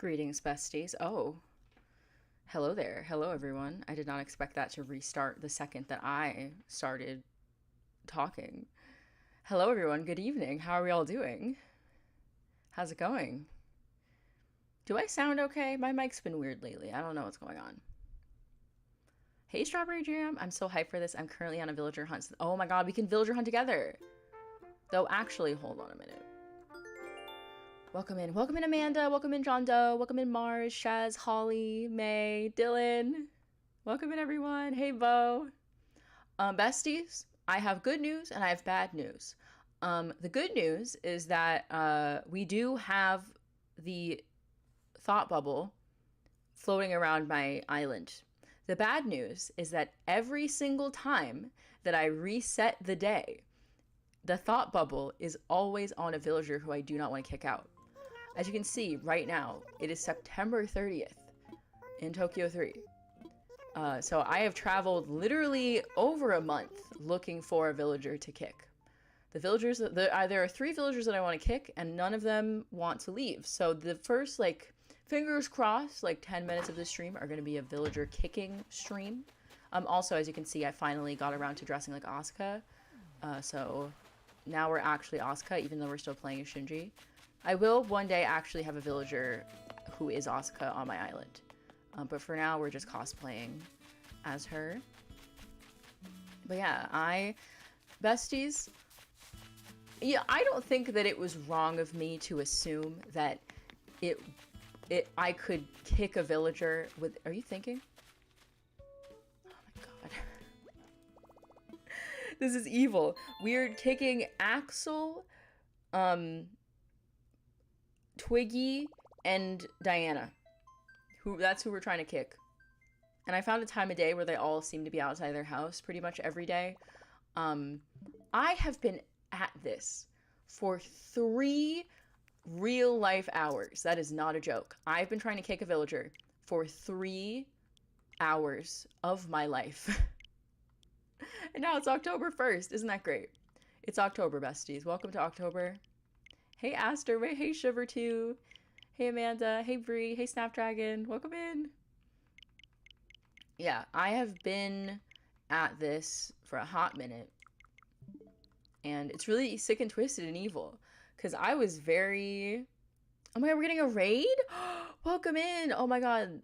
Greetings, besties. Oh, hello there. Hello, everyone. I did not expect that to restart the second that I started talking. Hello, everyone. Good evening. How are we all doing? How's it going? Do I sound okay? My mic's been weird lately. I don't know what's going on. Hey, Strawberry Jam. I'm so hyped for this. I'm currently on a villager hunt. Oh my god, we can villager hunt together. Though, actually, hold on a minute. Welcome in. Welcome in, Amanda. Welcome in, John Doe. Welcome in, Mars, Shaz, Holly, May, Dylan. Welcome in, everyone. Hey, Bo. Besties, I have good news and I have bad news. The good news is that we do have the thought bubble floating around my island. The bad news is that every single time that I reset the day, the thought bubble is always on a villager who I do not want to kick out. As you can see right now, it is September 30th in Tokyo 3. So I have traveled literally over a month looking for a villager to kick. The villagers, there are 3 villagers that I want to kick, and none of them want to leave. So the first, fingers crossed, 10 minutes of this stream are going to be a villager kicking stream. Also, as you can see, I finally got around to dressing like Asuka. So now we're actually Asuka, even though we're still playing as Shinji. I will one day actually have a villager who is Asuka on my island. But for now, we're just cosplaying as her. But yeah, besties, yeah, I don't think that it was wrong of me to assume that I could kick a villager with, are you thinking? Oh my god. This is evil. We're kicking Axel, Twiggy, and Diana. That's who we're trying to kick. And I found a time of day where they all seem to be outside their house pretty much every day. I have been at this for 3 real life hours. That is not a joke. I've been trying to kick a villager for 3 hours of my life. And now it's October 1st. Isn't that great? It's October, besties. Welcome to October. Hey, Aster. Hey, Shiver2. Hey, Amanda. Hey, Bree. Hey, Snapdragon. Welcome in. Yeah, I have been at this for a hot minute. And it's really sick and twisted and evil. Because I was very... Oh my god, we're getting a raid? Welcome in. Oh my god.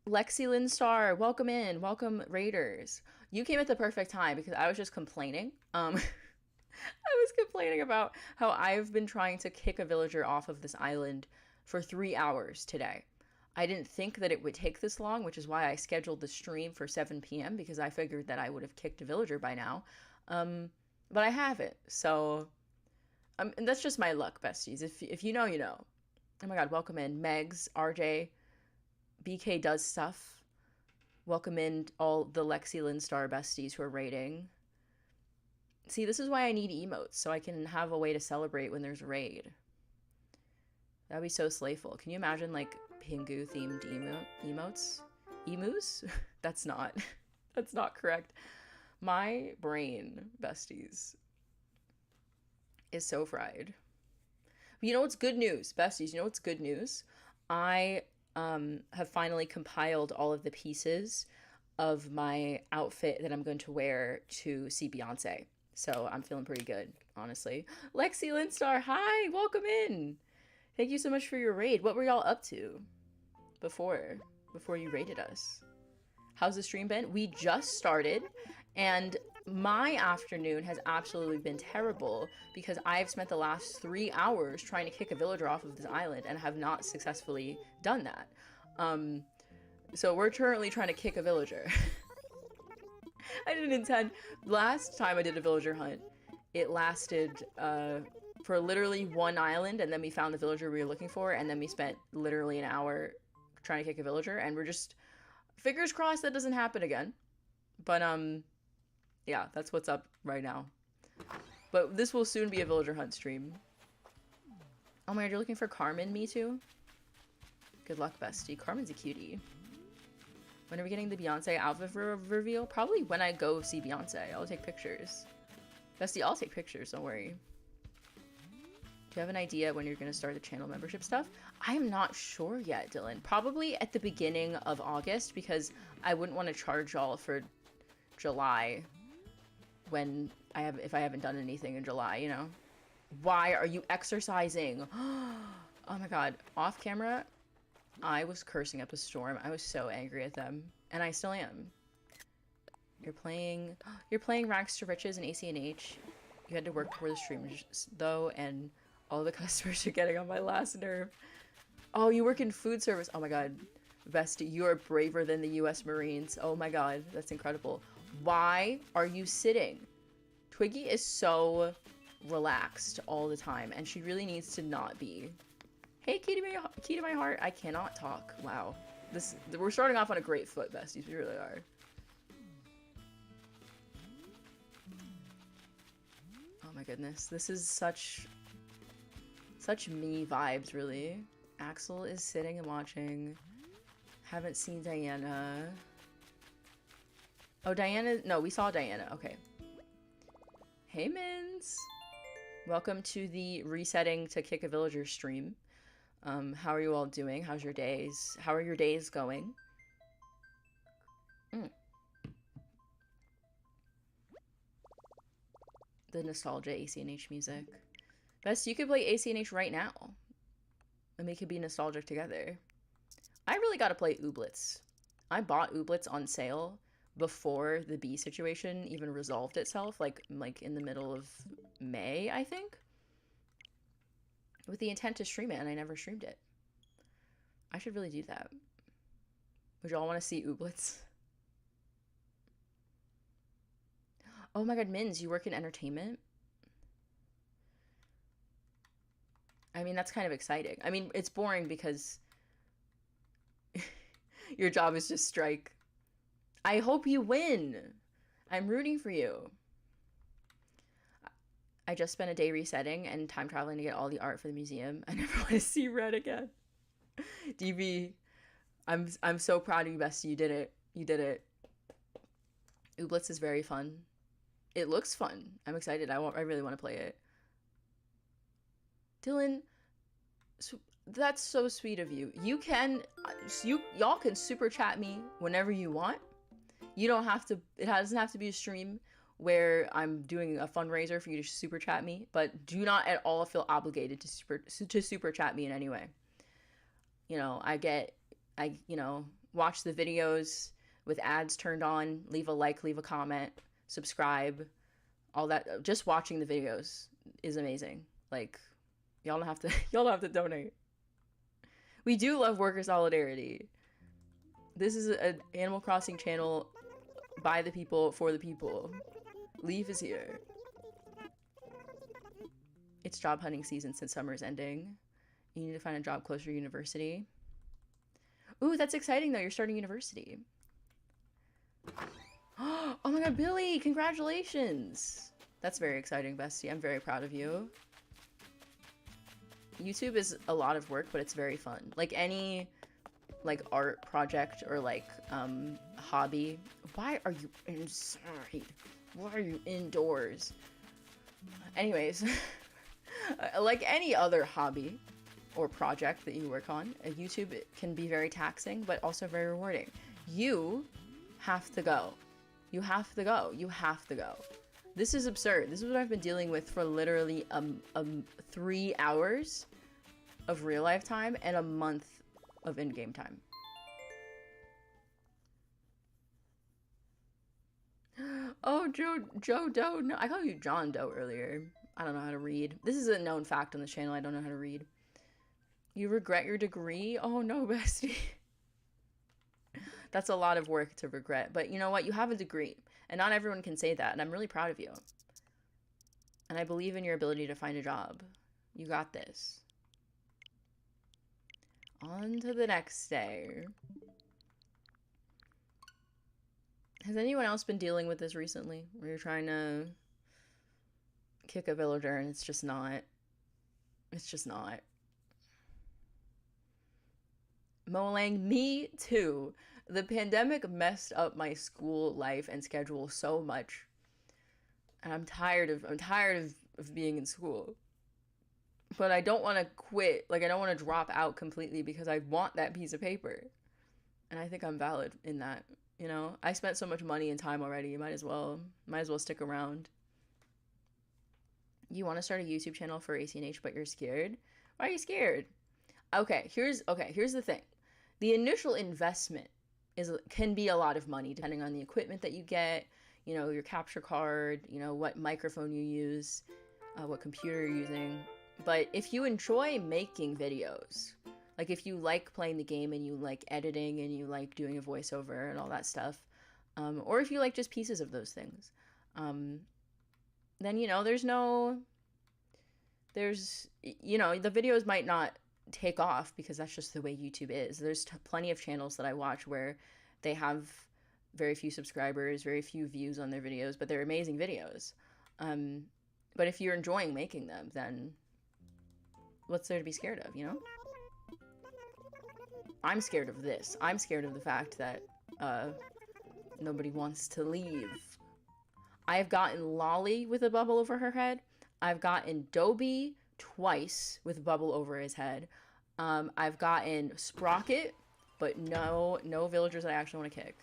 Lexi Linstar, welcome in. Welcome, Raiders. You came at the perfect time because I was just complaining. I was complaining about how I've been trying to kick a villager off of this island for 3 hours today. I didn't think that it would take this long, which is why I scheduled the stream for 7 p.m. because I figured that I would have kicked a villager by now. But I haven't. So, and that's just my luck, besties. If you know, you know. Oh my god, welcome in. Megs, RJ, BK does stuff. Welcome in all the Lexi Linstar besties who are raiding. See, this is why I need emotes, so I can have a way to celebrate when there's a raid. That'd be so slayful. Can you imagine, Pingu themed emotes? Emus? That's not correct. My brain, besties, is so fried. But you know what's good news, besties? You know what's good news? I have finally compiled all of the pieces of my outfit that I'm going to wear to see Beyonce. So I'm feeling pretty good, honestly. Lexi Linstar, hi, welcome in. Thank you so much for your raid. What were y'all up to before you raided us? How's the stream been? We just started, and my afternoon has absolutely been terrible because I've spent the last 3 hours trying to kick a villager off of this island and have not successfully done that. So we're currently trying to kick a villager. I didn't intend. Last time I did a villager hunt, it lasted for literally 1 island, and then we found the villager we were looking for, and then we spent literally an hour trying to kick a villager, and we're just fingers crossed that doesn't happen again. But yeah, that's what's up right now. But this will soon be a villager hunt stream. Oh my god, you're looking for Carmen, me too? Good luck, bestie. Carmen's a cutie. When are we getting the Beyonce outfit reveal? Probably when I go see Beyonce. I'll take pictures. Bestie, I'll take pictures, don't worry. Do you have an idea when you're going to start the channel membership stuff? I am not sure yet, Dylan. Probably at the beginning of August, because I wouldn't want to charge y'all for July when if I haven't done anything in July, you know? Why are you exercising? Oh my god. Off camera, I was cursing up a storm. I was so angry at them. And I still am. You're playing Rags to Riches in ACNH. You had to work before the stream, though, and all the customers are getting on my last nerve. Oh, you work in food service. Oh my god. Bestie, you are braver than the US Marines. Oh my god, that's incredible. Why are you sitting? Twiggy is so relaxed all the time, and she really needs to not be. Hey, key to my heart. I cannot talk. Wow. We're starting off on a great foot, besties. We really are. Oh my goodness. This is such me vibes, really. Axel is sitting and watching. Haven't seen Diana. Oh, Diana. No, we saw Diana. Okay. Hey, Mins. Welcome to the Resetting to Kick a Villager stream. How are you all doing? How's your days? How are your days going? The nostalgia ACNH music. Best, you could play ACNH right now. And we could be nostalgic together. I really gotta play Ooblets. I bought Ooblets on sale before the bee situation even resolved itself, like in the middle of May, I think, with the intent to stream it, and I never streamed it. I should really do that. Would y'all want to see Ooblets? Oh my god, Mins, you work in entertainment? I mean, that's kind of exciting. I mean, it's boring because your job is just strike. I hope you win. I'm rooting for you. I just spent a day resetting and time traveling to get all the art for the museum. I never want to see Red again. DB, I'm so proud of you, bestie. You did it. You did it. Ooblets is very fun. It looks fun. I'm excited. I really want to play it. Dylan, that's so sweet of you. Y'all can super chat me whenever you want. You don't have to, it doesn't have to be a stream where I'm doing a fundraiser for you to super chat me, but do not at all feel obligated to super chat me in any way. You know, watch the videos with ads turned on, leave a like, leave a comment, subscribe, all that. Just watching the videos is amazing. Like, y'all don't have to donate. We do love worker solidarity. This is an Animal Crossing channel by the people, for the people. Leaf is here. It's job hunting season since summer is ending. You need to find a job closer to university. Ooh, that's exciting though. You're starting university. Oh my god, Billy, congratulations. That's very exciting, bestie. I'm very proud of you. YouTube is a lot of work, but it's very fun. Like any art project or hobby. Why are you inside? Why are you indoors? Anyways, like any other hobby or project that you work on, YouTube can be very taxing, but also very rewarding. You have to go. You have to go. You have to go. This is absurd. This is what I've been dealing with for literally 3 hours of real life time and a month of in-game time. Oh, Joe Doe. No, I called you John Doe earlier. I don't know how to read. This is a known fact on this channel. I don't know how to read. You regret your degree? Oh no, bestie. That's a lot of work to regret. But you know what? You have a degree. And not everyone can say that. And I'm really proud of you. And I believe in your ability to find a job. You got this. On to the next day. Has anyone else been dealing with this recently? Where you're trying to kick a villager and it's just not. It's just not. Molang, me too. The pandemic messed up my school life and schedule so much. And I'm tired of being in school. but I don't want to quit. Like, I don't want to drop out completely because I want that piece of paper. And I think I'm valid in that. You know, I spent so much money and time already. You might as well stick around. You want to start a YouTube channel for acnh, but you're scared. Why are you scared? Okay, here's the thing. The initial investment can be a lot of money depending on the equipment that you get, you know, your capture card, you know, what microphone you use, what computer you're using. But if you enjoy making videos, like if you like playing the game and you like editing and you like doing a voiceover and all that stuff, or if you like just pieces of those things, then, you know, you know, the videos might not take off because that's just the way YouTube is. There's plenty of channels that I watch where they have very few subscribers, very few views on their videos, but they're amazing videos. But if you're enjoying making them, then what's there to be scared of, you know? I'm scared of this. I'm scared of the fact that nobody wants to leave. I've gotten Lolly with a bubble over her head. I've gotten Dobie twice with a bubble over his head. I've gotten Sprocket, but no villagers I actually want to kick.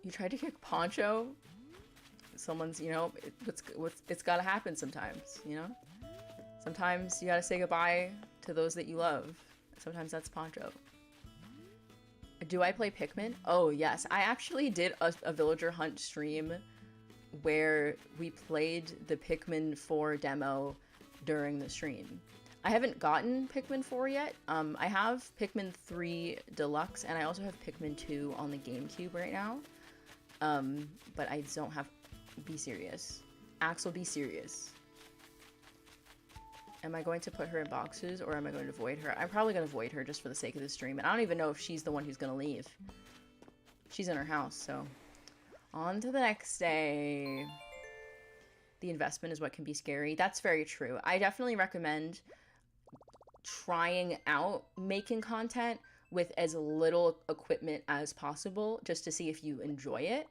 You tried to kick Poncho? Someone's, you know, it's gotta happen sometimes, you know? Sometimes you gotta say goodbye to those that you love. Sometimes that's Poncho. Do I play Pikmin? Oh, yes. I actually did a villager hunt stream where we played the Pikmin 4 demo during the stream. I haven't gotten Pikmin 4 yet. I have Pikmin 3 Deluxe, and I also have Pikmin 2 on the GameCube right now. But I don't have... Be serious. Axel, be serious. Am I going to put her in boxes, or am I going to void her? I'm probably going to void her just for the sake of the stream. And I don't even know if she's the one who's going to leave. She's in her house, so... On to the next day. The investment is what can be scary. That's very true. I definitely recommend trying out making content with as little equipment as possible, just to see if you enjoy it,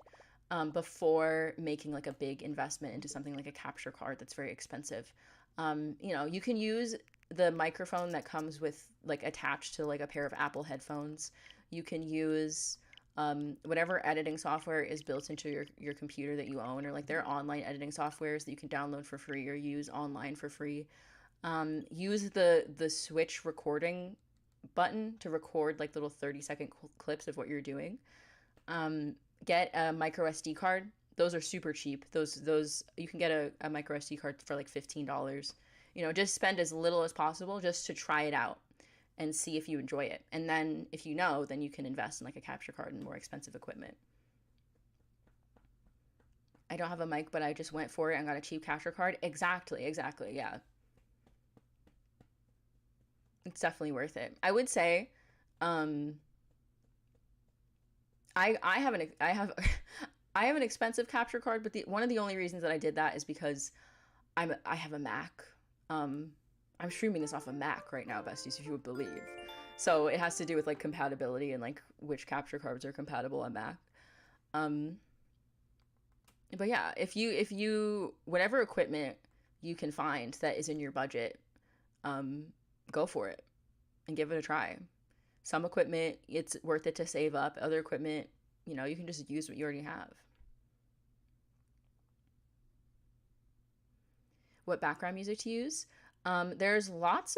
before making like a big investment into something like a capture card that's very expensive. You know, you can use the microphone that comes with like attached to like a pair of Apple headphones. You can use whatever editing software is built into your computer that you own, or like there are online editing softwares that you can download for free or use online for free. Use the Switch recording button to record like little 30-second clips of what you're doing. Get a micro SD card. Those are super cheap. Those you can get a micro SD card for like $15. You know, just spend as little as possible just to try it out and see if you enjoy it. And then if you know, then you can invest in like a capture card and more expensive equipment. I don't have a mic, but I just went for it and got a cheap capture card. Exactly, yeah. It's definitely worth it. I would say, I have I have an expensive capture card, but one of the only reasons that I did that is because I have a Mac. I'm streaming this off a Mac right now, besties, if you would believe. So it has to do with like compatibility and like which capture cards are compatible on Mac. But yeah, if you whatever equipment you can find that is in your budget, go for it and give it a try. Some equipment, it's worth it to save up. Other equipment, you know, you can just use what you already have. What background music to use? There's lots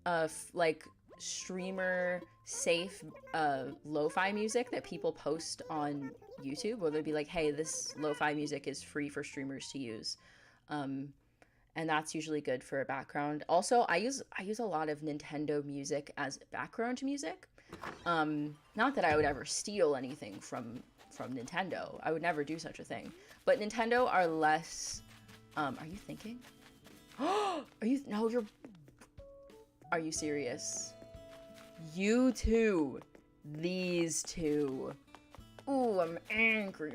of like streamer safe lo-fi music that people post on YouTube, where they'd be like, hey, this lo-fi music is free for streamers to use. And that's usually good for a background. Also, I use a lot of Nintendo music as background music. Not that I would ever steal anything from Nintendo. I would never do such a thing. But Nintendo are less... are you thinking? Are you serious? You two. These two. Ooh, I'm angry.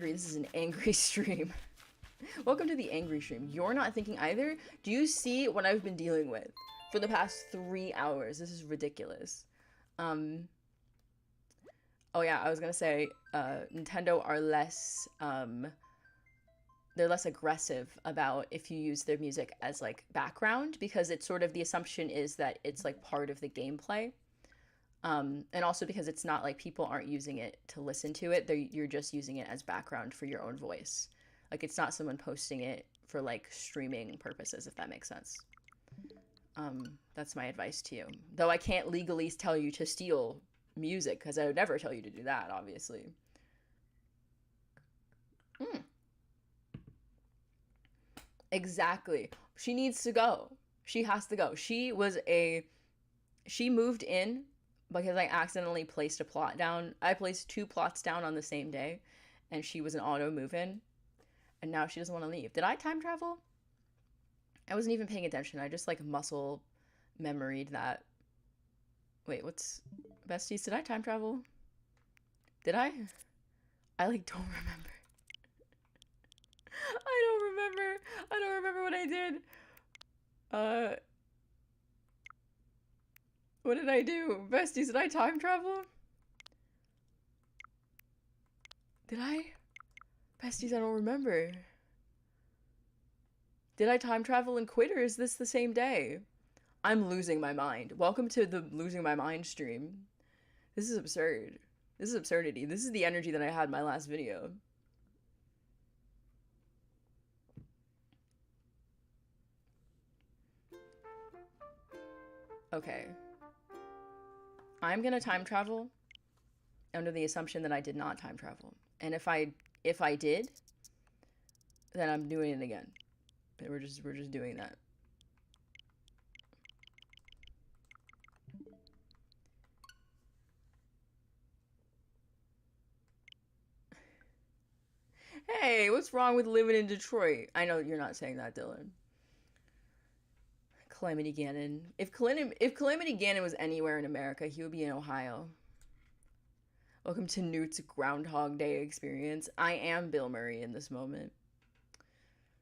This is an angry stream. Welcome to the angry stream. You're not thinking either? Do you see what I've been dealing with for the past 3 hours? This is ridiculous. Oh yeah, I was gonna say, Nintendo are less, they're less aggressive about if you use their music as like background, because it's sort of the assumption is that it's like part of the gameplay. And also because it's not like people aren't using it to listen to it, you're just using it as background for your own voice. Like it's not someone posting it for like streaming purposes, if that makes sense. That's my advice to you. Though I can't legally tell you to steal music, because I would never tell you to do that, obviously. Exactly. She needs to go. She has to go. She moved in because I accidentally placed a plot down. I placed 2 plots down on the same day, and she was an auto move-in, and now she doesn't want to leave. Did I time travel? I wasn't even paying attention. I just like muscle memoried that. Wait, what's besties? Did I time travel? Did I? I like don't remember. I don't remember what I did. What did I do? Besties, did I time travel? Did I? Besties, I don't remember. Did I time travel and quit, or is this the same day? I'm losing my mind. Welcome to the losing my mind stream. This is absurd. This is absurdity. This is the energy that I had in my last video. Okay. I'm gonna time travel under the assumption that I did not time travel. And if I did, then I'm doing it again. We're just doing that. Hey, what's wrong with living in Detroit? I know you're not saying that, Dylan. Calamity Ganon. If Calamity Ganon was anywhere in America, he would be in Ohio. Welcome to Newt's Groundhog Day experience. I am Bill Murray in this moment.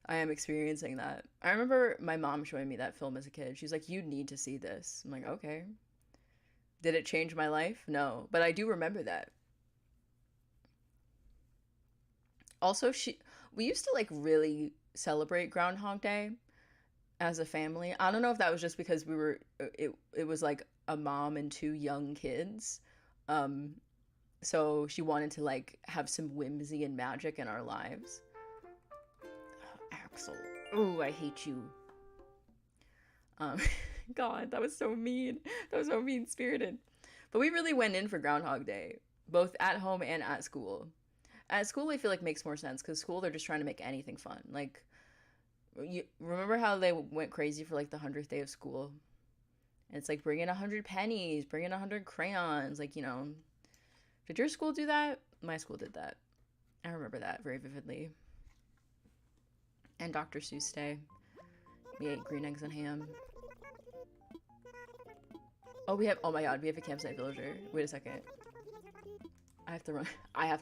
I am experiencing that. I remember my mom showing me that film as a kid. She's like, you need to see this. I'm like, okay. Did it change my life? No, but I do remember that. Also, we used to like really celebrate Groundhog Day as a family. I don't know if that was just because it was like a mom and 2 young kids. So she wanted to like have some whimsy and magic in our lives. Axel. Oh, I hate you. God, that was so mean. That was so mean-spirited. But we really went in for Groundhog Day, both at home and at school. At school, I feel like makes more sense, because school, they're just trying to make anything fun. Like, you remember how they went crazy for like the 100th day of school? And it's like, bring in 100 pennies, bring in 100 crayons. Like, you know, did your school do that? My school did that. I remember that very vividly. And Dr. Seuss Day. We ate green eggs and ham. Oh, oh my god, we have a campsite villager. Wait a second. I have to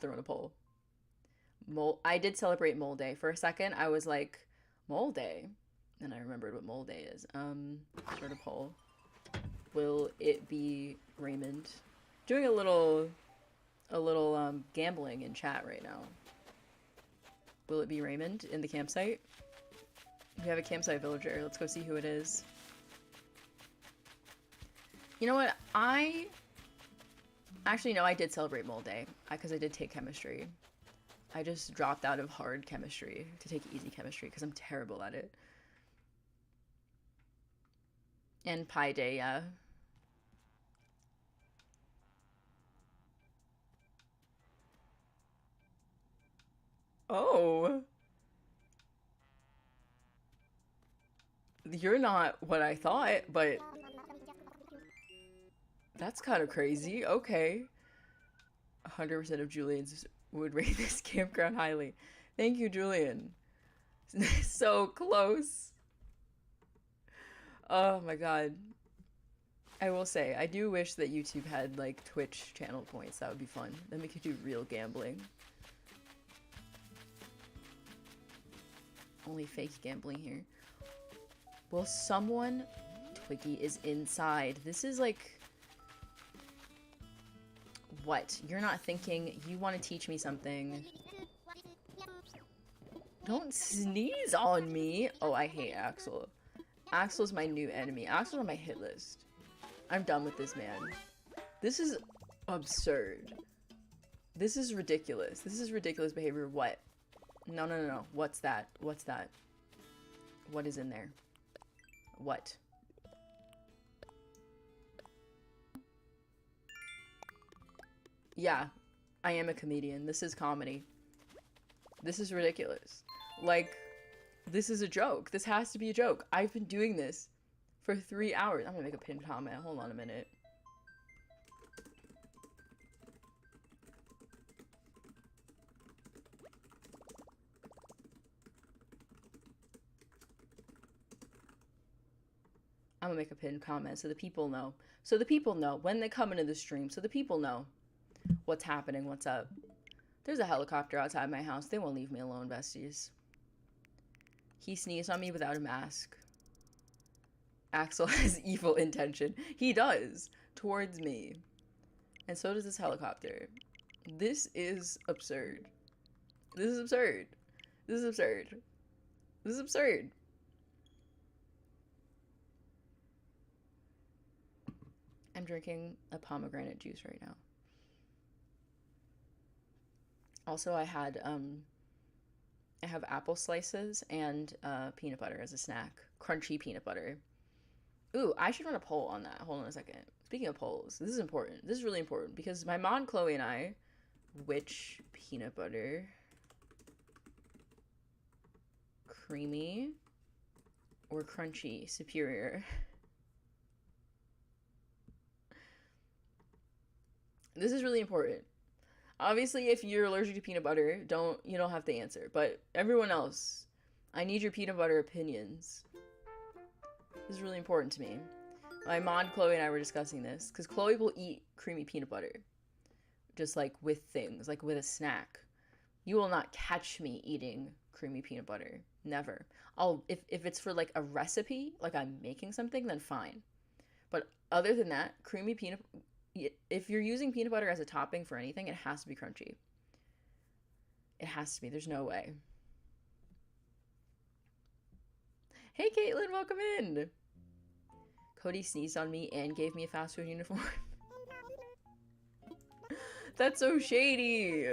run a poll. I did celebrate Mole Day. For a second, I was like, Mole Day? And I remembered what Mole Day is. Start a poll. Will it be Raymond? Doing a little gambling in chat right now. Will it be Raymond in the campsite? We have a campsite villager. Let's go see who it is. You know what? Actually, no, I did celebrate Mole Day because I did take chemistry. I just dropped out of hard chemistry to take easy chemistry because I'm terrible at it. And Pi Day, yeah. Oh. You're not what I thought, but that's kind of crazy. Okay. 100% of Julians would rate this campground highly. Thank you, Julian. So close. Oh my god. I will say, I do wish that YouTube had like Twitch channel points. That would be fun. Then we could do real gambling. Only fake gambling here. Will someone... Twiggy is inside. This is like... What? You're not thinking... You want to teach me something. Don't sneeze on me. Oh, I hate Axel. Axel's my new enemy. Axel's on my hit list. I'm done with this man. This is absurd. This is ridiculous. This is ridiculous behavior. What? No, no, no, no. What's that? What's that? What is in there? What? Yeah, I am a comedian. This is comedy. This is ridiculous. Like, this is a joke. This has to be a joke. I've been doing this for 3 hours. I'm gonna make a pinned comment. Hold on a minute. I'm gonna make a pinned comment so the people know. So the people know when they come into the stream. So the people know what's happening, what's up. There's a helicopter outside my house. They won't leave me alone, besties. He sneezed on me without a mask. Axel has evil intention. He does. Towards me. And so does this helicopter. This is absurd. This is absurd. This is absurd. This is absurd. I'm drinking a pomegranate juice right now. Also, I have apple slices and peanut butter as a snack. Crunchy peanut butter. Ooh, I should run a poll on that. Hold on a second. Speaking of polls, this is important. This is really important because my mom, Chloe, and I, which peanut butter? Creamy or crunchy? Superior. This is really important. Obviously, if you're allergic to peanut butter, you don't have to answer. But everyone else, I need your peanut butter opinions. This is really important to me. My mom, Chloe, and I were discussing this because Chloe will eat creamy peanut butter, just like with things, like with a snack. You will not catch me eating creamy peanut butter. Never. If it's for like a recipe, like I'm making something, then fine. But other than that, creamy peanut. If you're using peanut butter as a topping for anything, it has to be crunchy. It has to be. There's no way. Hey, Caitlin, welcome in. Cody sneezed on me and gave me a fast food uniform. That's so shady.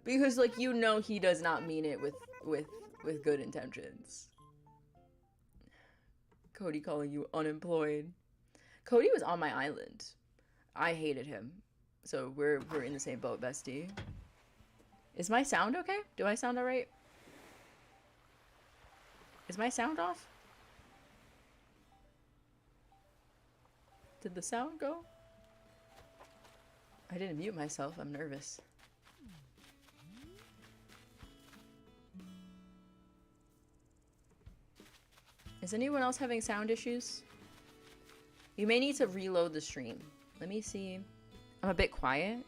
Because, like, you know he does not mean it with good intentions. Cody calling you unemployed. Cody was on my island. I hated him. So we're in the same boat, bestie. Is my sound okay? Do I sound alright? Is my sound off? Did the sound go? I didn't mute myself. I'm nervous. Is anyone else having sound issues? You may need to reload the stream. Let me see. I'm a bit quiet.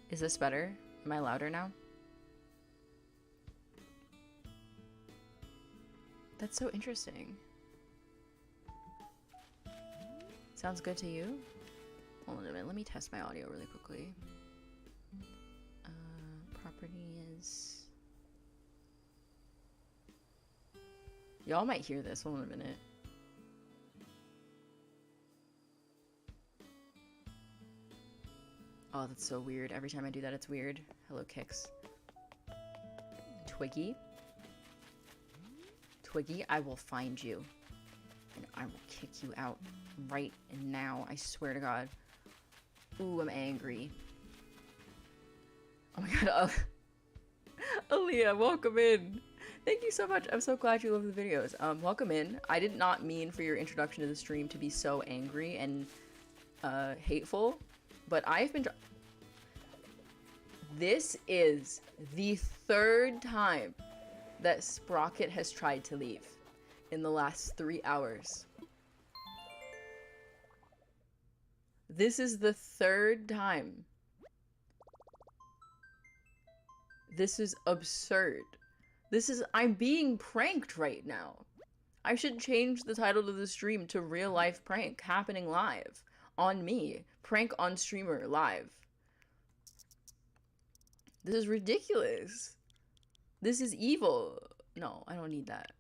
Is this better? Am I louder now? That's so interesting. Sounds good to you? Hold on a minute. Let me test my audio really quickly. Property is... Y'all might hear this. Hold on a minute. Oh, that's so weird. Every time I do that, it's weird. Hello, Kicks. Twiggy? Twiggy, I will find you. And I will kick you out right now. I swear to God. Ooh, I'm angry. Oh my God. Aaliyah, welcome in. Thank you so much. I'm so glad you love the videos. Welcome in. I did not mean for your introduction to the stream to be so angry and hateful. But I've been... This is the third time that Sprocket has tried to leave in the last 3 hours. This is the third time. This is absurd. I'm being pranked right now. I should change the title to the stream to Real Life Prank Happening Live. On me. Prank on streamer live. This is ridiculous. This is evil. No, I don't need that.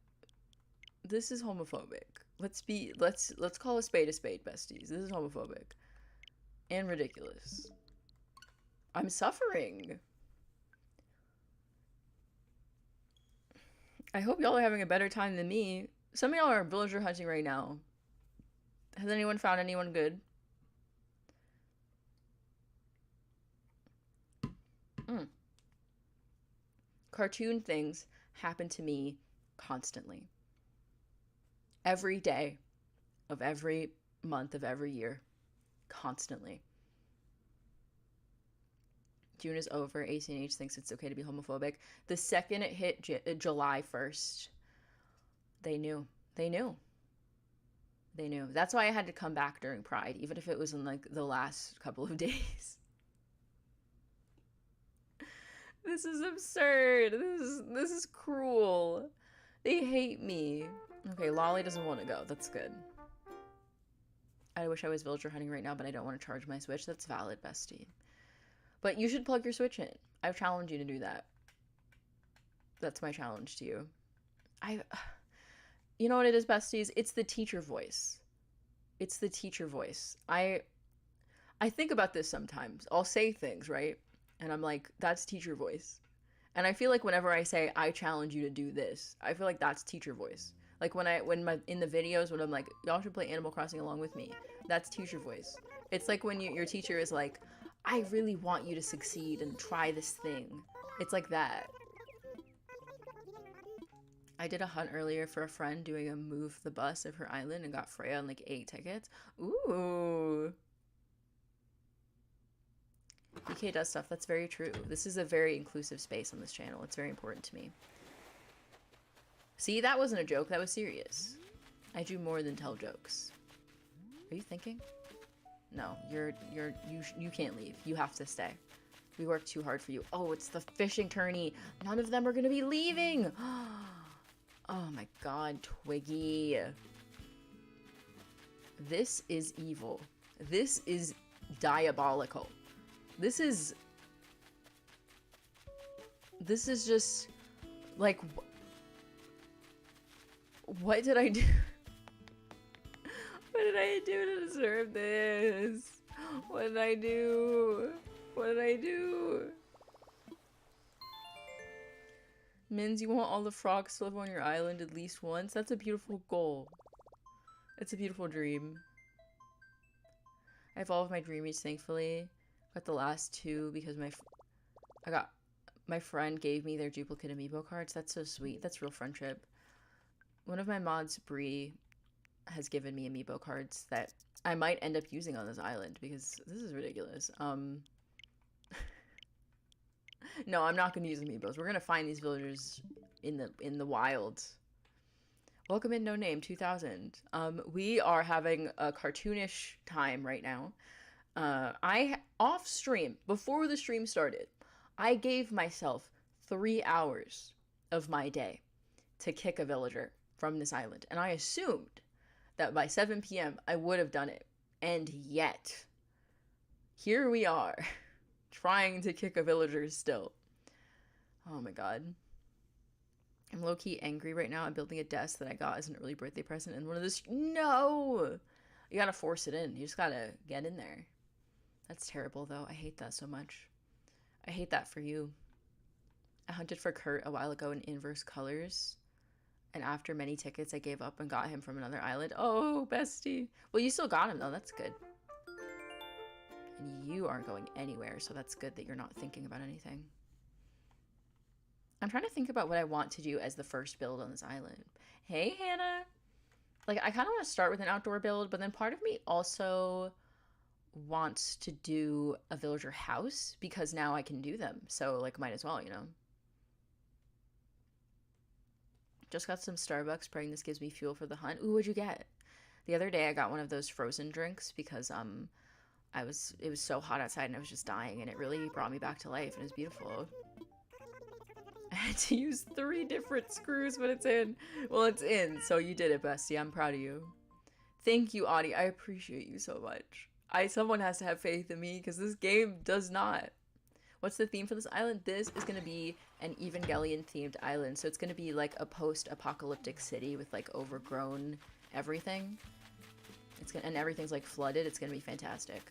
This is homophobic. Let's call a spade, besties. This is homophobic and ridiculous. I'm suffering. I hope y'all are having a better time than me. Some of y'all are villager hunting right now. Has anyone found anyone good? Cartoon things happen to me constantly. Every day of every month of every year. Constantly. June is over. ACNH thinks it's okay to be homophobic. The second it hit July 1st, they knew. They knew. They knew. That's why I had to come back during Pride, even if it was in like the last couple of days. This is absurd. This is cruel. They hate me. Okay, Lolly doesn't want to go. That's good. I wish I was villager hunting right now, but I don't want to charge my Switch. That's valid, bestie. But you should plug your Switch in. I've challenged you to do that. That's my challenge to you. You know what it is, besties? It's the teacher voice. It's the teacher voice. I think about this sometimes. I'll say things, right? And I'm like, that's teacher voice. And I feel like whenever I say, I challenge you to do this, I feel like that's teacher voice. Like in the videos when I'm like, y'all should play Animal Crossing along with me, that's teacher voice. It's like when your teacher is like, I really want you to succeed and try this thing. It's like that. I did a hunt earlier for a friend doing a move the bus of her island and got Freya on like 8 tickets. Ooh. BK does stuff. That's very true. This is a very inclusive space on this channel. It's very important to me. See, that wasn't a joke. That was serious. I do more than tell jokes. Are you thinking? No, you can't leave. You have to stay. We worked too hard for you. Oh, it's the fishing tourney. None of them are gonna be leaving. Oh my god, Twiggy. This is evil. This is diabolical. This is just like, what did I do? What did I do to deserve this? What did I do? What did I do? Mins, you want all the frogs to live on your island at least once? That's a beautiful goal. It's a beautiful dream. I have all of my dreamies, thankfully. Got the last 2 because my friend gave me their duplicate amiibo cards. That's so sweet. That's real friendship. One of my mods, Bree, has given me amiibo cards that I might end up using on this island because this is ridiculous. No, I'm not going to use amiibos. We're going to find these villagers in the wild. Welcome in No Name 2000. We are having a cartoonish time right now. Off stream, before the stream started, I gave myself 3 hours of my day to kick a villager from this island. And I assumed that by 7 p.m. I would have done it. And yet, here we are, trying to kick a villager still. Oh my god. I'm low-key angry right now. I'm building a desk that I got as an early birthday present, and one of those... No! You gotta force it in. You just gotta get in there. That's terrible, though. I hate that so much. I hate that for you. I hunted for Kurt a while ago in inverse colors, and after many tickets, I gave up and got him from another island. Oh, bestie. Well, you still got him, though. That's good. And you aren't going anywhere, so that's good that you're not thinking about anything. I'm trying to think about what I want to do as the first build on this island. Hey, Hannah. Like, I kind of want to start with an outdoor build, but then part of me also wants to do a villager house because now I can do them. So, like, might as well, you know? Just got some Starbucks, praying this gives me fuel for the hunt. Ooh, what'd you get? The other day I got one of those frozen drinks because it was so hot outside and I was just dying, and it really brought me back to life, and it was beautiful. I had to use 3 different screws, but it's in. Well, it's in, so you did it, bestie. I'm proud of you. Thank you, Audie. I appreciate you so much. Someone has to have faith in me because this game does not. What's the theme for this island? This is going to be an Evangelion themed island. So it's going to be like a post-apocalyptic city with like overgrown everything. It's gonna, and everything's like flooded. It's going to be fantastic.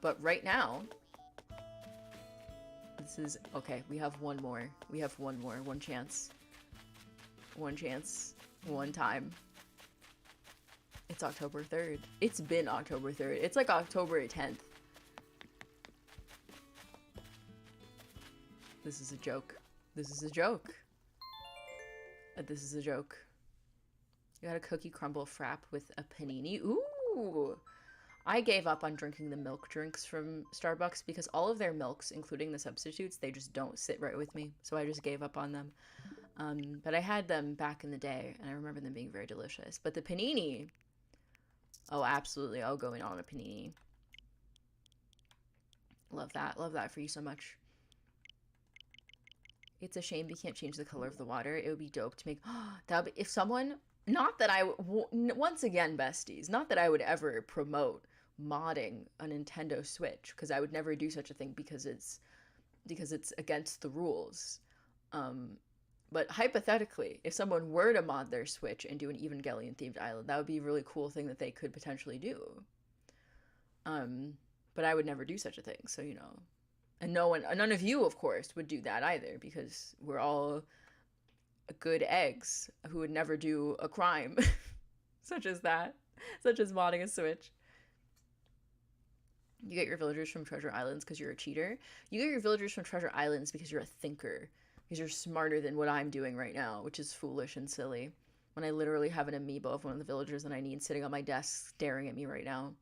But right now, this is, okay, we have one more. We have one more. One chance. One chance. One time. It's October 3rd. It's been October 3rd. It's like October 10th. This is a joke. This is a joke. This is a joke. You got a cookie crumble frap with a panini. Ooh! I gave up on drinking the milk drinks from Starbucks because all of their milks, including the substitutes, they just don't sit right with me. So I just gave up on them. But I had them back in the day, and I remember them being very delicious. But the panini... Oh, absolutely. I'll go in on a panini. Love that. Love that for you so much. It's a shame we can't change the color of the water. It would be dope to make... that would be... If someone... Not that I... Once again, besties. Not that I would ever promote modding a Nintendo Switch. Because I would never do such a thing because it's against the rules. But hypothetically, if someone were to mod their Switch and do an Evangelion-themed island, that would be a really cool thing that they could potentially do. But I would never do such a thing, so, you know. And none of you, of course, would do that either, because we're all good eggs who would never do a crime such as that, such as modding a Switch. You get your villagers from Treasure Islands because you're a cheater. You get your villagers from Treasure Islands because you're a thinker. Because you're smarter than what I'm doing right now, which is foolish and silly. When I literally have an amiibo of one of the villagers that I need sitting on my desk staring at me right now.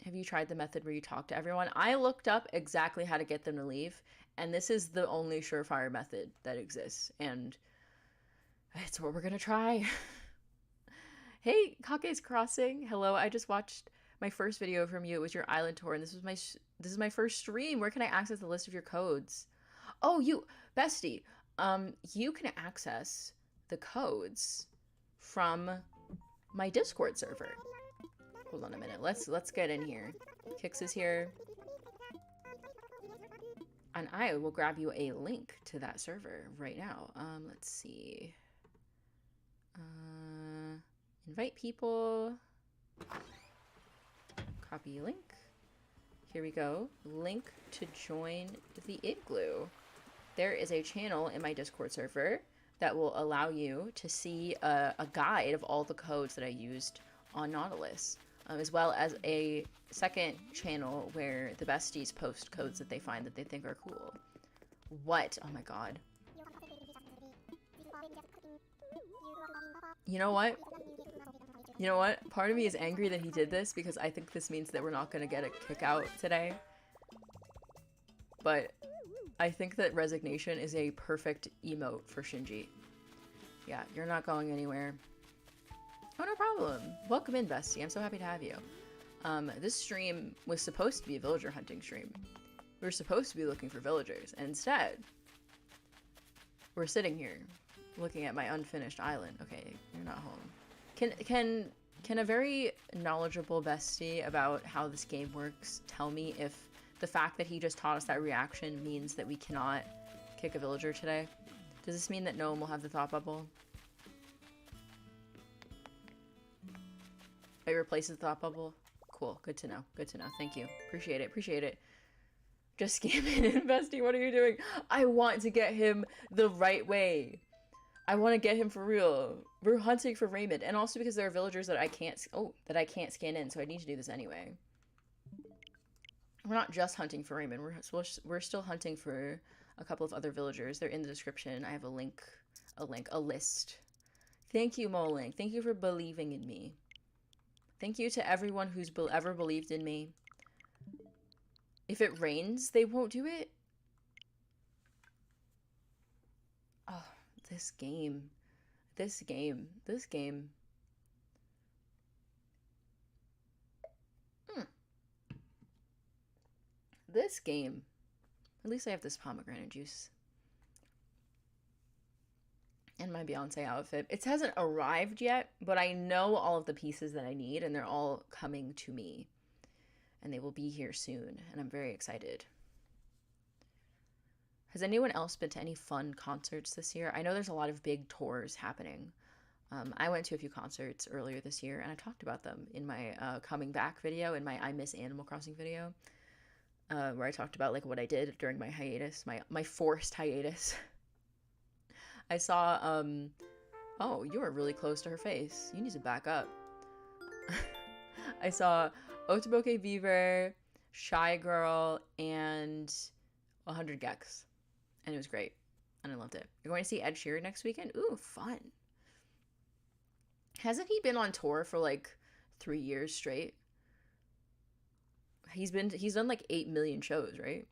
Have you tried the method where you talk to everyone? I looked up exactly how to get them to leave, and this is the only surefire method that exists, and it's what we're gonna try. Hey, Kake's Crossing. Hello, I just watched my first video from you. It was your island tour, and this is my first stream. Where can I access the list of your codes? Oh, you bestie. You can access the codes from my Discord server. Hold on a minute. Let's get in here. Kix is here. And I will grab you a link to that server right now. Let's see. Invite people. Copy link. Here we go. Link to join the Igloo. There is a channel in my Discord server that will allow you to see a guide of all the codes that I used on Nautilus, as well as a second channel where the besties post codes that they find that they think are cool. What? Oh my god. You know what? You know what? Part of me is angry that he did this because I think this means that we're not going to get a kick out today. But I think that resignation is a perfect emote for Shinji. Yeah, you're not going anywhere. Oh, no problem. Welcome in, bestie. I'm so happy to have you. This stream was supposed to be a villager hunting stream. We were supposed to be looking for villagers. And instead, we're sitting here looking at my unfinished island. Okay, you're not home. Can a very knowledgeable bestie about how this game works tell me if the fact that he just taught us that reaction means that we cannot kick a villager today? Does this mean that no one will have the thought bubble? It replaces the thought bubble? Cool. Good to know. Good to know. Thank you. Appreciate it. Appreciate it. Just scamming and bestie, what are you doing? I want to get him the right way. I want to get him for real. We're hunting for Raymond, and also because there are villagers that I can't scan in, so I need to do this anyway. We're not just hunting for Raymond. We're still hunting for a couple of other villagers. They're in the description. I have a list. Thank you, Molink. Thank you for believing in me. Thank you to everyone who's ever believed in me. If it rains, they won't do it. Oh. This game. This game. This game. At least I have this pomegranate juice. And my Beyonce outfit. It hasn't arrived yet, but I know all of the pieces that I need, and they're all coming to me. And they will be here soon, and I'm very excited. Has anyone else been to any fun concerts this year? I know there's a lot of big tours happening. I went to a few concerts earlier this year, and I talked about them in my coming back video, in my I Miss Animal Crossing video, where I talked about like what I did during my hiatus, my forced hiatus. I saw, oh, you are really close to her face. You need to back up. I saw Otoboke Beaver, Shy Girl, and 100 Gex. And it was great. And I loved it. You're going to see Ed Sheeran next weekend? Ooh, fun. Hasn't he been on tour for like 3 years straight? He's done like 8 million shows, right?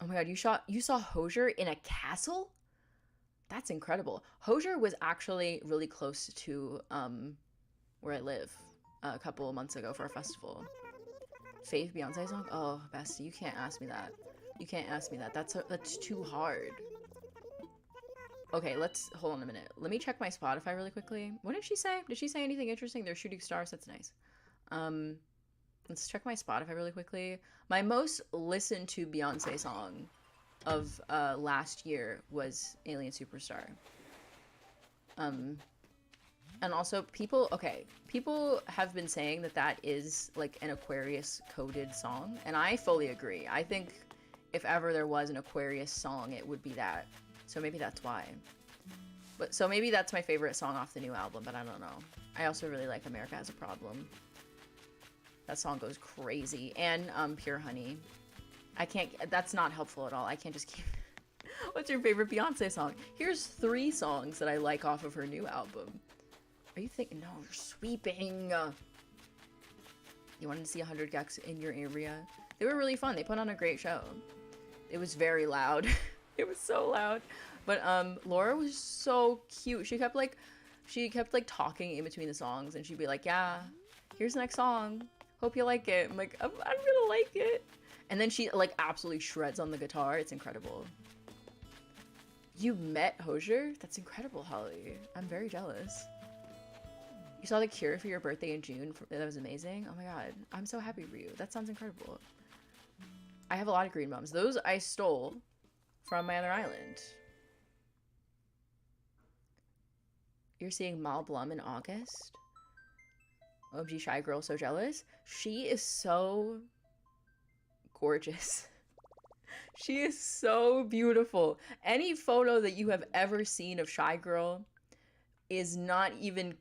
Oh my god, you saw Hozier in a castle? That's incredible. Hozier was actually really close to where I live a couple of months ago for a festival. Faith Beyonce song? Oh, bestie, you can't ask me that. You can't ask me that. That's too hard. Okay, hold on a minute. Let me check my Spotify really quickly. What did she say? Did she say anything interesting? They're shooting stars. That's nice. Let's check my Spotify really quickly. My most listened to Beyonce song of last year was Alien Superstar. And also people have been saying that is like an Aquarius coded song, and I fully agree. I think if ever there was an Aquarius song, it would be that. So maybe that's why. But so maybe that's my favorite song off the new album, but I don't know. I also really like America Has a Problem. That song goes crazy. And Pure Honey. That's not helpful at all. I can't just keep... What's your favorite Beyonce song? Here's 3 songs that I like off of her new album. Are you thinking? No, you're sweeping. You wanted to see 100 Gex in your area? They were really fun. They put on a great show. It was very loud. It was so loud. But Laura was so cute. She kept talking in between the songs, and she'd be like, yeah, here's the next song. Hope you like it. I'm like, I'm gonna like it. And then she like absolutely shreds on the guitar. It's incredible. You met Hozier? That's incredible, Holly. I'm very jealous. You saw The Cure for your birthday in June. That was amazing. Oh my god. I'm so happy for you. That sounds incredible. I have a lot of green bums. Those I stole from my other island. You're seeing Mal Blum in August? OMG Shy Girl, so jealous. She is so gorgeous. She is so beautiful. Any photo that you have ever seen of Shy Girl is not even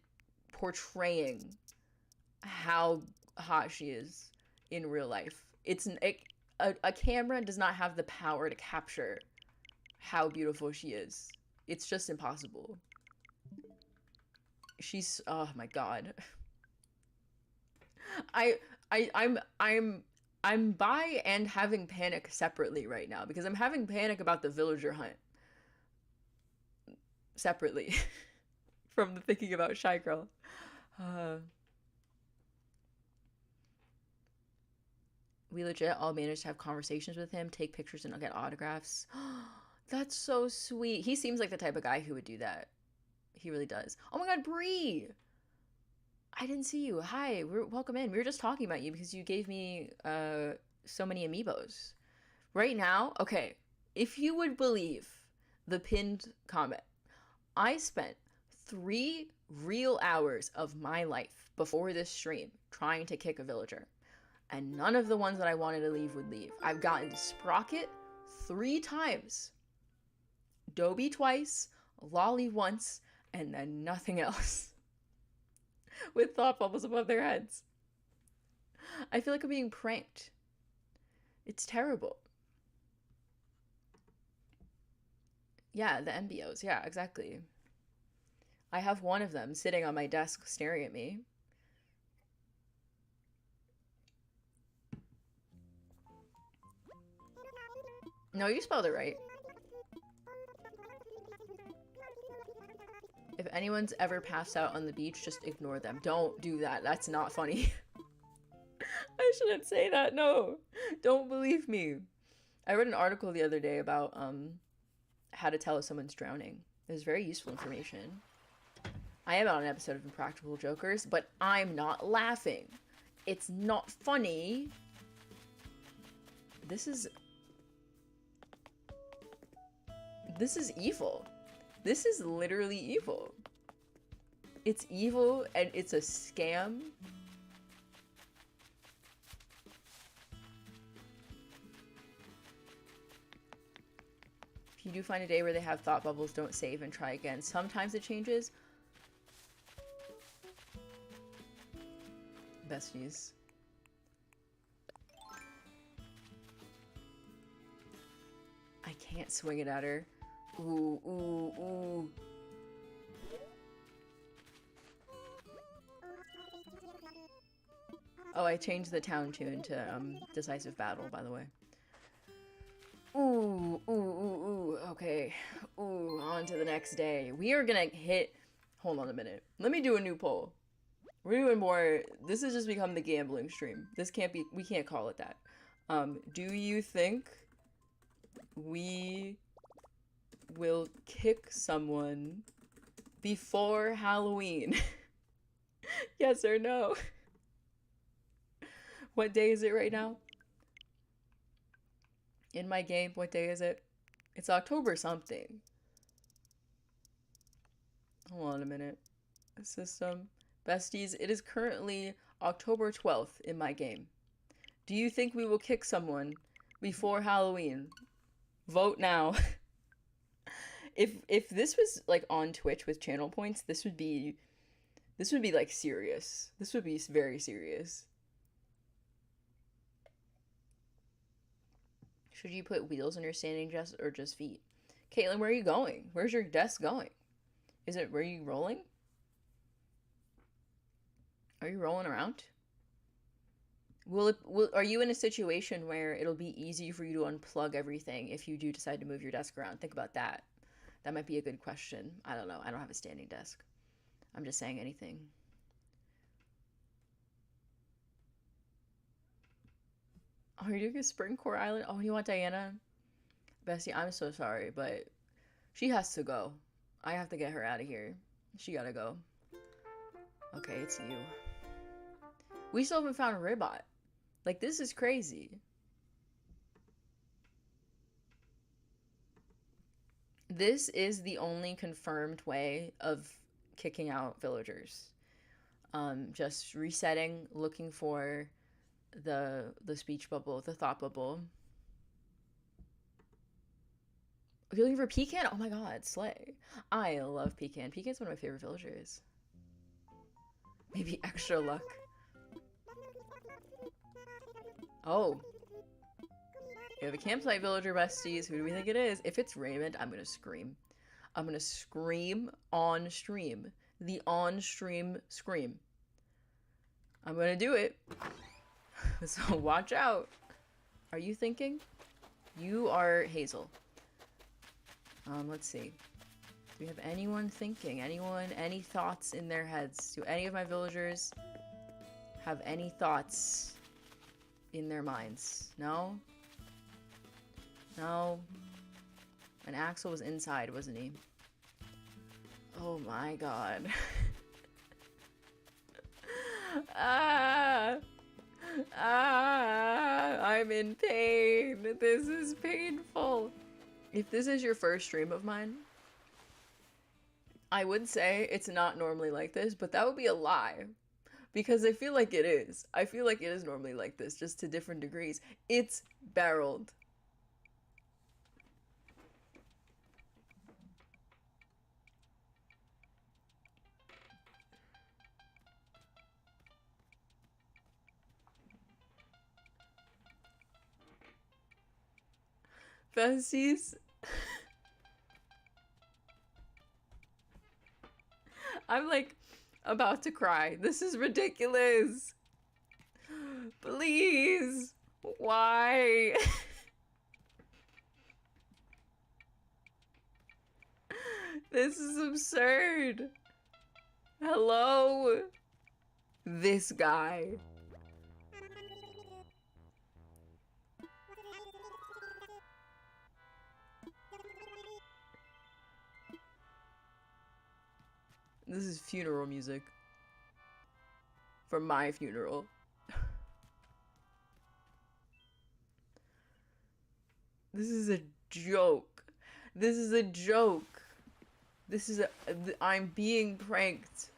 portraying how hot she is in real life. A camera does not have the power to capture how beautiful she is. It's just impossible. She's, oh my god. I'm bi and having panic separately right now because I'm having panic about the villager hunt separately from the thinking about Shy Girl. We legit all managed to have conversations with him, take pictures, and get autographs. That's so sweet. He seems like the type of guy who would do that. He really does. Oh my god, Bree! I didn't see you. Hi, welcome in. We were just talking about you because you gave me so many amiibos. Right now, okay, if you would believe the pinned comment, I spent 3 real hours of my life before this stream trying to kick a villager, and none of the ones that I wanted to leave would leave. I've gotten Sprocket 3 times, Dobie twice, Lolly once, and then nothing else. With thought bubbles above their heads. I feel like I'm being pranked. It's terrible. Yeah, the MBOs. Yeah, exactly. I have one of them sitting on my desk staring at me. No, you spelled it right. If anyone's ever passed out on the beach, just ignore them. Don't do that. That's not funny. I shouldn't say that. No. Don't believe me. I read an article the other day about how to tell if someone's drowning. It was very useful information. I am on an episode of Impractical Jokers, but I'm not laughing. It's not funny. This is evil. This is literally evil. It's evil and it's a scam. If you do find a day where they have thought bubbles, don't save and try again. Sometimes it changes. Besties. I can't swing it at her. Ooh, ooh, ooh. Oh, I changed the town tune to Decisive Battle, by the way. Ooh, ooh, ooh, ooh. Okay. Ooh, on to the next day. We are gonna hit... Hold on a minute. Let me do a new poll. We're doing more... This has just become the gambling stream. This can't be... We can't call it that. Do you think we will kick someone before Halloween? Yes or no? What day is it right now? In my game, what day is it? It's October something. Hold on a minute. System. Besties, it is currently October 12th in my game. Do you think we will kick someone before Halloween? Vote now. If this was like on Twitch with channel points, this would be like serious. This would be very serious. Should you put wheels on your standing desk or just feet? Caitlin, where are you going? Where's your desk going? Is it, were you rolling? Are you rolling around? Are you in a situation where it'll be easy for you to unplug everything if you do decide to move your desk around? Think about that. That might be a good question. I don't know. I don't have a standing desk. I'm just saying anything. Oh, you're doing a Spring Core Island? Oh, you want Diana? Bestie, I'm so sorry, but she has to go. I have to get her out of here. She gotta go. Okay, it's you. We still haven't found a ribbot. Like, this is crazy. This is the only confirmed way of kicking out villagers. Just resetting, looking for the speech bubble, the thought bubble. Are you looking for Pecan? Oh my god, slay. I love Pecan. Pecan's one of my favorite villagers. Maybe extra luck. Oh. We have a campsite villager, besties. Who do we think it is? If it's Raymond, I'm gonna scream. I'm gonna scream on stream. The on-stream scream. I'm gonna do it. So watch out. Are you thinking? You are Hazel. Let's see. Do we have anyone thinking? Anyone, any thoughts in their heads? Do any of my villagers have any thoughts in their minds? No? No? And Axel was inside, wasn't he? Oh my god. I'm in pain. This is painful. If this is your first stream of mine, I would say it's not normally like this, but that would be a lie. Because I feel like it is. I feel like it is normally like this, just to different degrees. It's barreled. Besties. I'm like about to cry. This is ridiculous. Please. Why? This is absurd. Hello? This guy. This is funeral music. For my funeral. This is a joke. This is a joke. This is I'm being pranked.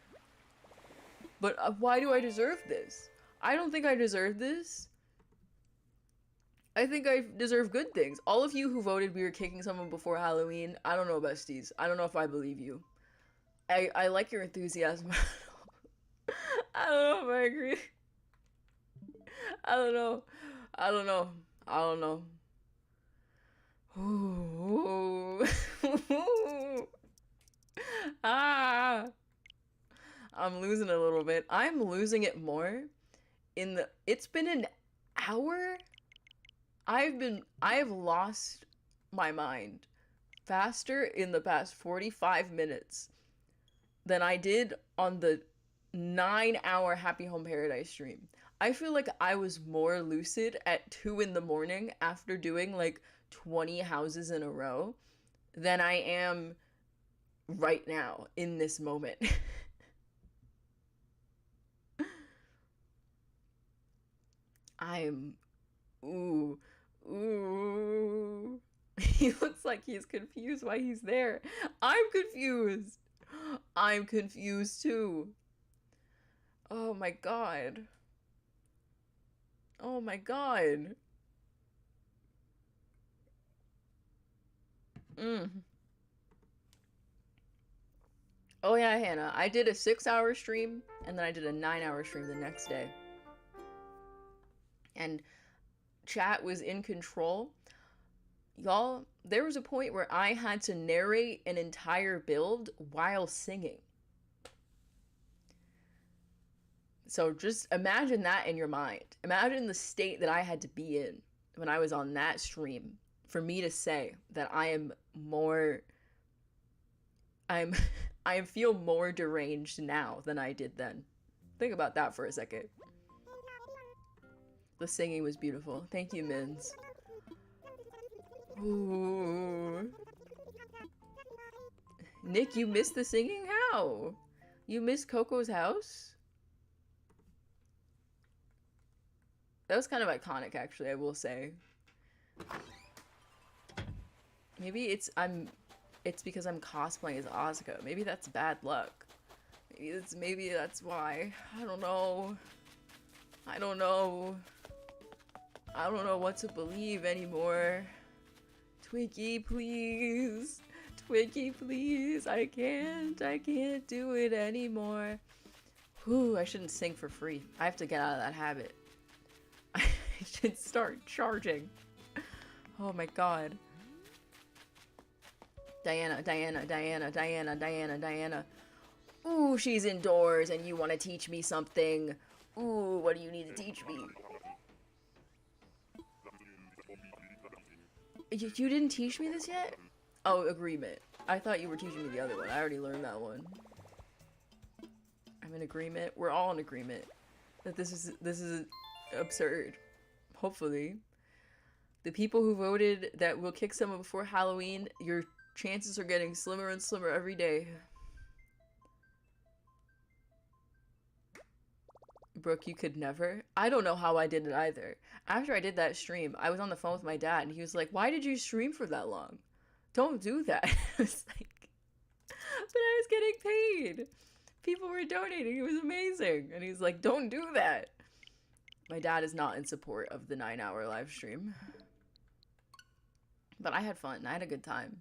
But why do I deserve this? I don't think I deserve this. I think I deserve good things. All of you who voted we were kicking someone before Halloween, I don't know, besties. I don't know if I believe you. I like your enthusiasm. I don't know if I agree. I don't know. I don't know. I don't know. Ooh. Ah. I'm losing a little bit. I'm losing it more in the it's been an hour. I've lost my mind faster in the past 45 minutes than I did on the 9-hour Happy Home Paradise stream. I feel like I was more lucid at 2 in the morning after doing like 20 houses in a row than I am right now in this moment. I'm ooh. He looks like he's confused why he's there. I'm confused. I'm confused too. Oh my god. Oh my god. Oh yeah, Hannah. I did a 6-hour stream and then I did a 9-hour stream the next day. And chat was in control. Y'all, there was a point where I had to narrate an entire build while singing. So just imagine that in your mind. Imagine the state that I had to be in when I was on that stream for me to say that I feel more deranged now than I did then. Think about that for a second. The singing was beautiful. Thank you, Mins. Ooh. Nick, you missed the singing? How? You missed Coco's house? That was kind of iconic, actually, I will say. Maybe it's because I'm cosplaying as Asuka. Maybe that's bad luck. Maybe that's why. I don't know. I don't know. I don't know what to believe anymore. Twinkie, please. Twinkie, please. I can't do it anymore. Whew, I shouldn't sing for free. I have to get out of that habit. I should start charging. Oh my god. Diana. Ooh, she's indoors and you want to teach me something. Ooh, what do you need to teach me? You didn't teach me this yet? Oh, agreement. I thought you were teaching me the other one. I already learned that one. I'm in agreement. We're all in agreement that this is absurd. Hopefully. The people who voted that we'll kick someone before Halloween, your chances are getting slimmer and slimmer every day. Brooke, you could never. I don't know how I did it either. After I did that stream, I was on the phone with my dad and he was like, why did you stream for that long? Don't do that. I was like, but I was getting paid. People were donating. It was amazing. And he's like, don't do that. My dad is not in support of the 9-hour live stream. But I had fun. I had a good time.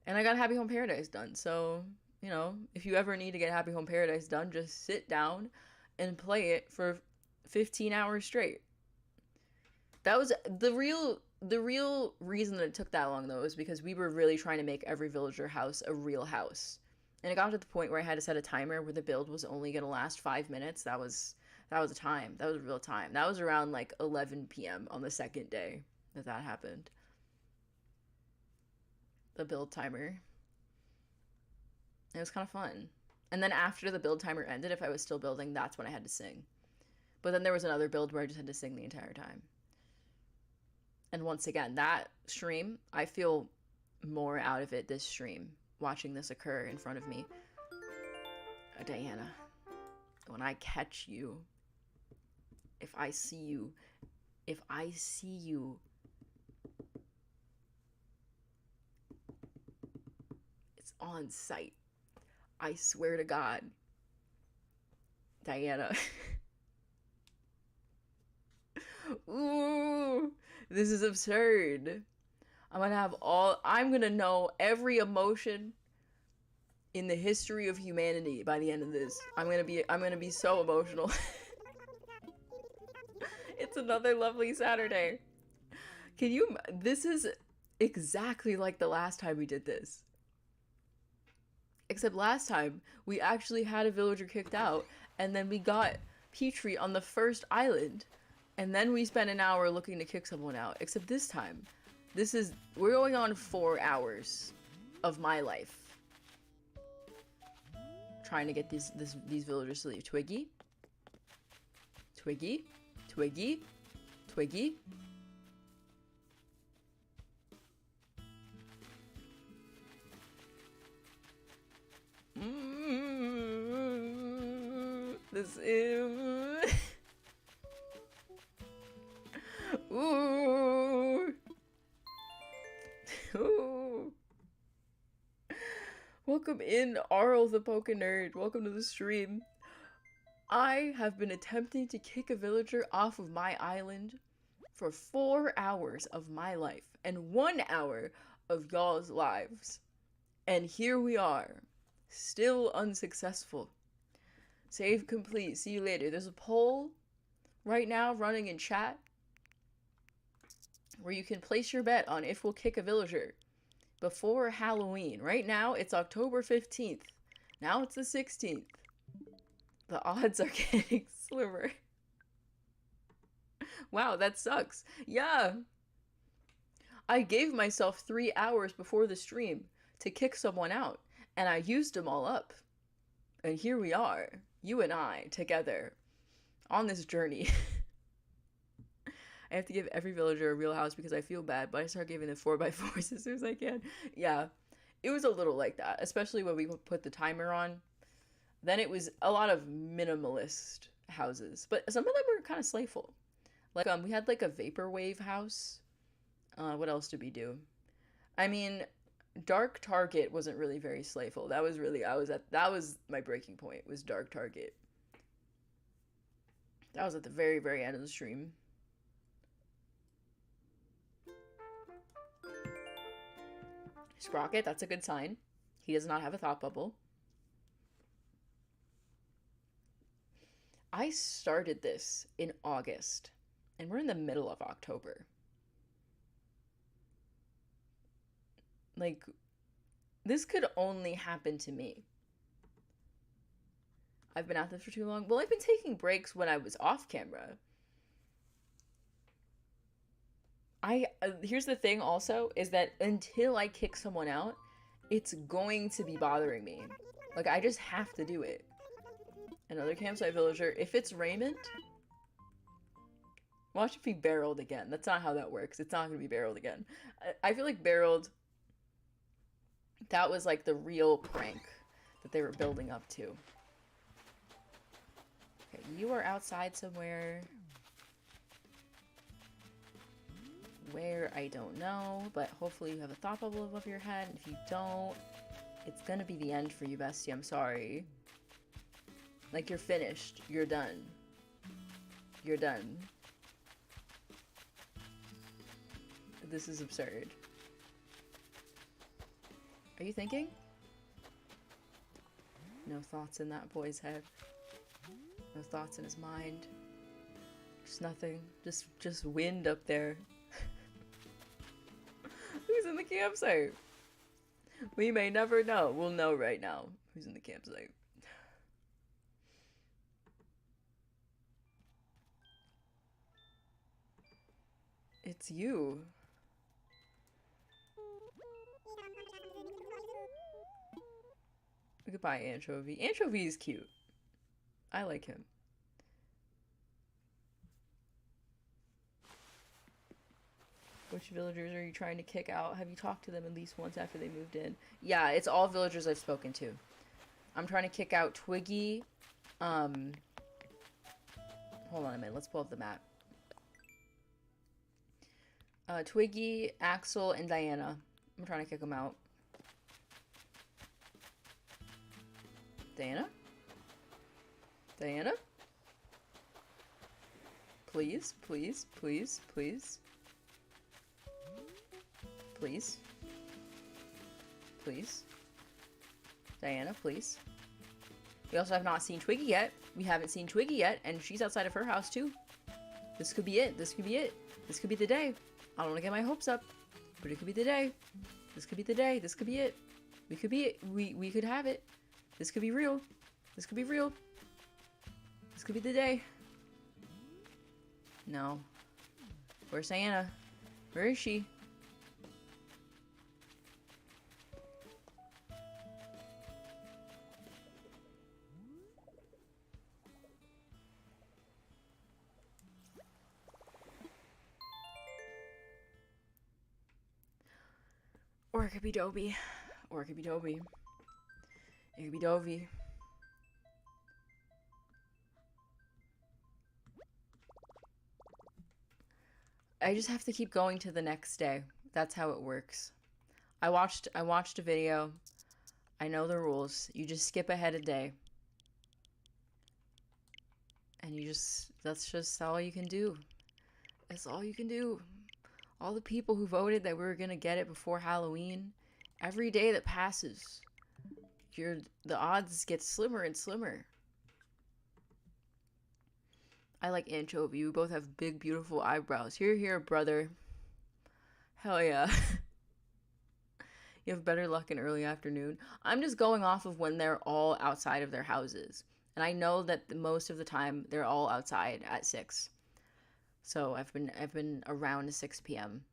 And I got Happy Home Paradise done. So, you know, if you ever need to get Happy Home Paradise done, just sit down and play it for 15 hours straight. That was the real reason that it took that long, though, is because we were really trying to make every villager house a real house. And it got to the point where I had to set a timer where the build was only going to last 5 minutes. That was a time. That was a real time. That was around like 11 p.m. on the second day that happened. The build timer. It was kind of fun. And then after the build timer ended, if I was still building, that's when I had to sing. But then there was another build where I just had to sing the entire time. And once again, that stream, I feel more out of it this stream, watching this occur in front of me. Diana, when I catch you, if I see you, it's on sight. I swear to God. Diana. Ooh, this is absurd. I'm gonna know every emotion in the history of humanity by the end of this. I'm gonna be so emotional. It's another lovely Saturday. This is exactly like the last time we did this. Except last time, we actually had a villager kicked out, and then we got Petrie on the first island, and then we spent an hour looking to kick someone out. Except this time, we're going on 4 hours of my life. Trying to get these villagers to leave. Twiggy? Twiggy? Twiggy? Twiggy? This is... Ooh. Ooh. Welcome in, Arl the Poke Nerd. Welcome to the stream. I have been attempting to kick a villager off of my island for 4 hours of my life and 1 hour of y'all's lives. And here we are, still unsuccessful. Save complete. See you later. There's a poll right now running in chat where you can place your bet on if we'll kick a villager before Halloween. Right now, it's October 15th. Now it's the 16th. The odds are getting slimmer. Wow, that sucks. Yeah. I gave myself 3 hours before the stream to kick someone out, and I used them all up. And here we are, you and I, together, on this journey. I have to give every villager a real house because I feel bad, but I start giving them 4x4s as soon as I can. Yeah, it was a little like that, especially when we put the timer on. Then it was a lot of minimalist houses, but some of them were kind of slayful. Like, we had like a vaporwave house. What else did we do? I mean, Dark Target wasn't really very slayful. That was my breaking point, was Dark Target. That was at the very, very end of the stream. Sprocket, that's a good sign. He does not have a thought bubble. I started this in August, and we're in the middle of October. Like, this could only happen to me. I've been at this for too long. Well, I've been taking breaks when I was off camera. Here's the thing also, is that until I kick someone out, it's going to be bothering me. Like, I just have to do it. Another campsite villager. If it's Raymond, watch if he barreled again. That's not how that works. It's not going to be barreled again. I feel like barreled, that was like the real prank that they were building up to. Okay, you are outside somewhere. Where, I don't know, but hopefully you have a thought bubble above your head. If you don't, it's gonna be the end for you, bestie. I'm sorry. Like, you're finished. You're done. You're done. This is absurd. Are you thinking? No thoughts in that boy's head. No thoughts in his mind. Just nothing. Just wind up there. Who's in the campsite? We may never know. We'll know right now who's in the campsite. It's you. Goodbye, Anchovy. Anchovy is cute. I like him. Which villagers are you trying to kick out? Have you talked to them at least once after they moved in? Yeah, it's all villagers I've spoken to. I'm trying to kick out Twiggy. Hold on a minute. Let's pull up the map. Twiggy, Axel, and Diana. I'm trying to kick them out. Diana? Diana? Please, please, please, please. Please. Please. Diana, please. We also have not seen Twiggy yet. We haven't seen Twiggy yet, and she's outside of her house too. This could be it. This could be it. This could be the day. I don't want to get my hopes up, but it could be the day. This could be the day. This could be it. We could be it. We could have it. This could be real. This could be real. This could be the day. No. Where's Diana? Where is she? Or it could be Dobie. Or it could be Dobie. It could be Dovey. I just have to keep going to the next day. That's how it works. I watched a video. I know the rules. You just skip ahead a day. And that's just all you can do. That's all you can do. All the people who voted that we were gonna get it before Halloween, every day that passes, the odds get slimmer and slimmer. I like Anchovy. We both have big, beautiful eyebrows. Here, brother. Hell yeah. You have better luck in early afternoon. I'm just going off of when they're all outside of their houses. And I know that most of the time they're all outside at 6. So I've been around 6 p.m.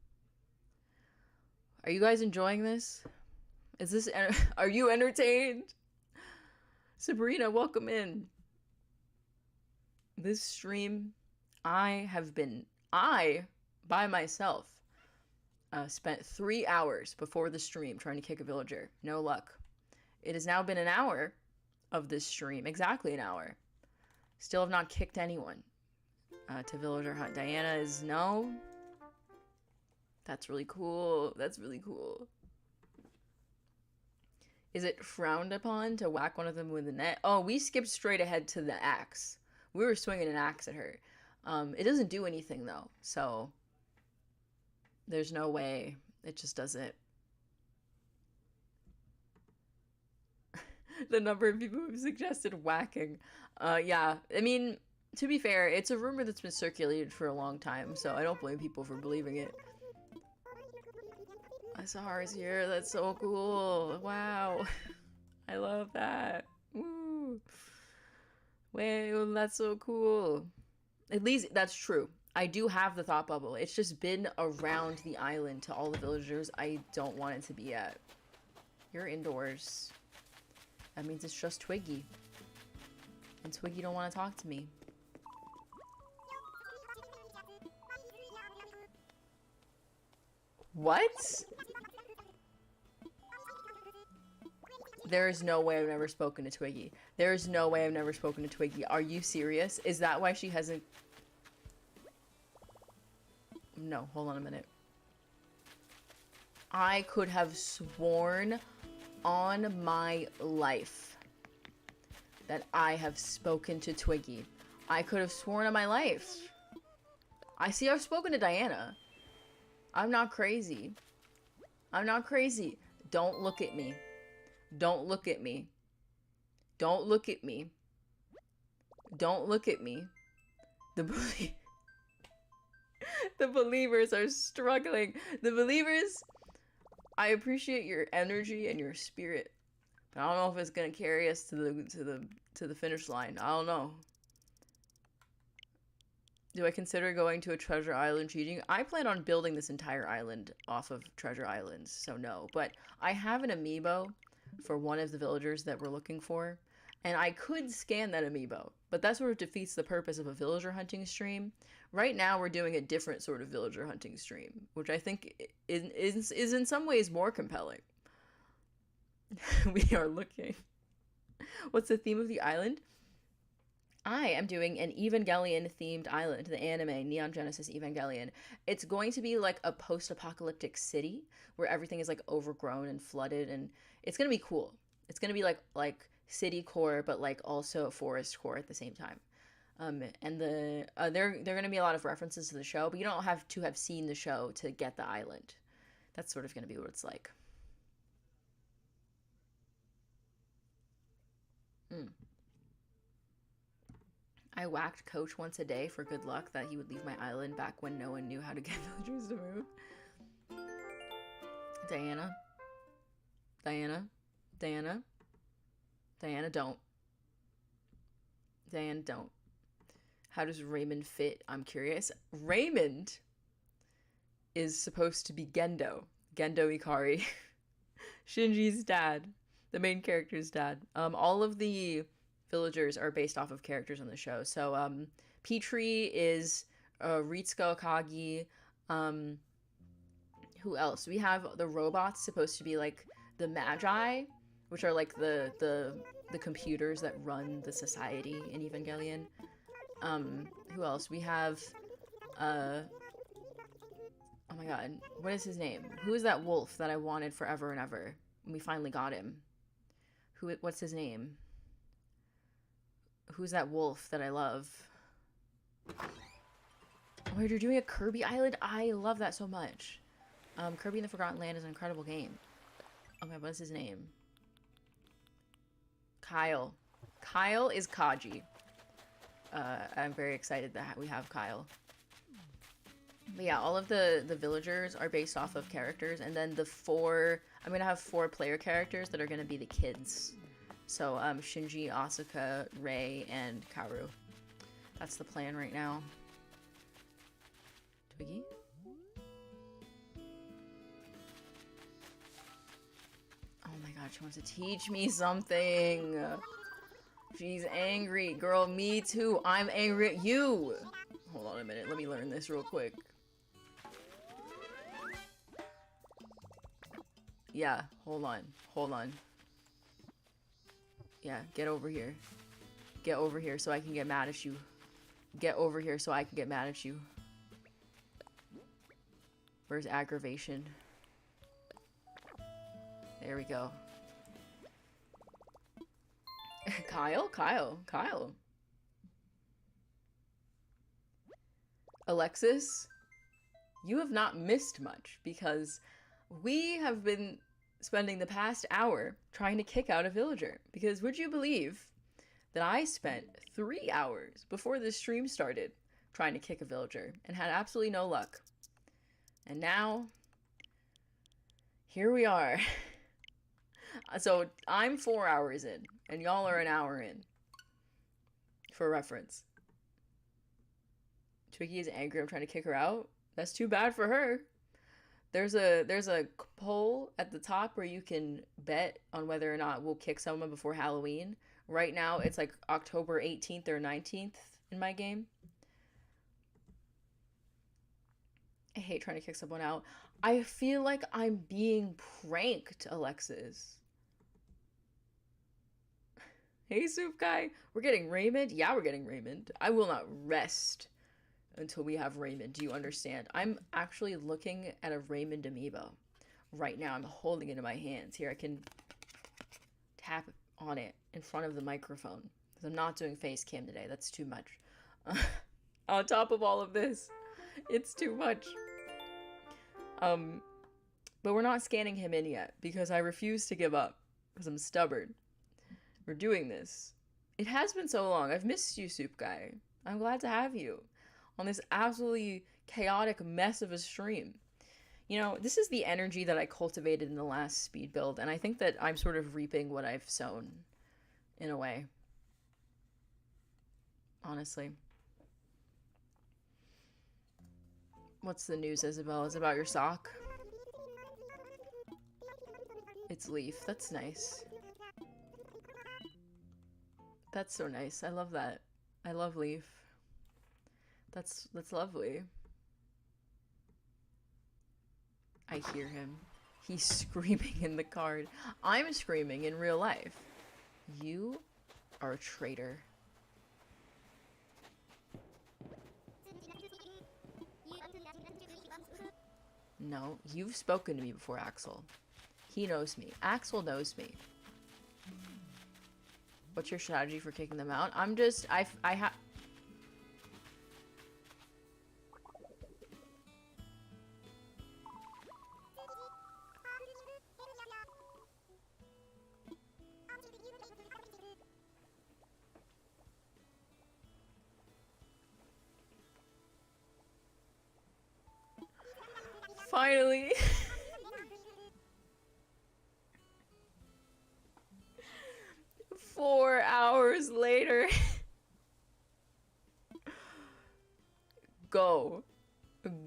Are you guys enjoying this? Are you entertained? Sabrina, welcome in. This stream, I by myself spent 3 hours before the stream trying to kick a villager. No luck. It has now been an hour of this stream, exactly an hour. Still have not kicked anyone. To villager hunt. Diana is no. That's really cool. That's really cool. Is it frowned upon to whack one of them with a net? Oh, we skipped straight ahead to the axe. We were swinging an axe at her. It doesn't do anything though, so there's no way. It just doesn't. The number of people who've suggested whacking. Yeah, I mean, to be fair, it's a rumor that's been circulated for a long time, so I don't blame people for believing it. Sahara's here. That's so cool. Wow. I love that. Woo. Wow, that's so cool. At least that's true. I do have the thought bubble. It's just been around the island to all the villagers I don't want it to be at. You're indoors. That means it's just Twiggy. And Twiggy don't want to talk to me. What? There is no way I've never spoken to Twiggy. There is no way I've never spoken to Twiggy. Are you serious? Is that why she hasn't... No, hold on a minute. I could have sworn on my life that I have spoken to Twiggy. I could have sworn on my life. I see I've spoken to Diana. I'm not crazy. I'm not crazy. Don't look at me. Don't look at me. Don't look at me. Don't look at me. The believers are struggling. The believers, I appreciate your energy and your spirit, but I don't know if it's gonna carry us to the finish line. I don't know. Do I consider going to a treasure island cheating? I plan on building this entire island off of treasure islands, so no. But I have an amiibo for one of the villagers that we're looking for, and I could scan that amiibo, but that sort of defeats the purpose of a villager hunting stream. Right now we're doing a different sort of villager hunting stream, which I think is in some ways more compelling. We are looking. What's the theme of the island? I am doing an Evangelion themed island, the anime Neon Genesis Evangelion. It's going to be like a post-apocalyptic city where everything is like overgrown and flooded, and it's going to be cool. It's going to be like city core but like also forest core at the same time. And there are going to be a lot of references to the show, but you don't have to have seen the show to get the island. That's sort of going to be what it's like. Mm. I whacked Coach once a day for good luck that he would leave my island back when no one knew how to get villagers to move. Diana. Diana. Diana. Diana, don't. Diana, don't. How does Raymond fit? I'm curious. Raymond is supposed to be Gendo. Gendo Ikari. Shinji's dad. The main character's dad. All of the villagers are based off of characters on the show. So, Petrie is Ritsuko Akagi. Who else? We have the robots supposed to be like the MAGI, which are like the computers that run the society in Evangelion. Who else? We have oh my god, what is his name? Who is that wolf that I wanted forever and ever? And we finally got him. What's his name? Who's that wolf that I love? Oh, you're doing a Kirby Island? I love that so much. Kirby and the Forgotten Land is an incredible game. Okay, what's his name? Kyle. Kyle is Kaji. I'm very excited that we have Kyle. But yeah, all of the villagers are based off of characters, and then I'm gonna have 4 player characters that are gonna be the kids. So, Shinji, Asuka, Rei, and Kaoru. That's the plan right now. Twiggy? Oh my god, she wants to teach me something. She's angry. Girl, me too. I'm angry at you. Hold on a minute. Let me learn this real quick. Yeah, hold on. Hold on. Yeah, get over here. Get over here so I can get mad at you. Get over here so I can get mad at you. Where's aggravation? There we go. Kyle. Alexis, you have not missed much because we have been spending the past hour trying to kick out a villager. Because would you believe that I spent 3 hours before this stream started trying to kick a villager and had absolutely no luck. And now, here we are. So I'm 4 hours in, and y'all are an hour in. For reference. Twiggy is angry. I'm trying to kick her out. That's too bad for her. There's a poll at the top where you can bet on whether or not we'll kick someone before Halloween. Right now, it's like October 18th or 19th in my game. I hate trying to kick someone out. I feel like I'm being pranked, Alexis. Hey, Soup Guy. We're getting Raymond? Yeah, we're getting Raymond. I will not rest until we have Raymond. Do you understand? I'm actually looking at a Raymond amiibo right now. I'm holding it in my hands. Here, I can tap on it in front of the microphone because I'm not doing face cam today. That's too much. On top of all of this, it's too much. But we're not scanning him in yet because I refuse to give up because I'm stubborn. We're doing this. It has been so long. I've missed you, Soup Guy. I'm glad to have you on this absolutely chaotic mess of a stream. You know, this is the energy that I cultivated in the last speed build, and I think that I'm sort of reaping what I've sown, in a way. Honestly. What's the news, Isabel? Is it about your sock? It's Leaf. That's nice. That's so nice. I love that. I love Leaf. That's lovely. I hear him. He's screaming in the card. I'm screaming in real life. You are a traitor. No, you've spoken to me before, Axel. He knows me. Axel knows me. What's your strategy for kicking them out? I'm just, I have... Finally. 4 hours later. Go.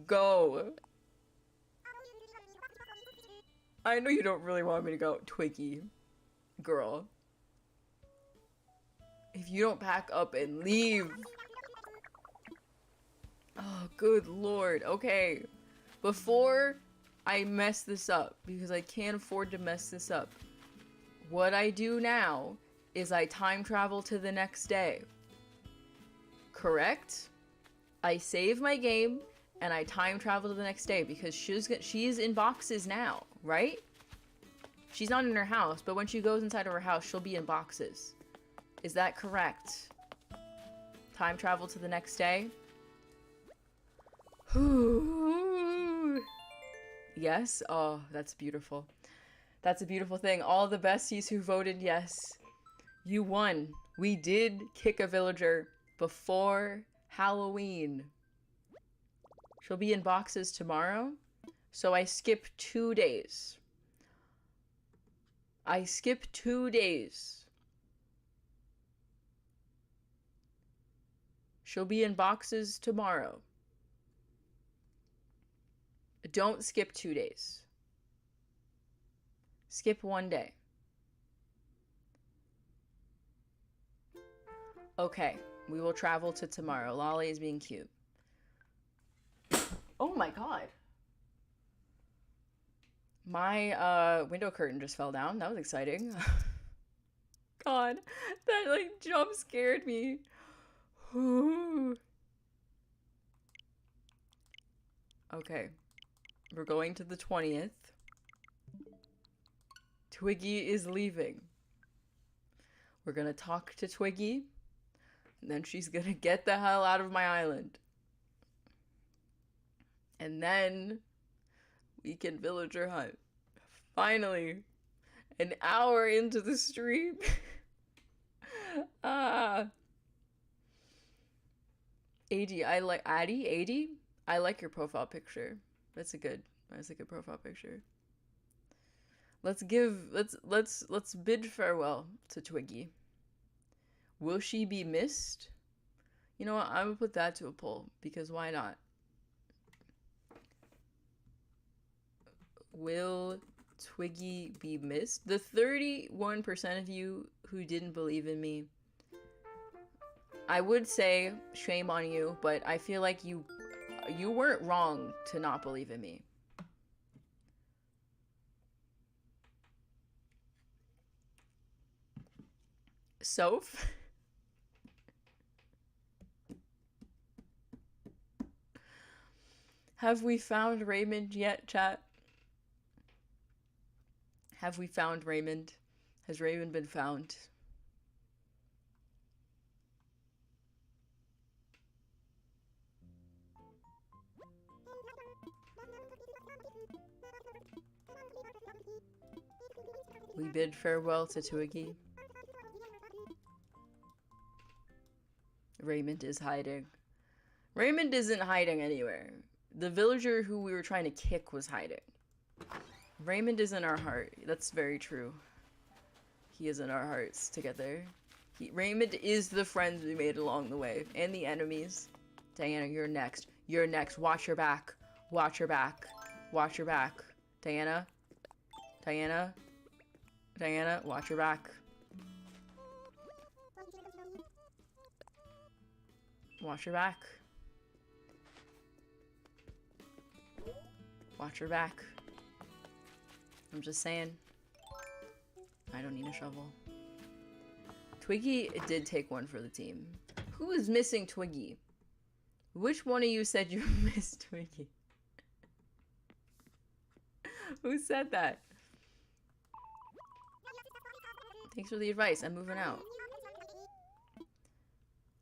Go. I know you don't really want me to go, Twiggy. Girl. If you don't pack up and leave. Oh, good lord. Okay. Before I mess this up, because I can't afford to mess this up, what I do now is I time travel to the next day. Correct? I save my game and I time travel to the next day because she's in boxes now, right? She's not in her house, but when she goes inside of her house, she'll be in boxes. Is that correct? Time travel to the next day? Yes? Oh, that's beautiful. That's a beautiful thing. All the besties who voted yes. You won. We did kick a villager before Halloween. She'll be in boxes tomorrow. So I skip 2 days. I skip 2 days. She'll be in boxes tomorrow. Don't skip 2 days. Skip 1 day. Okay, we will travel to tomorrow. Lolly is being cute. Oh my god. My window curtain just fell down. That was exciting. God, that like jump scared me. Okay, we're going to the 20th. Twiggy is leaving. We're gonna talk to Twiggy, and then she's gonna get the hell out of my island. And then we can villager hunt. Finally, an hour into the stream. AD, I like AD? I like your profile picture. That's a good profile picture. Let's bid farewell to Twiggy. Will she be missed? You know what? I would put that to a poll because why not? Will Twiggy be missed? The 31% of you who didn't believe in me, I would say shame on you, but I feel like you weren't wrong to not believe in me. Soph? Have we found Raymond yet, chat? Have we found Raymond? Has Raymond been found? We bid farewell to Twiggy. Raymond is hiding. Raymond isn't hiding anywhere. The villager who we were trying to kick was hiding. Raymond is in our heart. That's very true. He is in our hearts together. Raymond is the friends we made along the way. And the enemies. Diana, you're next. You're next. Watch your back. Watch your back. Watch your back. Diana. Diana. Diana, watch your back. Watch your back. Watch your back. I'm just saying. I don't need a shovel. Twiggy did take one for the team. Who is missing Twiggy? Which one of you said you missed Twiggy? Who said that? Thanks for the advice. I'm moving out.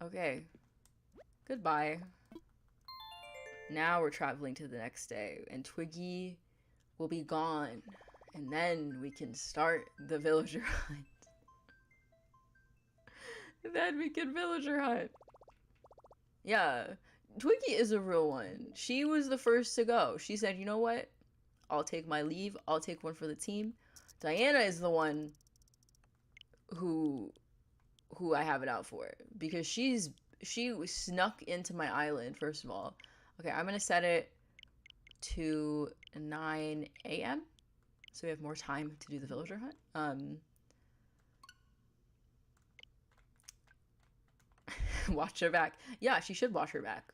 Okay. Goodbye. Now we're traveling to the next day, and Twiggy will be gone. And then we can start the villager hunt. Then we can villager hunt. Yeah. Twiggy is a real one. She was the first to go. She said, you know what? I'll take my leave. I'll take one for the team. Diana is the one who I have it out for, because she snuck into my island, first of all. Okay, I'm gonna set it to 9 a.m. so we have more time to do the villager hunt. Watch her back. Yeah, she should watch her back.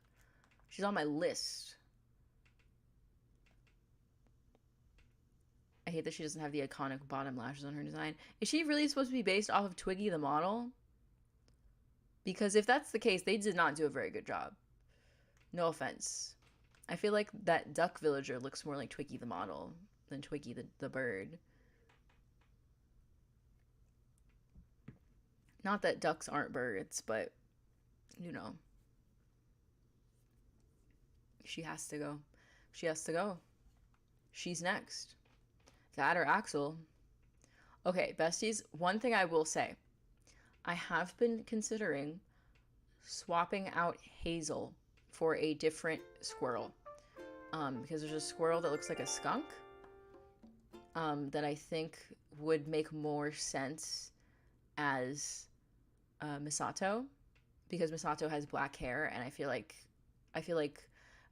She's on my list. I hate that she doesn't have the iconic bottom lashes on her design. Is she really supposed to be based off of Twiggy the model? Because if that's the case, they did not do a very good job. No offense. I feel like that duck villager looks more like Twiggy the model than Twiggy the bird. Not that ducks aren't birds, but, you know. She has to go. She has to go. She's next. That or Axel. Okay, besties, one thing I will say. I have been considering swapping out Hazel for a different squirrel. Because there's a squirrel that looks like a skunk. That I think would make more sense as Misato. Because Misato has black hair, and I feel like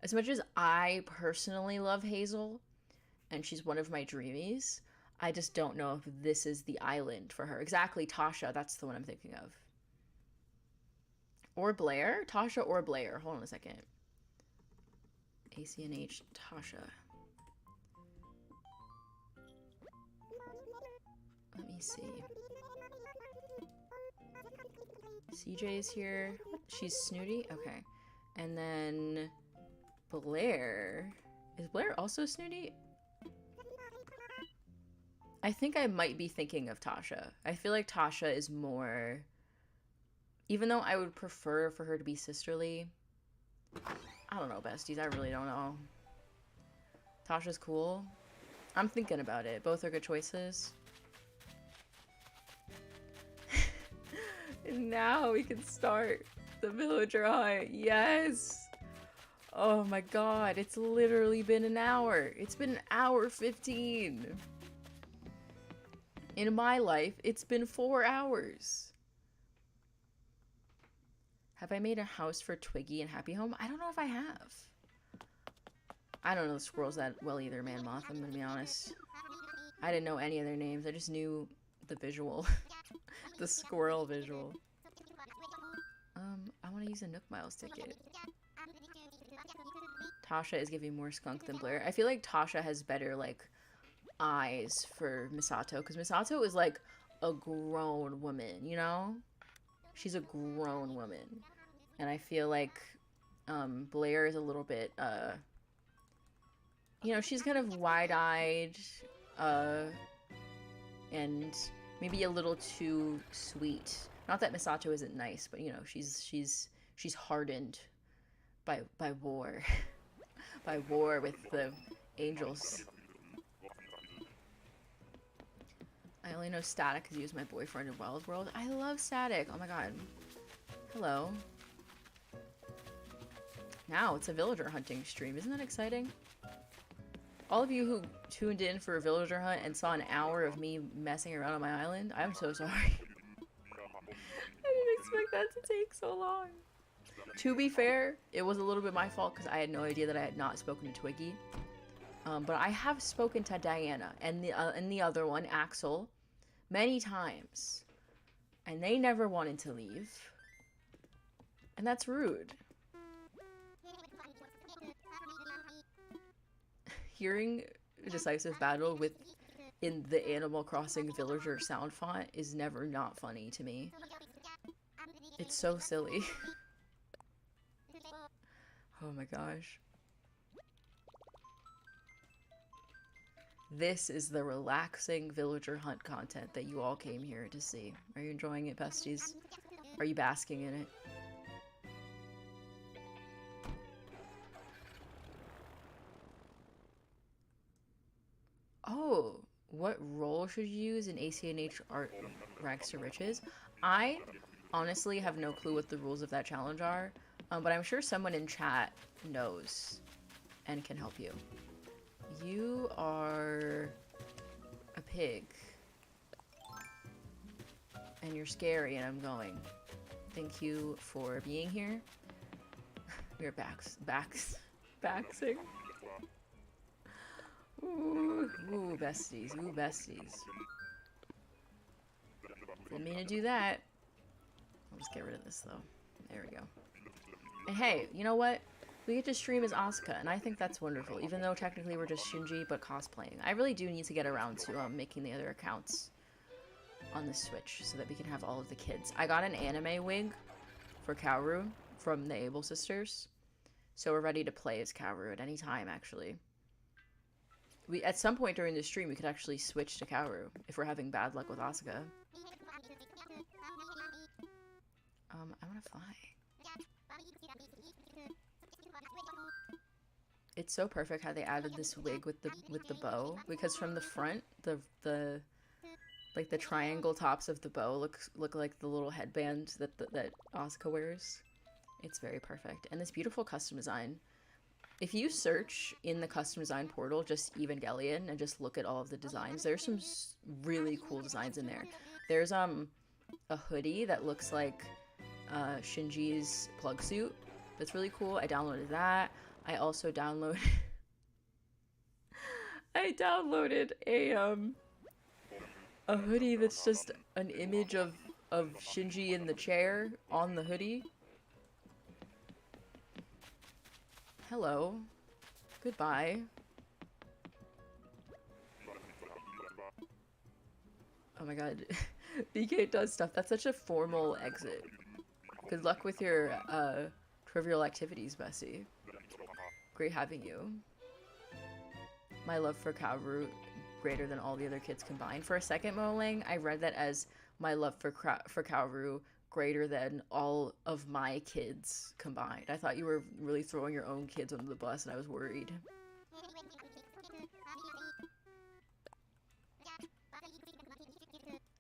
as much as I personally love Hazel, and she's one of my dreamies, I just don't know if this is the island for her. Exactly, Tasha, that's the one I'm thinking of. Or Blair? Tasha or Blair. Hold on a second. ACNH, Tasha. Let me see. CJ is here. She's snooty? Okay. And then Blair. Is Blair also snooty? I think I might be thinking of Tasha. I feel like Tasha is more... Even though I would prefer for her to be sisterly. I don't know, besties. I really don't know. Tasha's cool. I'm thinking about it. Both are good choices. And now we can start the villager hunt. Yes! Oh my god. It's literally been an hour. It's been an hour 15. In my life, it's been 4 hours. Have I made a house for Twiggy and Happy Home? I don't know if I have. I don't know the squirrels that well either, man moth, I'm gonna be honest. I didn't know any of their names. I just knew the visual. The squirrel visual. I want to use a Nook Miles ticket. Tasha is giving more skunk than Blair. I feel like Tasha has better, like, eyes for Misato, because Misato is like a grown woman, you know? She's a grown woman. And I feel like Blair is a little bit you know, she's kind of wide-eyed and maybe a little too sweet. Not that Misato isn't nice, but you know, she's hardened by war. By war with the angels. I only know Static because he was my boyfriend in Wild World. I love Static. Oh my god. Hello. Now it's a villager hunting stream. Isn't that exciting? All of you who tuned in for a villager hunt and saw an hour of me messing around on my island, I'm so sorry. I didn't expect that to take so long. To be fair, it was a little bit my fault because I had no idea that I had not spoken to Twiggy. But I have spoken to Diana and the other one, Axel, many times. And they never wanted to leave. And that's rude. Hearing a decisive battle in the Animal Crossing villager sound font is never not funny to me. It's so silly. Oh my gosh. This is the relaxing villager hunt content that you all came here to see. Are you enjoying it, besties? Are you basking in it? Oh, what role should you use in acnh art rags to riches? I honestly have no clue what the rules of that challenge are, but I'm sure someone in chat knows and can help you. You are a pig. And you're scary, and I'm going. Thank you for being here. We're baxing. Ooh, besties. Ooh, besties. Didn't mean to do that. I'll just get rid of this, though. There we go. And hey, you know what? We get to stream as Asuka, and I think that's wonderful, even though technically we're just Shinji, but cosplaying. I really do need to get around to making the other accounts on the Switch so that we can have all of the kids. I got an anime wig for Kaoru from the Able Sisters, so we're ready to play as Kaoru at any time, actually. At some point during the stream, we could actually switch to Kaoru if we're having bad luck with Asuka. I want to fly. It's so perfect how they added this wig with the bow, because from the front, the like the triangle tops of the bow look like the little headband that Asuka wears. It's very perfect. And this beautiful custom design. If you search in the custom design portal just Evangelion and just look at all of the designs, there's some really cool designs in there. There's a hoodie that looks like Shinji's plug suit. That's really cool. I downloaded that. I also downloaded a hoodie that's just an image of Shinji in the chair on the hoodie. Hello. Goodbye. Oh my god. BK does stuff. That's such a formal exit. Good luck with your trivial activities, Bessie. Great having you. My love for Kaoru greater than all the other kids combined. For a second, Moling, I read that as my love for Kaoru greater than all of my kids combined. I thought you were really throwing your own kids under the bus, and I was worried.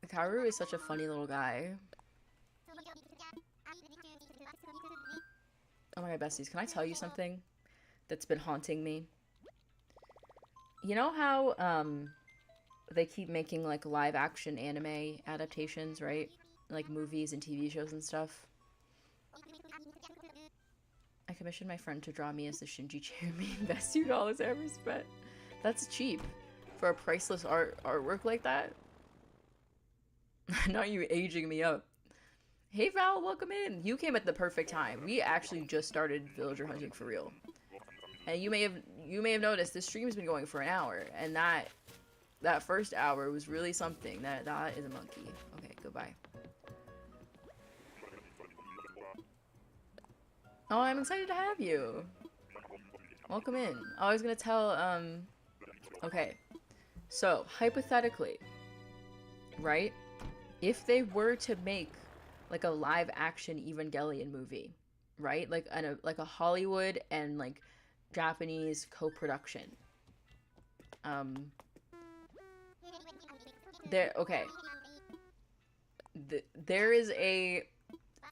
Kaoru is such a funny little guy. Oh my god, besties, can I tell you something that's been haunting me? You know how they keep making like live action anime adaptations, right? Like movies and TV shows and stuff. I commissioned my friend to draw me as the Shinji chairman. Best $2 I ever spent. That's cheap for a priceless artwork like that. Not you aging me up. Hey Val, welcome in. You came at the perfect time. We actually just started villager hunting for real. And you may have noticed this stream's been going for an hour, and that first hour was really something. That is a monkey. Okay, goodbye. Oh, I'm excited to have you. Welcome in. Oh, I was gonna tell, okay. So, hypothetically, right? If they were to make, like, a live-action Evangelion movie, right? Like a Hollywood and, like, Japanese co-production. There is a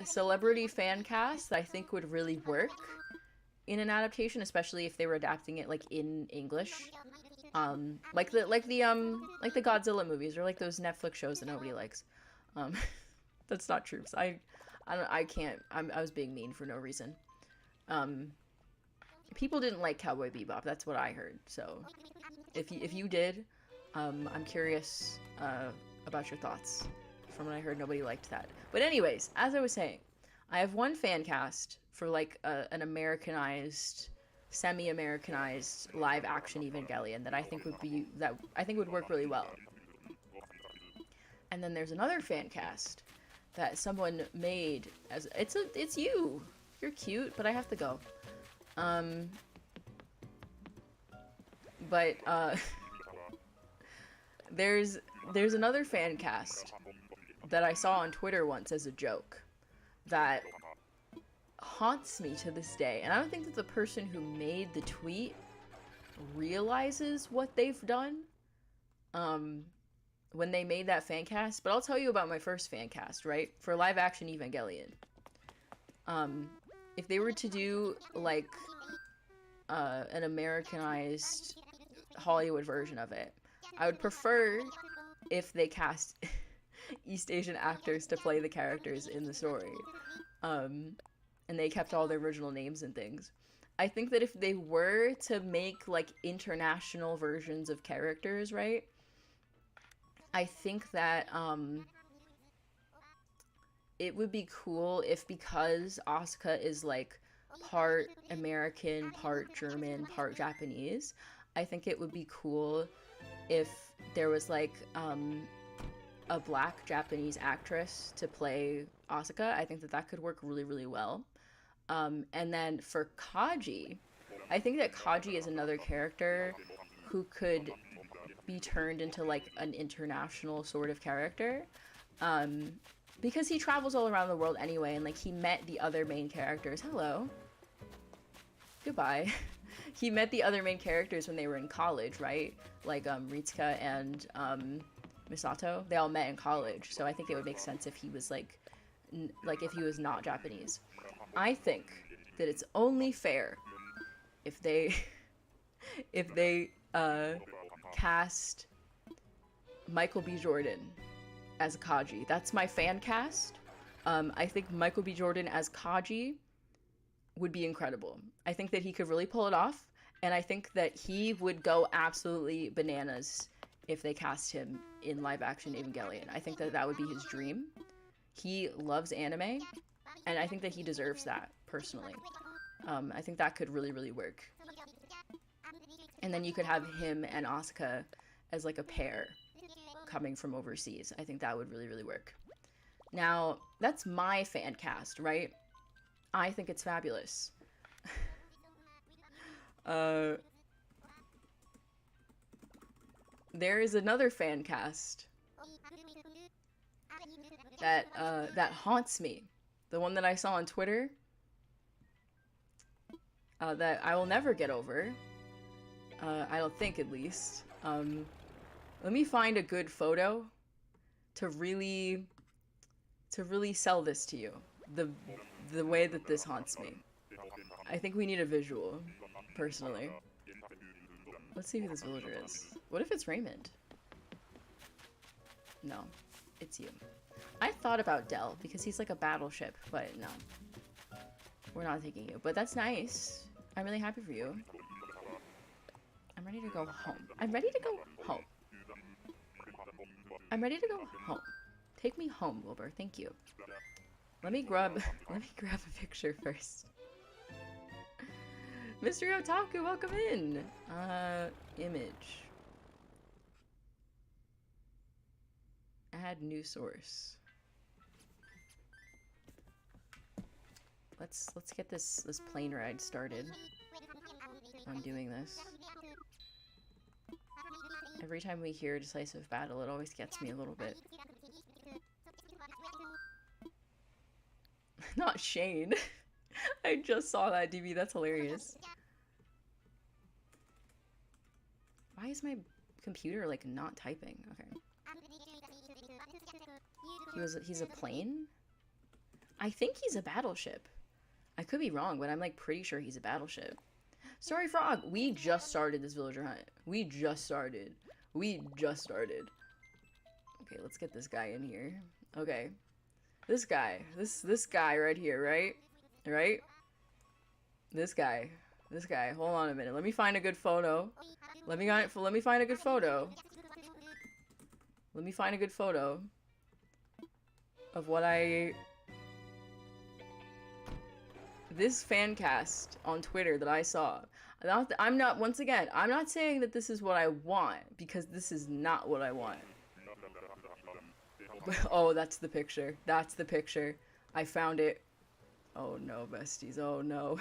celebrity fan cast that I think would really work in an adaptation, especially if they were adapting it like in English. Like the Godzilla movies, or like those Netflix shows that nobody likes. That's not true. I was being mean for no reason. People didn't like Cowboy Bebop. That's what I heard. So, if you did, I'm curious about your thoughts. From what I heard, nobody liked that. But anyways, as I was saying, I have one fan cast for like an Americanized, semi-Americanized live action Evangelion that I think would work really well. And then there's another fan cast that someone made as it's you. You're cute, but I have to go. But there's another fan cast that I saw on Twitter once as a joke that haunts me to this day, and I don't think that the person who made the tweet realizes what they've done when they made that fan cast. But I'll tell you about my first fan cast, right? For live action Evangelion. If they were to do like an Americanized Hollywood version of it, I would prefer if they cast East Asian actors to play the characters in the story. And they kept all their original names and things. I think that if they were to make like international versions of characters, right? I think that it would be cool if, because Asuka is like part American, part German, part Japanese, I think it would be cool if there was like a black Japanese actress to play Asuka. I think that that could work really, really well. And then for Kaji, I think that Kaji is another character who could be turned into like an international sort of character. Because he travels all around the world anyway, and like he met the other main characters. Hello. Goodbye. He met the other main characters when they were in college, right? Like Ritsuka and Misato. They all met in college, so I think it would make sense if he was like if he was not Japanese. I think that it's only fair if they cast Michael B. Jordan as Kaji. That's my fan cast. I think Michael B. Jordan as Kaji would be incredible. I think that he could really pull it off, and I think that he would go absolutely bananas if they cast him in live action Evangelion. I think that that would be his dream. He loves anime, and I think that he deserves that, personally. I think that could really, really work. And then you could have him and Asuka as like a pair coming from overseas. I think that would really, really work. Now, that's my fan cast, right? I think it's fabulous. There is another fan cast that that haunts me. The one that I saw on Twitter, that I will never get over. I don't think, at least. Let me find a good photo to really sell this to you. The way that this haunts me. I think we need a visual, personally. Let's see who this villager is. What if it's Raymond? No, it's you. I thought about Dell because he's like a battleship, but no. We're not taking you, but that's nice. I'm really happy for you. I'm ready to go home. I'm ready to go home. I'm ready to go home. Take me home, Wilbur. Thank you. Let me grab a picture first. Mr. Otaku, welcome in. Image. Add new source. Let's get this plane ride started. I'm doing this. Every time we hear decisive battle, it always gets me a little bit. Not Shane. I just saw that, DB. That's hilarious. Why is my computer like not typing? Okay. He's a plane? I think he's a battleship. I could be wrong, but I'm like pretty sure he's a battleship. Sorry, Frog. We just started this villager hunt. We just started. Okay, let's get this guy in here. Okay. This guy. This guy right here, right? Right? This guy. Hold on a minute. Let me find a good photo. Let me find a good photo. Let me find a good photo of what this fan cast on Twitter that I saw. I'm not saying that this is what I want, because this is not what I want. Oh, that's the picture. That's the picture. I found it. Oh no, besties. Oh no.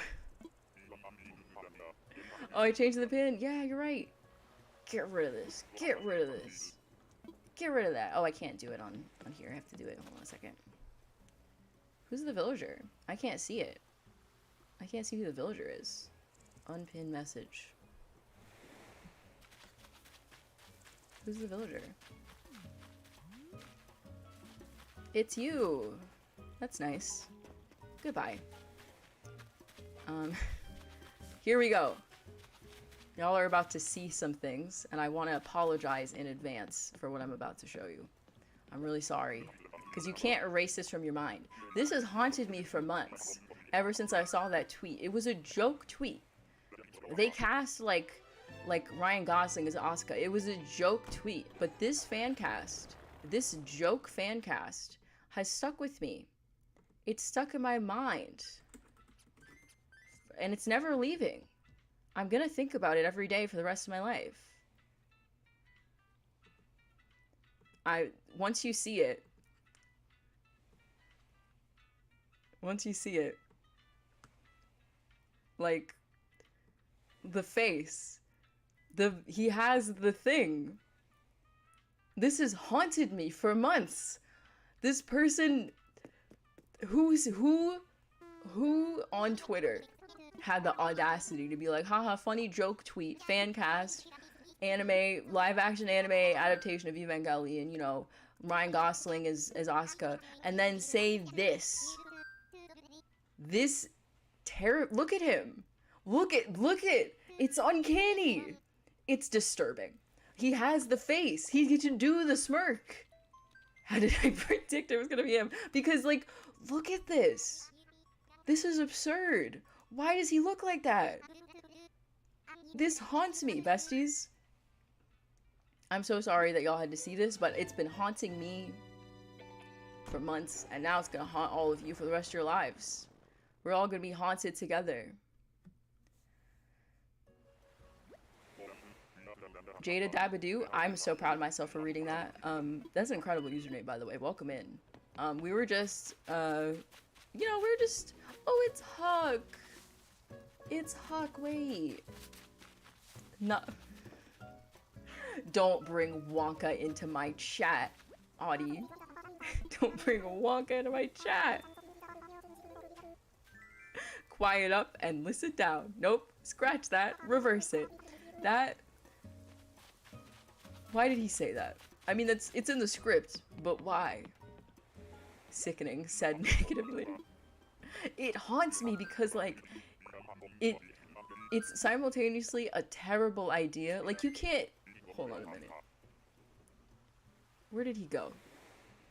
Oh, I changed the pin. Yeah, you're right. Get rid of this. Get rid of this. Get rid of that. Oh, I can't do it on here. I have to do it. Hold on a second. Who's the villager? I can't see it. I can't see who the villager is. Unpinned message. Who's the villager? It's you. That's nice. Goodbye. Here we go. Y'all are about to see some things, and I want to apologize in advance for what I'm about to show you. I'm really sorry, because you can't erase this from your mind. This has haunted me for months, ever since I saw that tweet. It was a joke tweet. They cast, like Ryan Gosling as Asuka. It was a joke tweet, but this fan cast, this joke fan cast, has stuck with me. It's stuck in my mind. And it's never leaving. I'm gonna think about it every day for the rest of my life. Once you see it, like, the face, he has the thing. This has haunted me for months. This person, who on Twitter had the audacity to be like, haha, funny joke tweet, fan cast, anime, live action anime adaptation of Evangelion, you know, Ryan Gosling as Asuka, and then say this. Look at him. Look at, it's uncanny. It's disturbing. He has the face. He can do the smirk. How did I predict it was gonna be him? Because, like, look at this. This is absurd. Why does he look like that? This haunts me, besties. I'm so sorry that y'all had to see this, but it's been haunting me for months, and now it's gonna haunt all of you for the rest of your lives. We're all gonna be haunted together. Jada Dabadoo, I'm so proud of myself for reading that. That's an incredible username, by the way. Welcome in. We were just, oh, it's Huck. It's Huck, wait. No. Don't bring Wonka into my chat, Audie. Don't bring Wonka into my chat. Quiet up and listen down. Nope, scratch that, reverse it. Why did he say that? I mean, it's in the script, but why? Sickening, said negatively. It haunts me because, like, it's simultaneously a terrible idea. Like, you can't... Hold on a minute. Where did he go?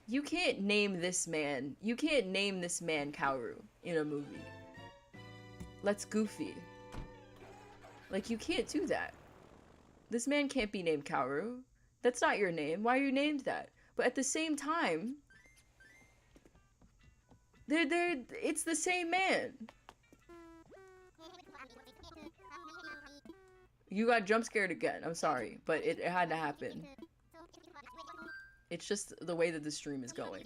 You can't name this man Kaoru in a movie. That's goofy. Like, you can't do that. This man can't be named Kaoru. That's not your name. Why are you named that? But at the same time, it's the same man. You got jump scared again. I'm sorry, but it had to happen. It's just the way that the stream is going.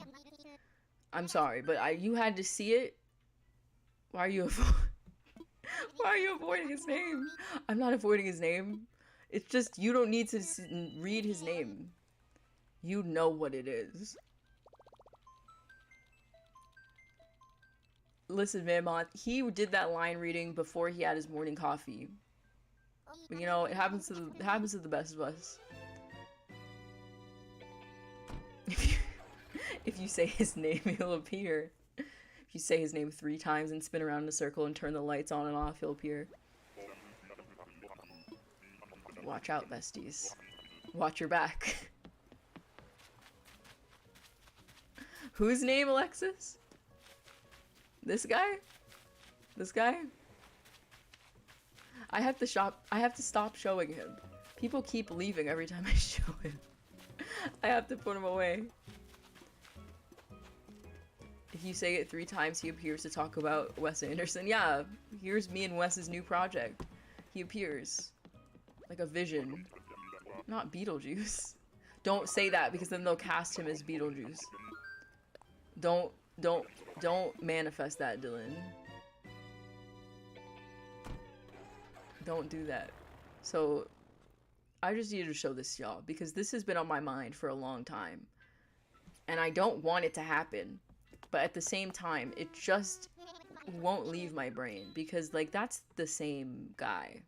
I'm sorry, but you had to see it. Why are you avoiding his name? I'm not avoiding his name. It's just you don't need to read his name. You know what it is. Listen, Mammoth, he did that line reading before he had his morning coffee. But, you know, it happens to the best of us. If you say his name, he'll appear. If you say his name 3 times and spin around in a circle and turn the lights on and off, he'll appear. Watch out, besties. Watch your back. Whose name, Alexis? This guy? This guy? I have to stop showing him. People keep leaving every time I show him. I have to put him away. If you say it 3 times, he appears to talk about Wes Anderson. Yeah, here's me and Wes's new project. He appears. Like a vision. Not Beetlejuice. Don't say that because then they'll cast him as Beetlejuice. Don't manifest that, Dylan. Don't do that. So I just needed to show this to y'all because this has been on my mind for a long time. And I don't want it to happen. But at the same time, it just won't leave my brain because, like, that's the same guy.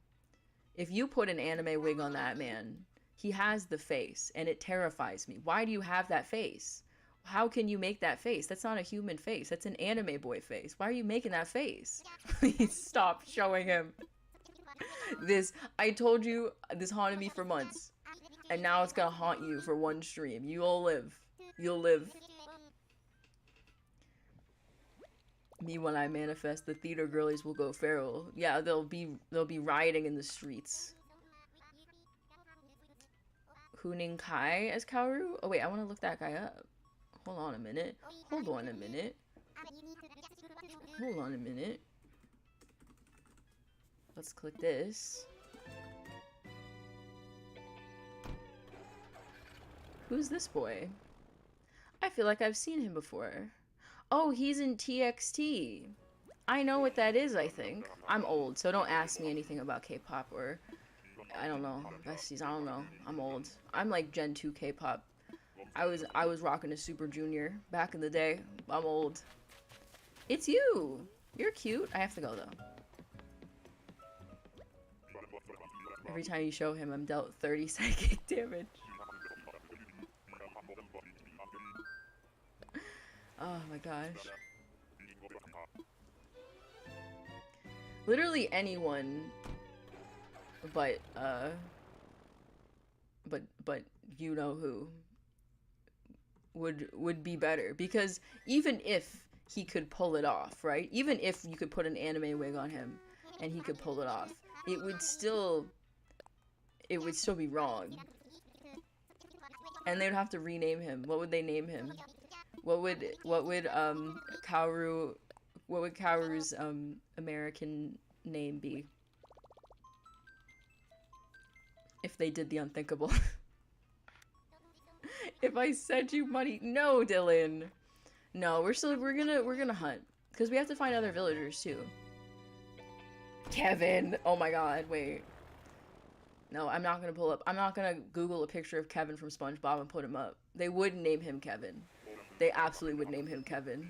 If you put an anime wig on that man, he has the face and it terrifies me. Why do you have that face? How can you make that face? That's not a human face. That's an anime boy face. Why are you making that face? Please stop showing him. This, I told you, this haunted me for months. And now it's gonna haunt you for one stream. You'll live. You'll live. Me when I manifest, the theater girlies will go feral. Yeah, they'll be rioting in the streets. Huning Kai as Kaoru? Oh wait, I want to look that guy up. Hold on a minute. Hold on a minute. Hold on a minute. Let's click this. Who's this boy? I feel like I've seen him before. Oh, he's in TXT. I know what that is, I think. I'm old, so don't ask me anything about K-pop or... I don't know. Besties, I don't know. I'm old. I'm like Gen 2 K-pop. I was rocking a Super Junior back in the day. I'm old. It's you! You're cute. I have to go, though. Every time you show him, I'm dealt 30 psychic damage. Oh my gosh. Literally anyone but you know who would be better, because even if he could pull it off, right? Even if you could put an anime wig on him and he could pull it off, it would still be wrong. And they'd have to rename him. What would they name him? What would Kaoru's American name be? If they did the unthinkable. If I sent you money, no, Dylan. No, we're gonna hunt because we have to find other villagers too. Kevin. Oh my God. Wait. No, I'm not gonna Google a picture of Kevin from SpongeBob and put him up. They would name him Kevin. They absolutely would name him Kevin.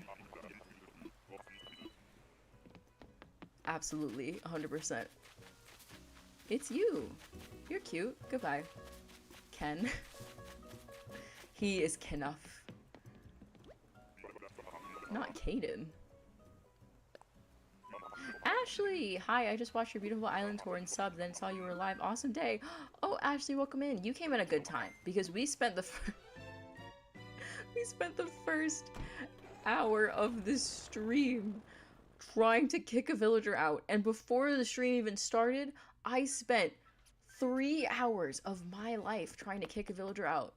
Absolutely, 100%. It's you. You're cute. Goodbye. Ken. He is Kenuff. Not Caden. Ashley! Hi, I just watched your beautiful island tour and subbed, then saw you were live. Awesome day. Oh, Ashley, welcome in. You came at a good time because we spent the first hour of this stream trying to kick a villager out, and before the stream even started, I spent 3 hours of my life trying to kick a villager out,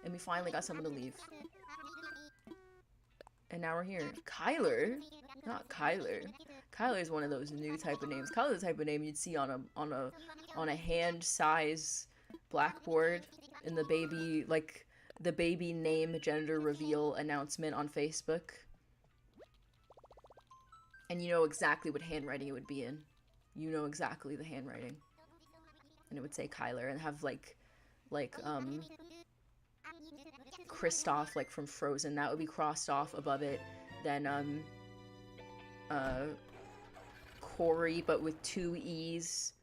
and we finally got someone to leave. And now we're here. Kyler? Not Kyler. Kyler is one of those new type of names. Kyler's the type of name you'd see on a hand size blackboard in the baby name gender reveal announcement on Facebook. And you know exactly what handwriting it would be in. You know exactly the handwriting. And it would say Kyler and have like Kristoff, like from Frozen, that would be crossed off above it. Then Corey, but with 2 E's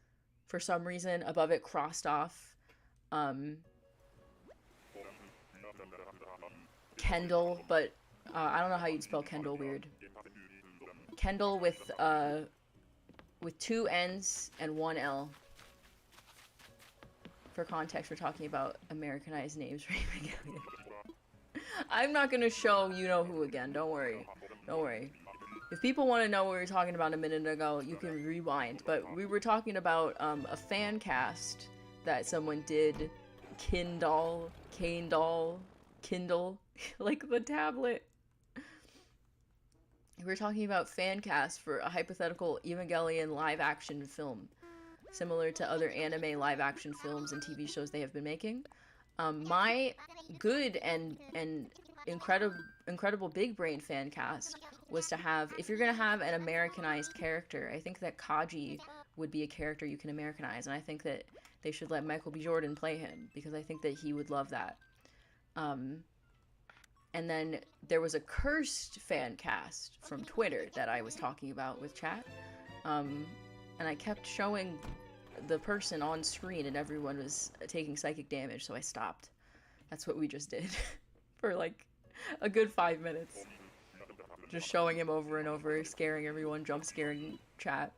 for some reason above it, crossed off. Kendall, but I don't know how you'd spell Kendall. Weird. Kendall with 2 N's and 1 L. For context, we're talking about Americanized names. I'm not gonna show you know who again. Don't worry. Don't worry. If people want to know what we were talking about a minute ago, you can rewind. But we were talking about a fan cast that someone did. Kindle, like the tablet. We were talking about fan cast for a hypothetical Evangelion live action film, similar to other anime live action films and TV shows they have been making. My good and incredible big brain fan cast was to have, if you're gonna have an Americanized character, I think that Kaji would be a character you can Americanize, and I think that they should let Michael B. Jordan play him because I think that he would love that. And then there was a cursed fan cast from Twitter that I was talking about with chat, and I kept showing the person on screen and everyone was taking psychic damage, so I stopped. That's what we just did for like a good 5 minutes. Just showing him over and over, scaring everyone, jump scaring chat.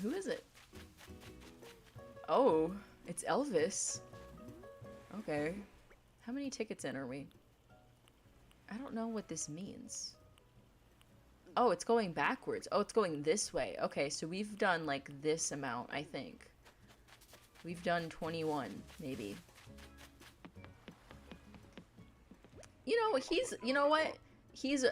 Who is it? Oh, it's Elvis. Okay. How many tickets in are we? I don't know what this means. Oh, it's going backwards. Oh, it's going this way. Okay, so we've done like this amount, I think. We've done 21, maybe. You know, you know what? He's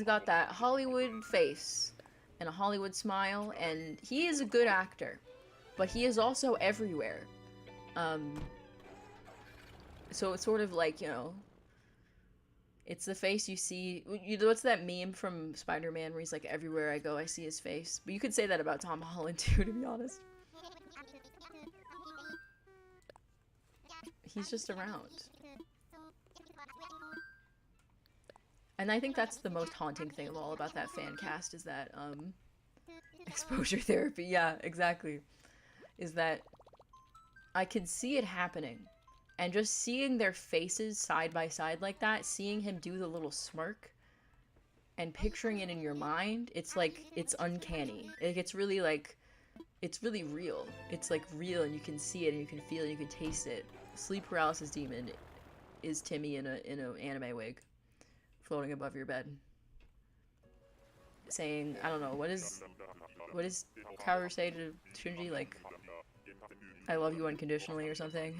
got that Hollywood face and a Hollywood smile, and he is a good actor, but he is also everywhere. So it's sort of like, you know, it's the face you see. What's that meme from Spider-Man where he's like, everywhere I go, I see his face? But you could say that about Tom Holland too, to be honest. He's just around. And I think that's the most haunting thing of all about that fan cast is that, exposure therapy. Yeah, exactly. Is that I could see it happening. And just seeing their faces side by side like that, seeing him do the little smirk, and picturing it in your mind, it's like, it's uncanny. It's really like, it's really real. It's like real, and you can see it, and you can feel it, and you can taste it. Sleep paralysis demon is Timmy in an anime wig, floating above your bed, saying, I don't know, what does Kaoru say to Shinji, like, I love you unconditionally or something?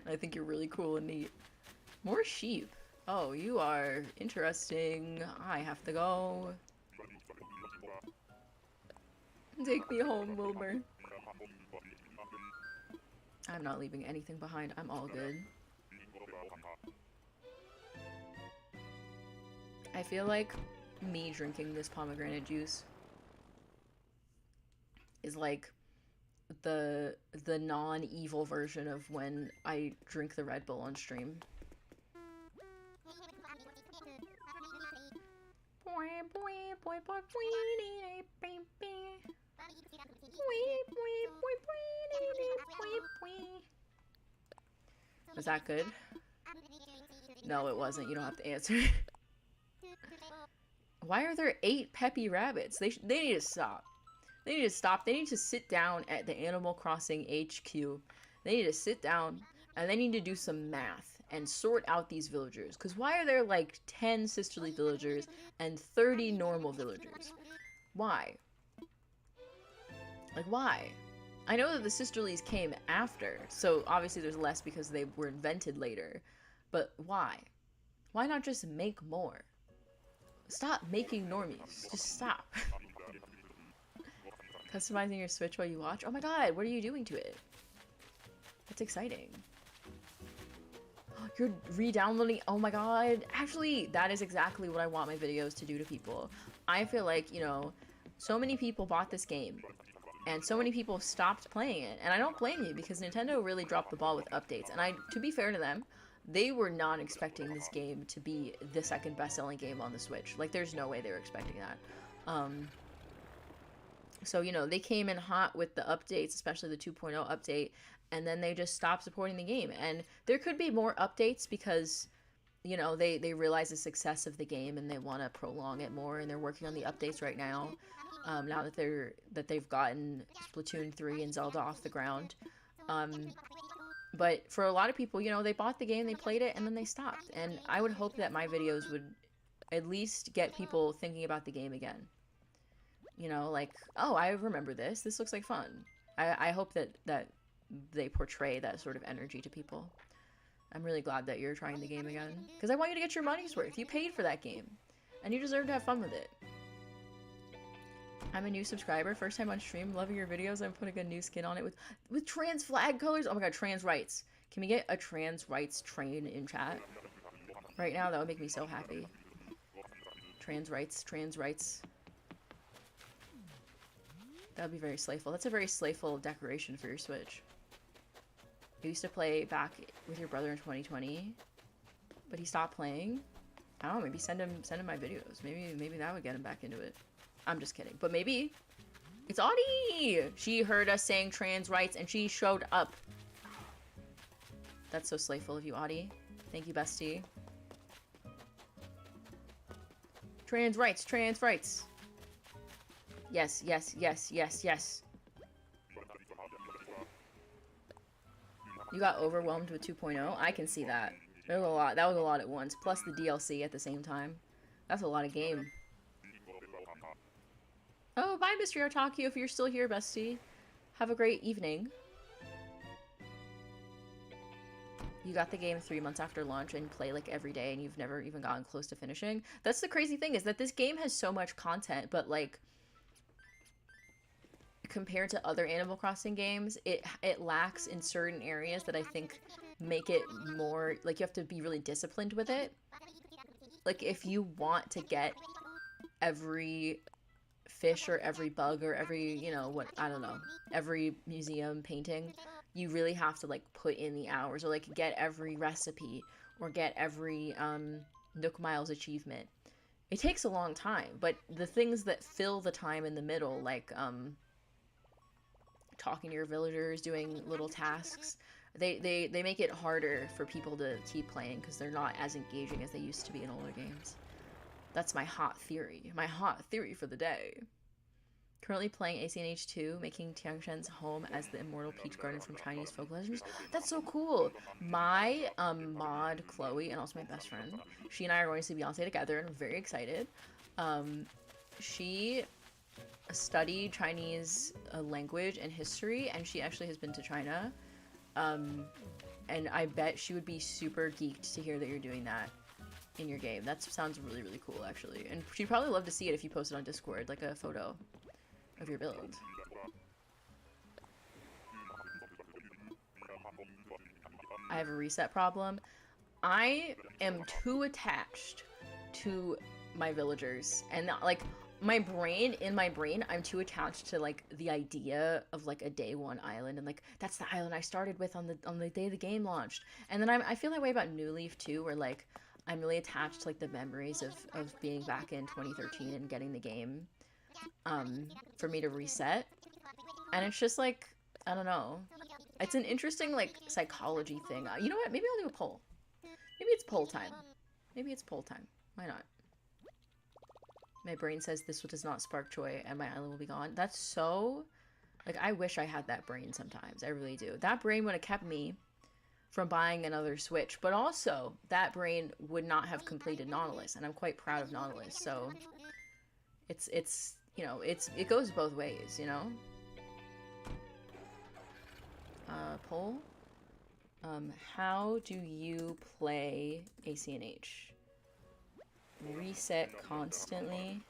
I think you're really cool and neat. More sheep. Oh, you are interesting. I have to go. Take me home, Wilbur. I'm not leaving anything behind. I'm all good. I feel like me drinking this pomegranate juice is like the non-evil version of when I drink the Red Bull on stream. Was that good? No, it wasn't. You don't have to answer. Why are there 8 peppy rabbits? They need to stop. They need to stop. They need to sit down at the Animal Crossing HQ. They need to sit down and they need to do some math and sort out these villagers. Because why are there like 10 sisterly villagers and 30 normal villagers? Why? Like, why? I know that the sisterlies came after, so obviously there's less because they were invented later. But why? Why not just make more? Stop making normies. Just stop. Customizing your Switch while you watch? Oh my god, what are you doing to it? That's exciting. You're re-downloading? Oh my god. Actually, that is exactly what I want my videos to do to people. I feel like, you know, so many people bought this game, and so many people stopped playing it, and I don't blame you because Nintendo really dropped the ball with updates, and to be fair to them, they were not expecting this game to be the second best-selling game on the Switch. Like, there's no way they were expecting that. So, you know, they came in hot with the updates, especially the 2.0 update, and then they just stopped supporting the game. And there could be more updates because, you know, they realize the success of the game and they want to prolong it more, and they're working on the updates right now. Now that they've gotten Splatoon 3 and Zelda off the ground. But for a lot of people, you know, they bought the game, they played it, and then they stopped. And I would hope that my videos would at least get people thinking about the game again. You know, like, oh, I remember this. This looks like fun. I hope that they portray that sort of energy to people. I'm really glad that you're trying the game again. Because I want you to get your money's worth. You paid for that game. And you deserve to have fun with it. I'm a new subscriber, first time on stream, loving your videos. I'm putting a new skin on it with trans flag colors. Oh my god, trans rights. Can we get a trans rights train in chat? Right now, that would make me so happy. Trans rights, trans rights. That would be very slayful. That's a very slayful decoration for your Switch. You used to play back with your brother in 2020, but he stopped playing. I don't know, maybe send him my videos. Maybe that would get him back into it. I'm just kidding, but maybe. It's Audie! She heard us saying trans rights and she showed up. That's so slayful of you, Audie. Thank you, bestie. Trans rights, trans rights. Yes, yes, yes, yes, yes. You got overwhelmed with 2.0? I can see that. That was a lot. That was a lot at once. Plus the DLC at the same time. That's a lot of game. Oh, bye, Mr. Artakio, if you're still here, bestie. Have a great evening. You got the game 3 months after launch and play like every day and you've never even gotten close to finishing. That's the crazy thing, is that this game has so much content, but like compared to other Animal Crossing games, it lacks in certain areas that I think make it more like you have to be really disciplined with it. Like if you want to get every fish or every bug or every, you know, what, I don't know, every museum painting, you really have to like put in the hours, or like get every recipe or get every Nook Miles achievement. It takes a long time, but the things that fill the time in the middle, like talking to your villagers, doing little tasks, they make it harder for people to keep playing because they're not as engaging as they used to be in older games. That's my hot theory. My hot theory for the day. Currently playing acnh 2, making Tiangshan's home as the immortal peach garden from Chinese folk legends. That's so cool. My mod, Chloe, and also my best friend, she and I are going to see Beyonce together, and I'm very excited. She studied Chinese language and history, and she actually has been to China. And I bet she would be super geeked to hear that you're doing that in your game. That sounds really, really cool, actually. And she'd probably love to see it if you posted on Discord, like a photo of your build. I have a reset problem. I am too attached to my villagers, and not, like, in my brain, I'm too attached to, like, the idea of, like, a day one island, and, like, that's the island I started with on the day the game launched. And then I feel that way about New Leaf, too, where, like, I'm really attached to, like, the memories of being back in 2013 and getting the game, for me to reset. And it's just, like, I don't know. It's an interesting, like, psychology thing. You know what? Maybe I'll do a poll. Maybe it's poll time. Maybe it's poll time. Why not? My brain says this does not spark joy and my island will be gone. That's so... Like, I wish I had that brain sometimes. I really do. That brain would have kept me from buying another Switch. But also, that brain would not have completed Nautilus. And I'm quite proud of Nautilus. So, it's you know, it goes both ways, you know? Poll. How do you play acnh? Reset constantly.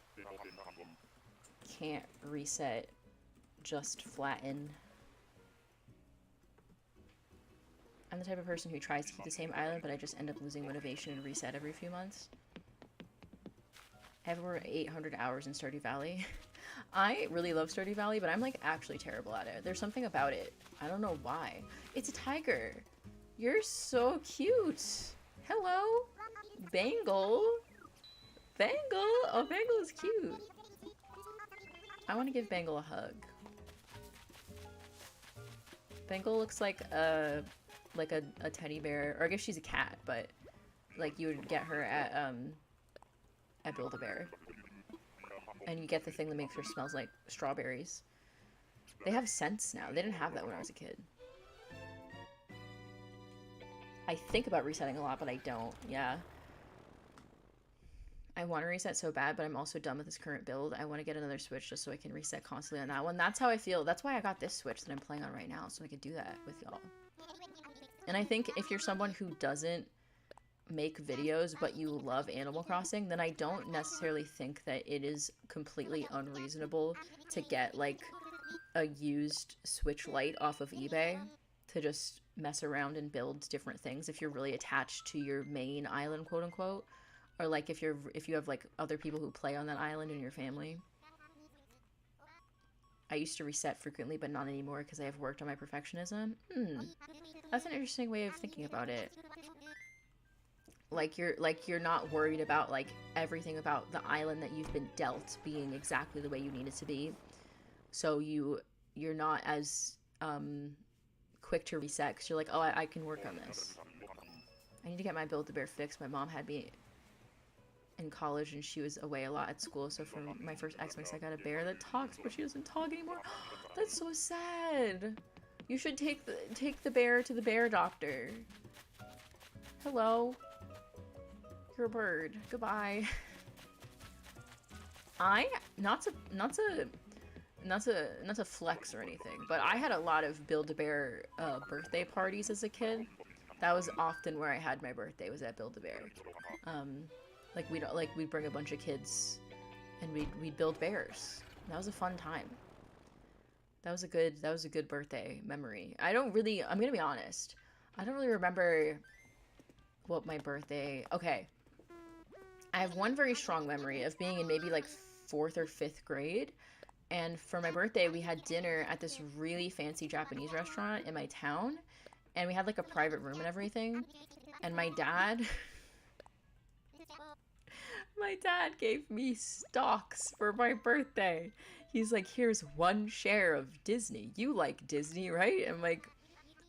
Can't reset. Just flatten. I'm the type of person who tries to keep the same island, but I just end up losing motivation and reset every few months. I have over 800 hours in Stardew Valley. I really love Stardew Valley, but I'm like actually terrible at it. There's something about it. I don't know why. It's a tiger. You're so cute. Hello, Bangle. Bangle. Oh, Bangle is cute. I want to give Bangle a hug. Bangle looks like a teddy bear, or I guess she's a cat, but like you would get her at Build-A-Bear. And you get the thing that makes her smells like strawberries. They have scents now. They didn't have that when I was a kid. I think about resetting a lot, but I don't. Yeah. I want to reset so bad, but I'm also done with this current build. I want to get another Switch just so I can reset constantly on that one. That's how I feel. That's why I got this Switch that I'm playing on right now, so I could do that with y'all. And I think if you're someone who doesn't make videos but you love Animal Crossing, then I don't necessarily think that it is completely unreasonable to get like a used Switch Lite off of eBay to just mess around and build different things if you're really attached to your main island, quote unquote, or like if you have like other people who play on that island in your family. I used to reset frequently, but not anymore because I have worked on my perfectionism. That's an interesting way of thinking about it. Like you're not worried about like everything about the island that you've been dealt being exactly the way you need it to be. So you're not as quick to reset because you're like, oh, I can work on this. I need to get my Build-A-Bear fixed. My mom had me in college and she was away a lot at school, so for my first Xmas I got a bear that talks, but she doesn't talk anymore. That's so sad. You should take the bear to the bear doctor. Hello. You're a bird. Goodbye. Not to flex or anything, but I had a lot of Build-A-Bear birthday parties as a kid. That was often where I had my birthday, was at Build-A-Bear. We'd bring a bunch of kids and we'd build bears. That was a fun time. That was a good birthday memory. I'm gonna be honest. I don't really remember what my birthday... Okay. I have one very strong memory of being in maybe like 4th or 5th grade. And for my birthday, we had dinner at this really fancy Japanese restaurant in my town. And we had like a private room and everything. And my dad... my dad gave me stocks for my birthday. He's like, here's 1 share of Disney. You like Disney, right? I'm like,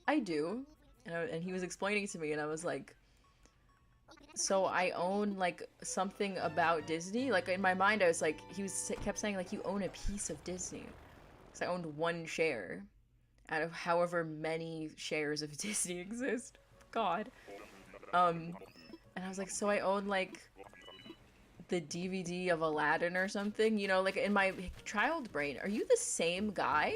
I do. And he was explaining it to me and I was like, so I own like something about Disney? Like in my mind I was like, kept saying like, you own a piece of Disney. So I owned 1 share out of however many shares of Disney exist. God. And I was like, so I own like the DVD of Aladdin or something, you know, like in my child brain. Are you the same guy?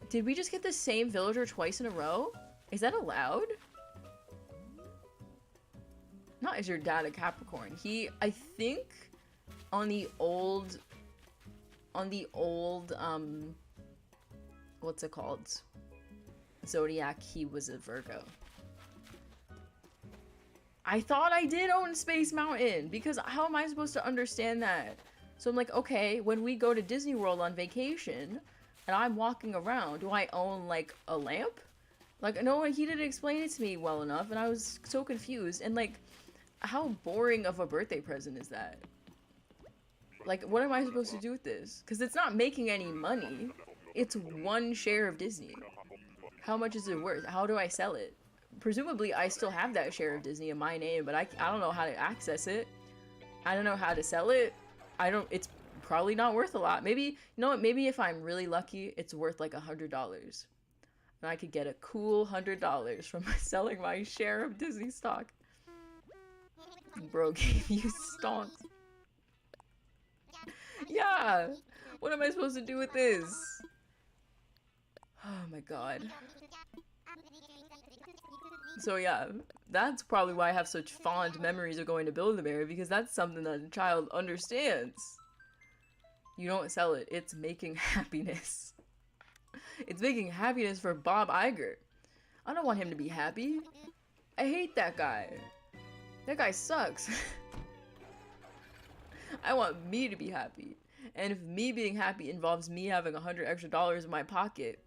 Did we just get the same villager twice in a row? Is that allowed? Not is your dad a Capricorn. I think on the old, what's it called? Zodiac, he was a Virgo. I thought I did own Space Mountain, because how am I supposed to understand that? So I'm like, okay, when we go to Disney World on vacation, and I'm walking around, do I own, like, a lamp? Like, no, he didn't explain it to me well enough, and I was so confused, and, like, how boring of a birthday present is that? Like, what am I supposed to do with this? Because it's not making any money. It's 1 share of Disney. How much is it worth? How do I sell it? Presumably, I still have that share of Disney in my name, but I don't know how to access it. I don't know how to sell it. It's probably not worth a lot. Maybe, you know what, maybe if I'm really lucky, it's worth like $100. And I could get a cool $100 from selling my share of Disney stock. Bro gave you stocks. Yeah! What am I supposed to do with this? Oh my god. So yeah, that's probably why I have such fond memories of going to Build-A-Bear, because that's something that a child understands. You don't sell it, it's making happiness. It's making happiness for Bob Iger. I don't want him to be happy. I hate that guy. That guy sucks. I want me to be happy. And if me being happy involves me having $100 extra in my pocket.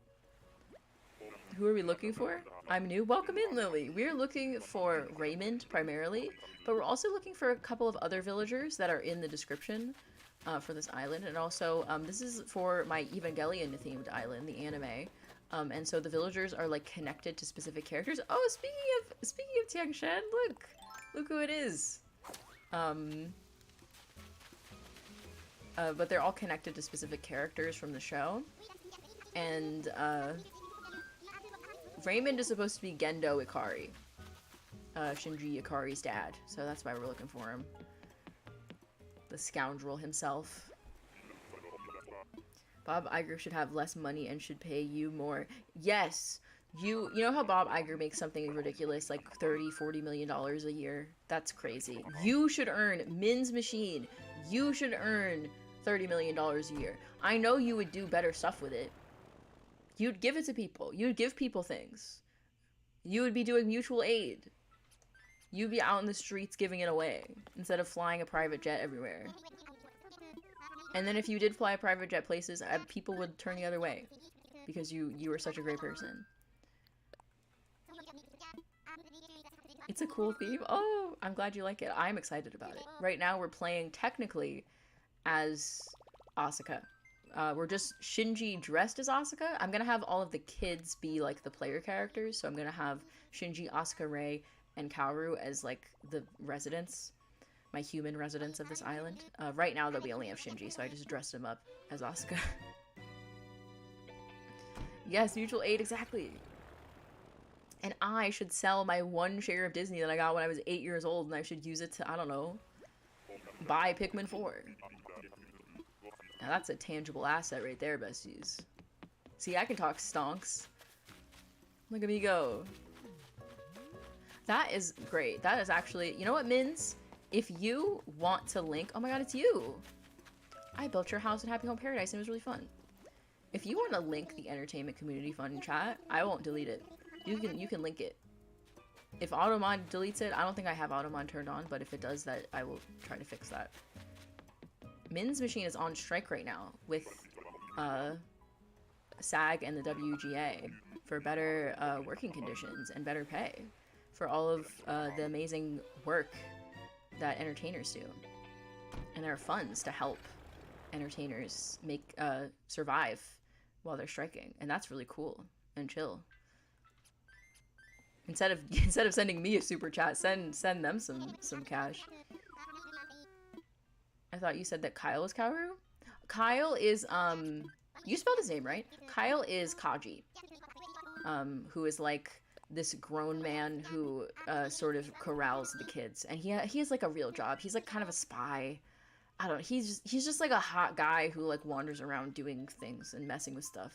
Who are we looking for? I'm new. Welcome in, Lily. We're looking for Raymond primarily, but we're also looking for a couple of other villagers that are in the description for this island. And also, this is for my Evangelion themed island, the anime. And so the villagers are like connected to specific characters. Oh, speaking of Tiangshan, look who it is. But they're all connected to specific characters from the show. And Raymond is supposed to be Gendo Ikari, Shinji Ikari's dad. So that's why we're looking for him. The scoundrel himself. Bob Iger should have less money and should pay you more. Yes! You know how Bob Iger makes something ridiculous like 30-40 million dollars a year? That's crazy. You should earn Min's Machine. You should earn $30 million a year. I know you would do better stuff with it. You'd give it to people. You'd give people things. You would be doing mutual aid. You'd be out in the streets giving it away instead of flying a private jet everywhere. And then if you did fly a private jet places, people would turn the other way because you were such a great person. It's a cool theme. Oh, I'm glad you like it. I'm excited about it. Right now we're playing technically as Asuka. We're just Shinji dressed as Asuka. I'm gonna have all of the kids be like the player characters. So I'm gonna have Shinji, Asuka, Rei, and Kaoru as like the residents, my human residents of this island. Right now though we only have Shinji, so I just dressed him up as Asuka. Yes, mutual aid, exactly. And I should sell my 1 share of Disney that I got when I was 8 years old, and I should use it to, I don't know, buy Pikmin 4. Now that's a tangible asset right there, besties. See, I can talk stonks. Look at me go. That is great. That is actually, you know what, Mins? If you want to link, oh my god, it's you. I built your house in Happy Home Paradise and it was really fun. If you want to link the Entertainment Community Fund chat, I won't delete it. You can link it. If Automod deletes it, I don't think I have Automod turned on, but if it does that, I will try to fix that. Min's Machine is on strike right now with SAG and the WGA for better working conditions and better pay for all of the amazing work that entertainers do. And there are funds to help entertainers make survive while they're striking, and that's really cool and chill. Instead of sending me a super chat, send them some cash. I thought you said that Kyle was Kaoru? Kyle is you spelled his name right. Kyle is Kaji. Who is like this grown man who sort of corrals the kids, and he has like a real job. He's like kind of a spy. I don't know. He's just like a hot guy who like wanders around doing things and messing with stuff.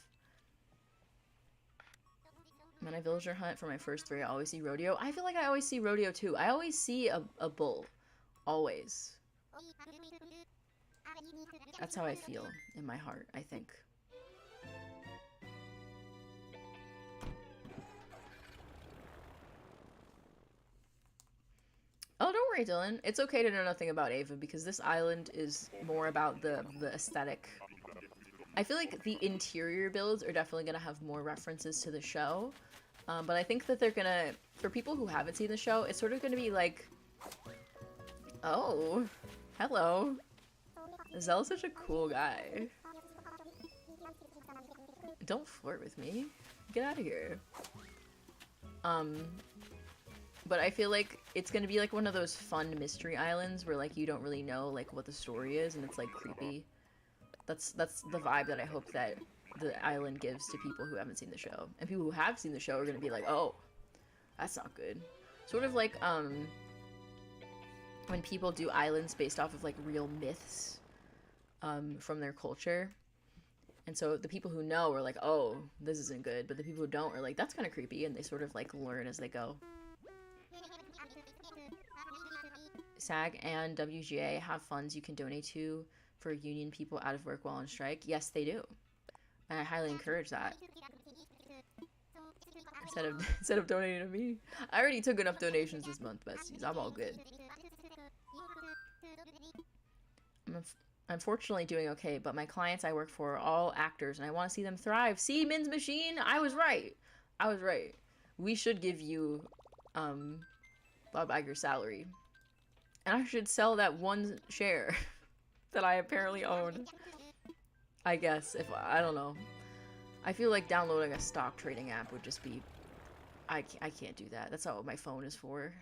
When I villager hunt for my first 3, I always see rodeo. I feel like I always see rodeo too. I always see a bull. Always. That's how I feel in my heart, I think. Oh, don't worry, Dylan. It's okay to know nothing about Ava because this island is more about the aesthetic. I feel like the interior builds are definitely going to have more references to the show. But I think that they're gonna, for people who haven't seen the show, it's sort of gonna be like, oh, hello. Zell's such a cool guy. Don't flirt with me. Get out of here. But I feel like it's gonna be like one of those fun mystery islands where like you don't really know like what the story is and it's like creepy. That's the vibe that I hope that the island gives to people who haven't seen the show. And people who have seen the show are gonna be like, oh, that's not good. Sort of like when people do islands based off of like real myths from their culture. And so the people who know are like, oh, this isn't good. But the people who don't are like, that's kind of creepy. And they sort of like learn as they go. SAG and WGA have funds you can donate to for union people out of work while on strike. Yes, they do. And I highly encourage that. Instead of donating to me. I already took enough donations this month, besties. I'm all good. I'm unfortunately doing okay, but my clients I work for are all actors, and I want to see them thrive. See, Min's Machine? I was right. I was right. We should give you Bob Iger's salary. And I should sell that 1 share that I apparently own. I guess, if I don't know. I feel like downloading a stock trading app would just be... I can't do that. That's not what my phone is for.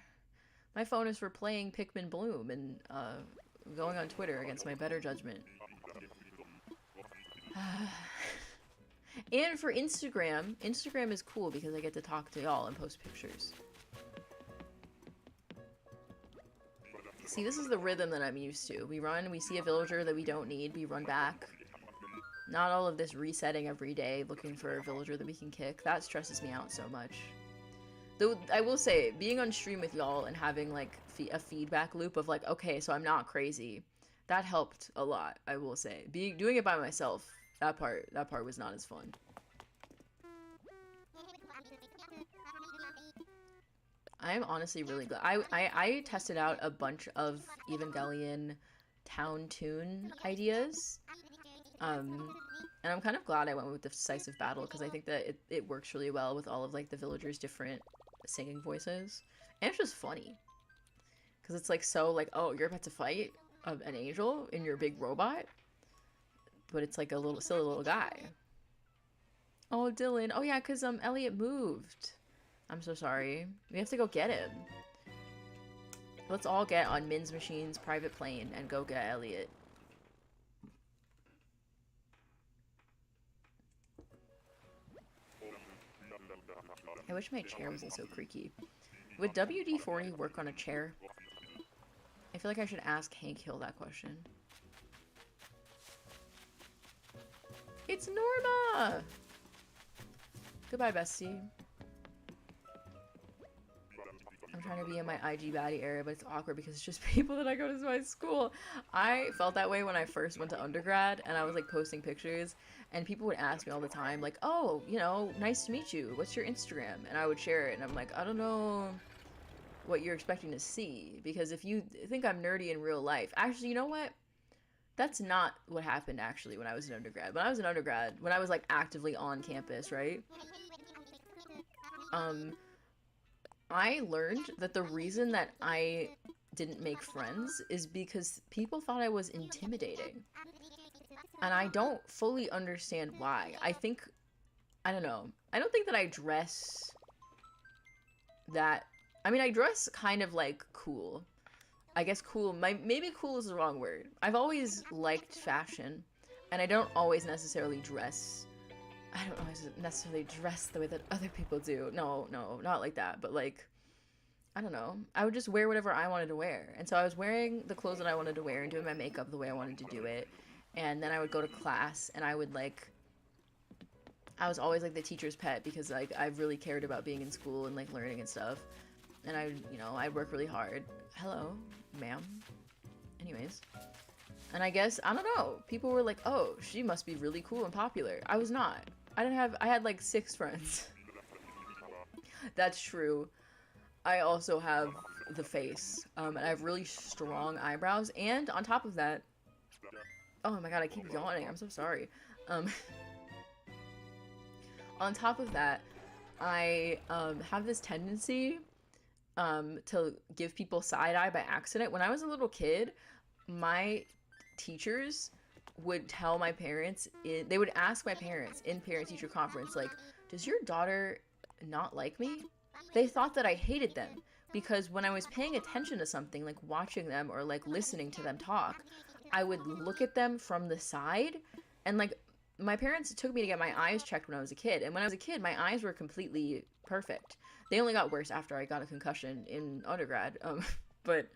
My phone is for playing Pikmin Bloom and going on Twitter against my better judgment. And for Instagram, Instagram is cool because I get to talk to y'all and post pictures. See, this is the rhythm that I'm used to. We run, we see a villager that we don't need, we run back. Not all of this resetting every day, looking for a villager that we can kick. That stresses me out so much. Though I will say, being on stream with y'all and having like a feedback loop of like, okay, so I'm not crazy, that helped a lot. I will say, doing it by myself, that part was not as fun. I'm honestly really glad. I tested out a bunch of Evangelion town tune ideas. And I'm kind of glad I went with the decisive battle because I think that it works really well with all of like the villagers' different singing voices. And it's just funny. Because it's like so like, oh, you're about to fight an angel in your big robot? But it's like a little silly little guy. Oh, Dylan. Oh yeah, because Elliot moved. I'm so sorry. We have to go get him. Let's all get on Min's machine's private plane and go get Elliot. I wish my chair wasn't so creaky. Would WD-40 work on a chair? I feel like I should ask Hank Hill that question. It's Norma! Goodbye, bestie. I'm trying to be in my IG baddie area, but it's awkward because it's just people that I go to my school. I felt that way when I first went to undergrad, and I was like posting pictures, and people would ask me all the time, like, oh, you know, nice to meet you. What's your Instagram? And I would share it, and I'm like, I don't know what you're expecting to see, because if you think I'm nerdy in real life, actually, you know what? That's not what happened, actually, when I was an undergrad. When I was an undergrad, when I was, like, actively on campus, right? I learned that the reason that I didn't make friends is because people thought I was intimidating. And I don't fully understand why. I don't know. I don't think that I dress that... I mean, I dress kind of, like, cool. I guess cool, maybe cool is the wrong word. I've always liked fashion, and I don't always necessarily dress. I don't always necessarily dress the way that other people do. No, not like that, but like, I don't know. I would just wear whatever I wanted to wear. And so I was wearing the clothes that I wanted to wear and doing my makeup the way I wanted to do it. And then I would go to class, and I would like, I was always like the teacher's pet because like I really cared about being in school and like learning and stuff. And I, you know, I'd work really hard. Hello, ma'am. Anyways. And I guess, I don't know, people were like, oh, she must be really cool and popular. I was not. I had like 6 friends. That's true. I also have the face. And I have really strong eyebrows. And on top of that, oh my god, I keep yawning. I'm so sorry. On top of that, I have this tendency to give people side-eye by accident. When I was a little kid, my teachers would tell my parents, they would ask my parents in parent-teacher conference, like, does your daughter not like me? They thought that I hated them because when I was paying attention to something, like watching them or like listening to them talk, I would look at them from the side, and like, my parents took me to get my eyes checked when I was a kid, and when I was a kid, my eyes were completely perfect. They only got worse after I got a concussion in undergrad, but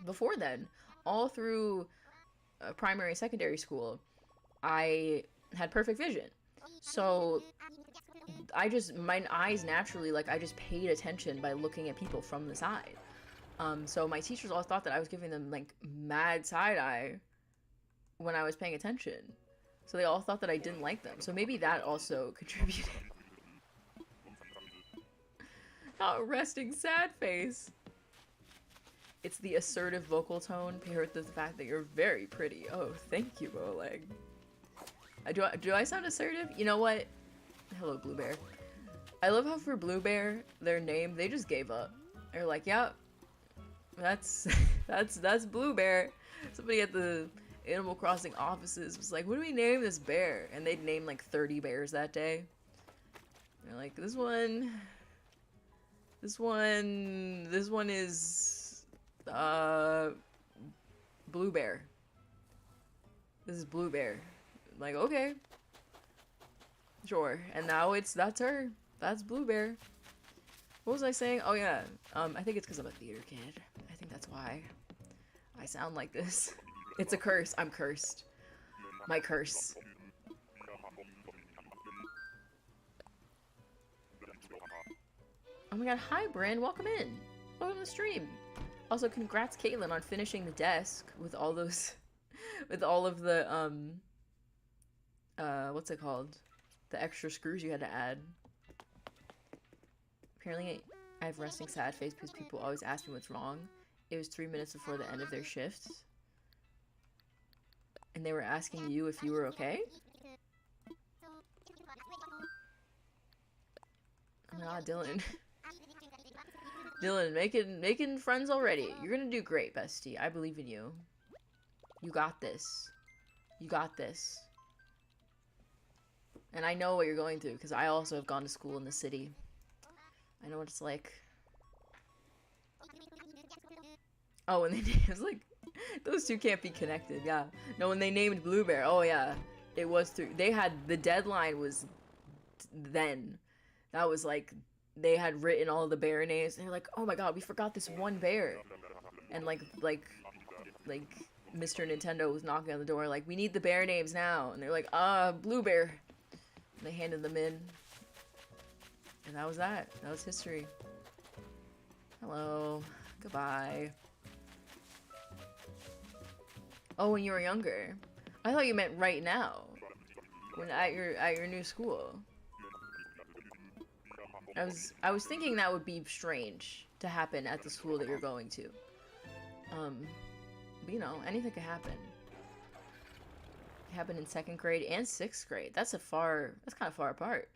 before then, all through primary and secondary school, I had perfect vision. So my eyes naturally, like, I just paid attention by looking at people from the side. So my teachers all thought that I was giving them, like, mad side-eye when I was paying attention. So they all thought that I didn't like them. So maybe that also contributed. Not resting sad face. It's the assertive vocal tone paired with the fact that you're very pretty. Oh, thank you, Bowleg. Do I sound assertive? You know what? Hello, Blue Bear. I love how for Blue Bear, their name, they just gave up. They're like, yep, that's Blue Bear. Somebody at the Animal Crossing offices was like, what do we name this bear? And they'd name like 30 bears that day. They're like, this one is Blue Bear. This is Blue Bear. I'm like, okay, sure. And now that's her. That's Blue Bear. What was I saying? Oh yeah, I think it's because I'm a theater kid. I think that's why I sound like this. It's a curse. I'm cursed. My curse. Oh my god, hi Bryn, welcome in. Welcome to the stream. Also, congrats Caitlin on finishing the desk with all those, with all of the, what's it called? The extra screws you had to add. Apparently, I have resting sad face because people always ask me what's wrong. It was 3 minutes before the end of their shifts. And they were asking you if you were okay? Oh my god, Dylan. Dylan, making friends already. You're gonna do great, bestie. I believe in you. You got this. You got this. And I know what you're going through, because I also have gone to school in the city. I know what it's like. Oh, and it was like, those two can't be connected, yeah. No, when they named Blue Bear, oh yeah. It was through, they had, the deadline was then. That was like, they had written all the bear names, and they're like, oh my god, we forgot this one bear. And like Mr. Nintendo was knocking on the door, like, we need the bear names now. And they're like, Blue Bear. And they handed them in. And that was that. That was history. Hello. Goodbye. Oh, when you were younger. I thought you meant right now. When at your new school. I was thinking that would be strange to happen at the school that you're going to. But you know, anything could happen. It happened in 2nd grade and 6th grade. That's kind of far apart.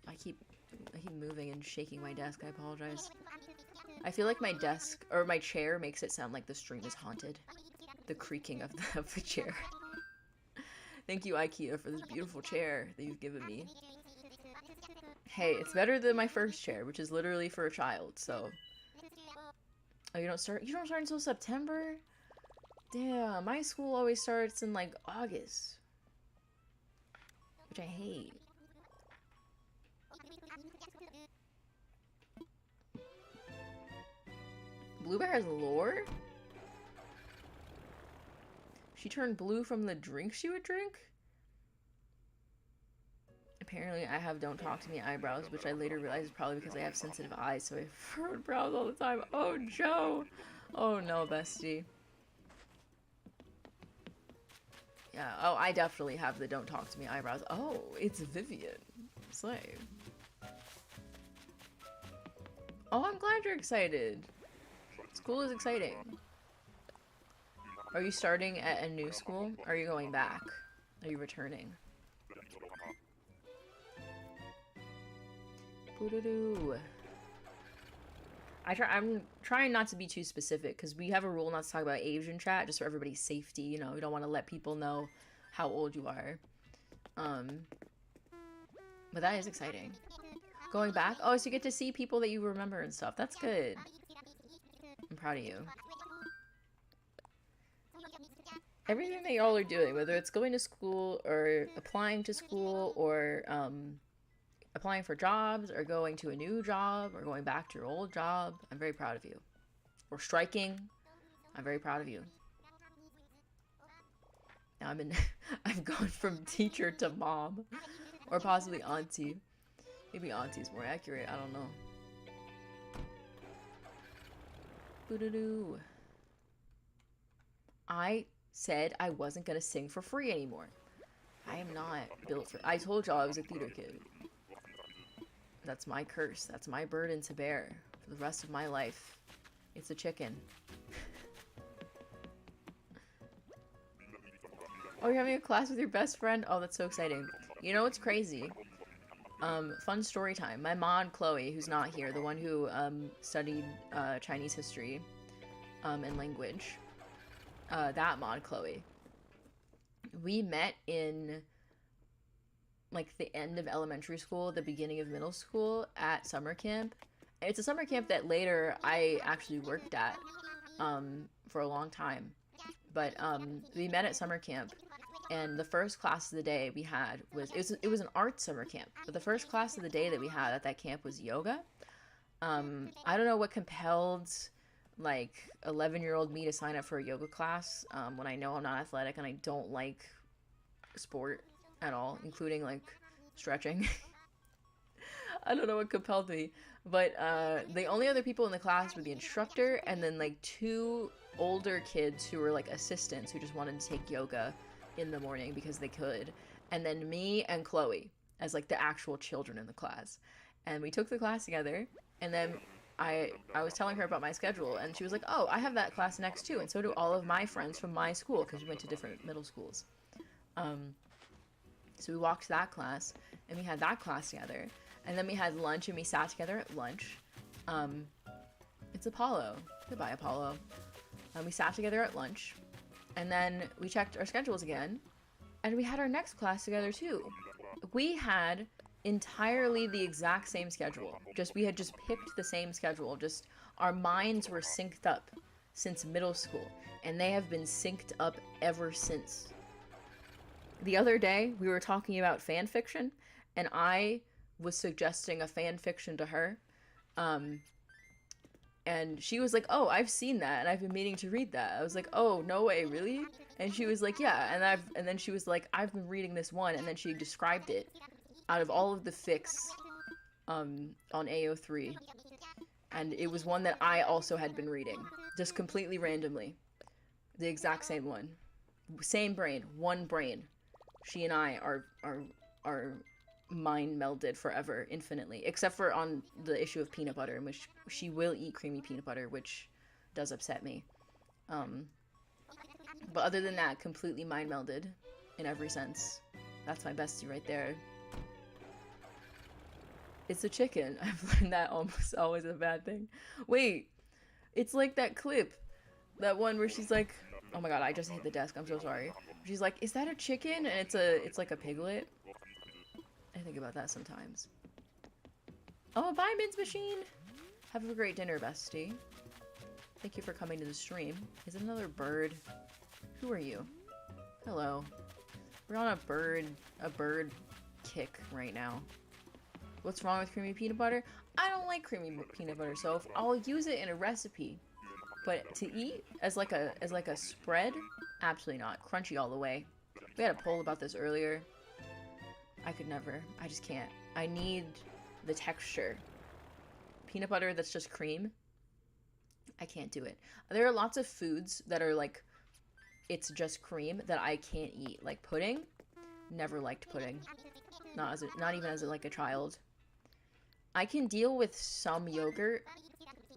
I keep moving and shaking my desk. I apologize. I feel like my desk or my chair makes it sound like the stream is haunted. The creaking of the chair. Thank you, IKEA, for this beautiful chair that you've given me. Hey, it's better than my first chair, which is literally for a child, so. Oh, you don't start until September? Damn, my school always starts in like August. Which I hate. Blue Bear has lore? She turned blue from the drink she would drink? Apparently I have don't talk to me eyebrows, which I later realized is probably because I have sensitive eyes, so I furrowed brows all the time. Oh, Joe! Oh no, bestie. Yeah, oh, I definitely have the don't talk to me eyebrows. Oh, it's Vivian. Slay. Oh, I'm glad you're excited. School is exciting. Are you starting at a new school? Or are you going back? Are you returning? Boo-doo-doo. I'm trying not to be too specific because we have a rule not to talk about age in chat, just for everybody's safety. You know, we don't want to let people know how old you are. But that is exciting. Going back? Oh, so you get to see people that you remember and stuff. That's good. I'm proud of you. Everything that y'all are doing, whether it's going to school or applying to school or applying for jobs or going to a new job or going back to your old job, I'm very proud of you. Or striking, I'm very proud of you. Now I've gone from teacher to mom or possibly auntie. Maybe auntie's more accurate, I don't know. Boo-doo-doo. I said I wasn't gonna sing for free anymore. I am not built for. I told y'all I was a theater kid. That's my curse. That's my burden to bear for the rest of my life. It's a chicken. Oh, you're having a class with your best friend? Oh, that's so exciting. You know what's crazy? Fun story time. My mod, Chloe, who's not here, the one who studied Chinese history and language, that mod, Chloe, we met in like the end of elementary school, the beginning of middle school at summer camp. And it's a summer camp that later I actually worked at for a long time. But we met at summer camp, and the first class of the day we had was it was an art summer camp, but the first class of the day that we had at that camp was yoga. I don't know what compelled like 11-year-old me to sign up for a yoga class when I know I'm not athletic and I don't like sport at all, including like stretching. I don't know what compelled me, but the only other people in the class were the instructor and then like two older kids who were like assistants who just wanted to take yoga in the morning because they could, and then me and Chloe as like the actual children in the class. And we took the class together, and then I was telling her about my schedule, and she was like, "Oh, I have that class next too, and so do all of my friends from my school because we went to different middle schools." Um, so we walked to that class, and we had that class together, and then we had lunch, and we sat together at lunch. It's Apollo. Goodbye, Apollo. We sat together at lunch, and then we checked our schedules again, and we had our next class together too. We had entirely the exact same schedule. We had just picked the same schedule. Just our minds were synced up since middle school, and they have been synced up ever since. The other day, we were talking about fan fiction, and I was suggesting a fan fiction to her. And she was like, "Oh, I've seen that, and I've been meaning to read that." I was like, "Oh, no way, really?" And she was like, "Yeah." And then she was like, "I've been reading this one," and then she described it out of all of the fics on AO3. And it was one that I also had been reading, just completely randomly. The exact same one. Same brain, one brain. She and I are mind melded forever, infinitely. Except for on the issue of peanut butter, in which she will eat creamy peanut butter, which does upset me. But other than that, completely mind melded in every sense. That's my bestie right there. It's a chicken. I've learned that almost always a bad thing. Wait, it's like that clip. That one where she's like, oh my god, I just hit the desk, I'm so sorry. She's like, is that a chicken? And it's like a piglet. I think about that sometimes. Oh, bye, Min's Machine! Have a great dinner, bestie. Thank you for coming to the stream. Is it another bird? Who are you? Hello. We're on a bird kick right now. What's wrong with creamy peanut butter? I don't like creamy peanut butter, so I'll use it in a recipe. But to eat as like a spread, absolutely not. Crunchy all the way. We had a poll about this earlier. I could never. I just can't. I need the texture. Peanut butter that's just cream. I can't do it. There are lots of foods that are like, it's just cream that I can't eat. Like pudding. Never liked pudding. Not even as like a child. I can deal with some yogurt,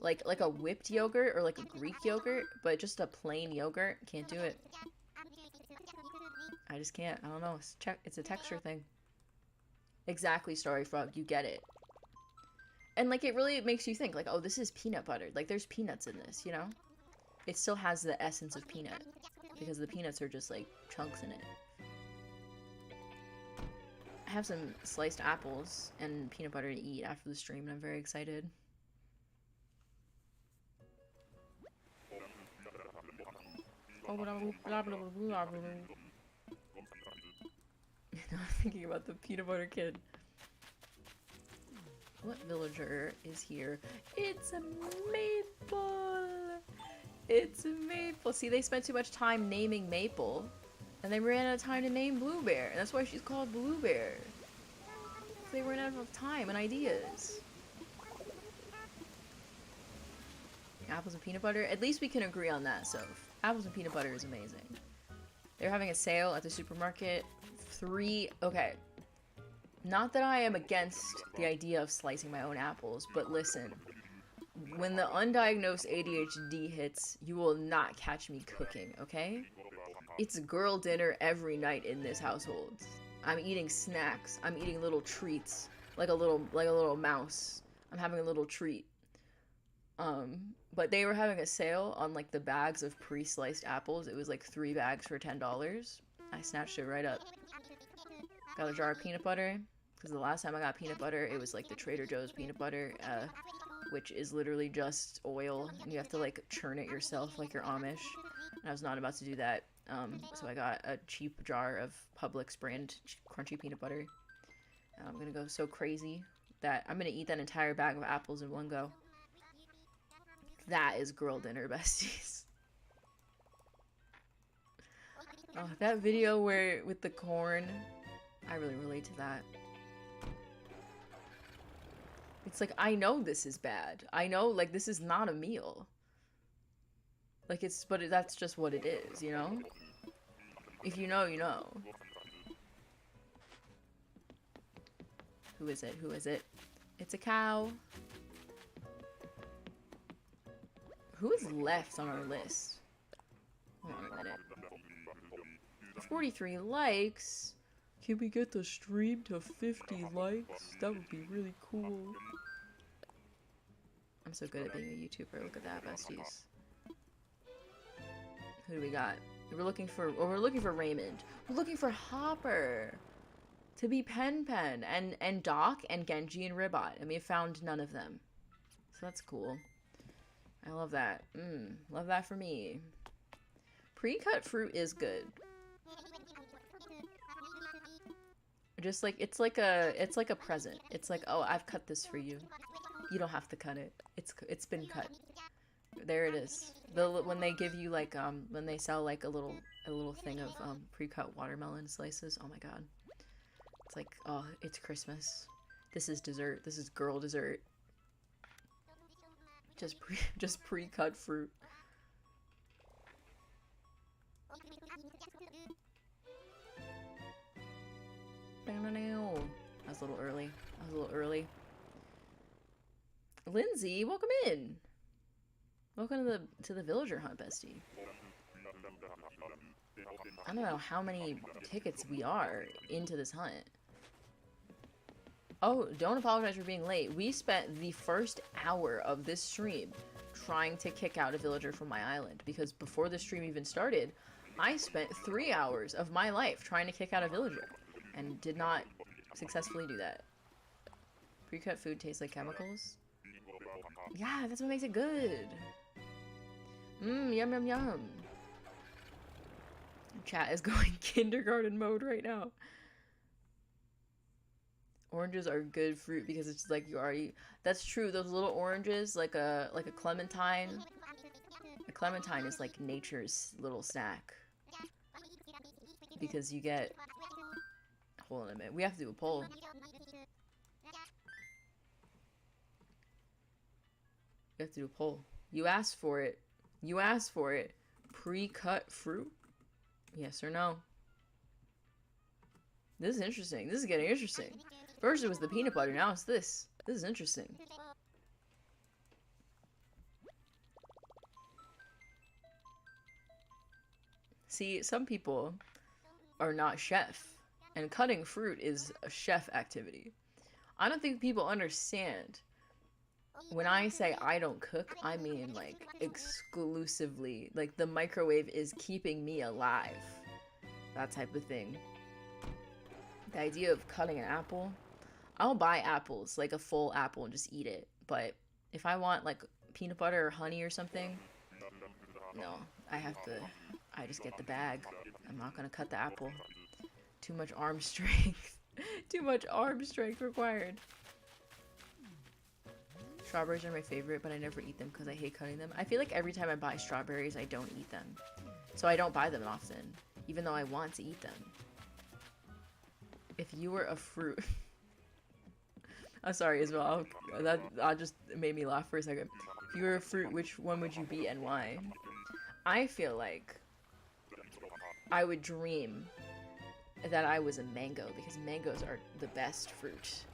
like a whipped yogurt or like a Greek yogurt, but just a plain yogurt, can't do it. I just can't. I don't know. It's a texture thing. Exactly, Starry Frog. You get it. And like it really makes you think like, oh, this is peanut butter. Like there's peanuts in this, you know? It still has the essence of peanut because the peanuts are just like chunks in it. I have some sliced apples and peanut butter to eat after the stream, and I'm very excited. I'm thinking about the peanut butter kid. What villager is here? It's a Maple! It's a Maple! See, they spent too much time naming Maple, and they ran out of time to name Bluebear, and that's why she's called Bluebear. They ran out of time and ideas. Apples and peanut butter? At least we can agree on that, so apples and peanut butter is amazing. They're having a sale at the supermarket. Okay. Not that I am against the idea of slicing my own apples, but listen. When the undiagnosed ADHD hits, you will not catch me cooking, okay? It's girl dinner every night in this household. I'm eating snacks. I'm eating little treats. Like a little mouse. I'm having a little treat. But they were having a sale on like the bags of pre-sliced apples. It was like 3 bags for $10. I snatched it right up. Got a jar of peanut butter. Because the last time I got peanut butter, it was like the Trader Joe's peanut butter, which is literally just oil, and you have to like churn it yourself like you're Amish. And I was not about to do that, so I got a cheap jar of Publix brand crunchy peanut butter. And I'm gonna go so crazy that I'm gonna eat that entire bag of apples in one go. That is girl dinner, besties. Oh, that video where with the corn, I really relate to that. It's like, I know this is bad. I know, like, this is not a meal. Like, but that's just what it is, you know? If you know, you know. Who is it? Who is it? It's a cow. Who is left on our list? Hold on a minute. 43 likes. Can we get the stream to 50 likes? That would be really cool. I'm so good at being a YouTuber. Look at that, besties. Who do we got? We're looking for Raymond. We're looking for Hopper to be Pen and Doc and Genji and Ribbot, and we found none of them. So that's cool. I love that. Love that for me. Pre-cut fruit is good. Just like it's like a present. It's like, oh, I've cut this for you. You don't have to cut it. It's been cut. There it is. When they give you like when they sell like a little thing of pre-cut watermelon slices. Oh my god. It's like, oh, it's Christmas. This is dessert. This is girl dessert. Just pre-cut fruit. I was a little early. Lindsay, welcome in. Welcome to the villager hunt, bestie. I don't know how many tickets we are into this hunt. Oh, don't apologize for being late. We spent the first hour of this stream trying to kick out a villager from my island, because before the stream even started, I spent 3 hours of my life trying to kick out a villager and did not successfully do that. Pre-cut food tastes like chemicals? Yeah, that's what makes it good. Yum, yum, yum. Chat is going kindergarten mode right now. Oranges are good fruit because it's like you already... That's true, those little oranges, like a clementine. A clementine is like nature's little snack. Because you get... Hold on a minute, we have to do a poll. We have to do a poll. You asked for it. You asked for it. Pre-cut fruit? Yes or no? This is interesting. This is getting interesting. First it was the peanut butter, now it's this. This is interesting. See, some people are not chef, and cutting fruit is a chef activity. I don't think people understand. When I say I don't cook, I mean like exclusively. Like the microwave is keeping me alive. That type of thing. The idea of cutting an apple. I'll buy apples, like a full apple, and just eat it. But if I want like peanut butter or honey or something, no, I just get the bag. I'm not gonna cut the apple. Too much arm strength. Too much arm strength required. Strawberries are my favorite, but I never eat them because I hate cutting them. I feel like every time I buy strawberries, I don't eat them. So I don't buy them often, even though I want to eat them. If you were a fruit... I'm sorry as well. That just made me laugh for a second. If you were a fruit, which one would you be and why? I feel like I would dream that I was a mango, because mangoes are the best fruit.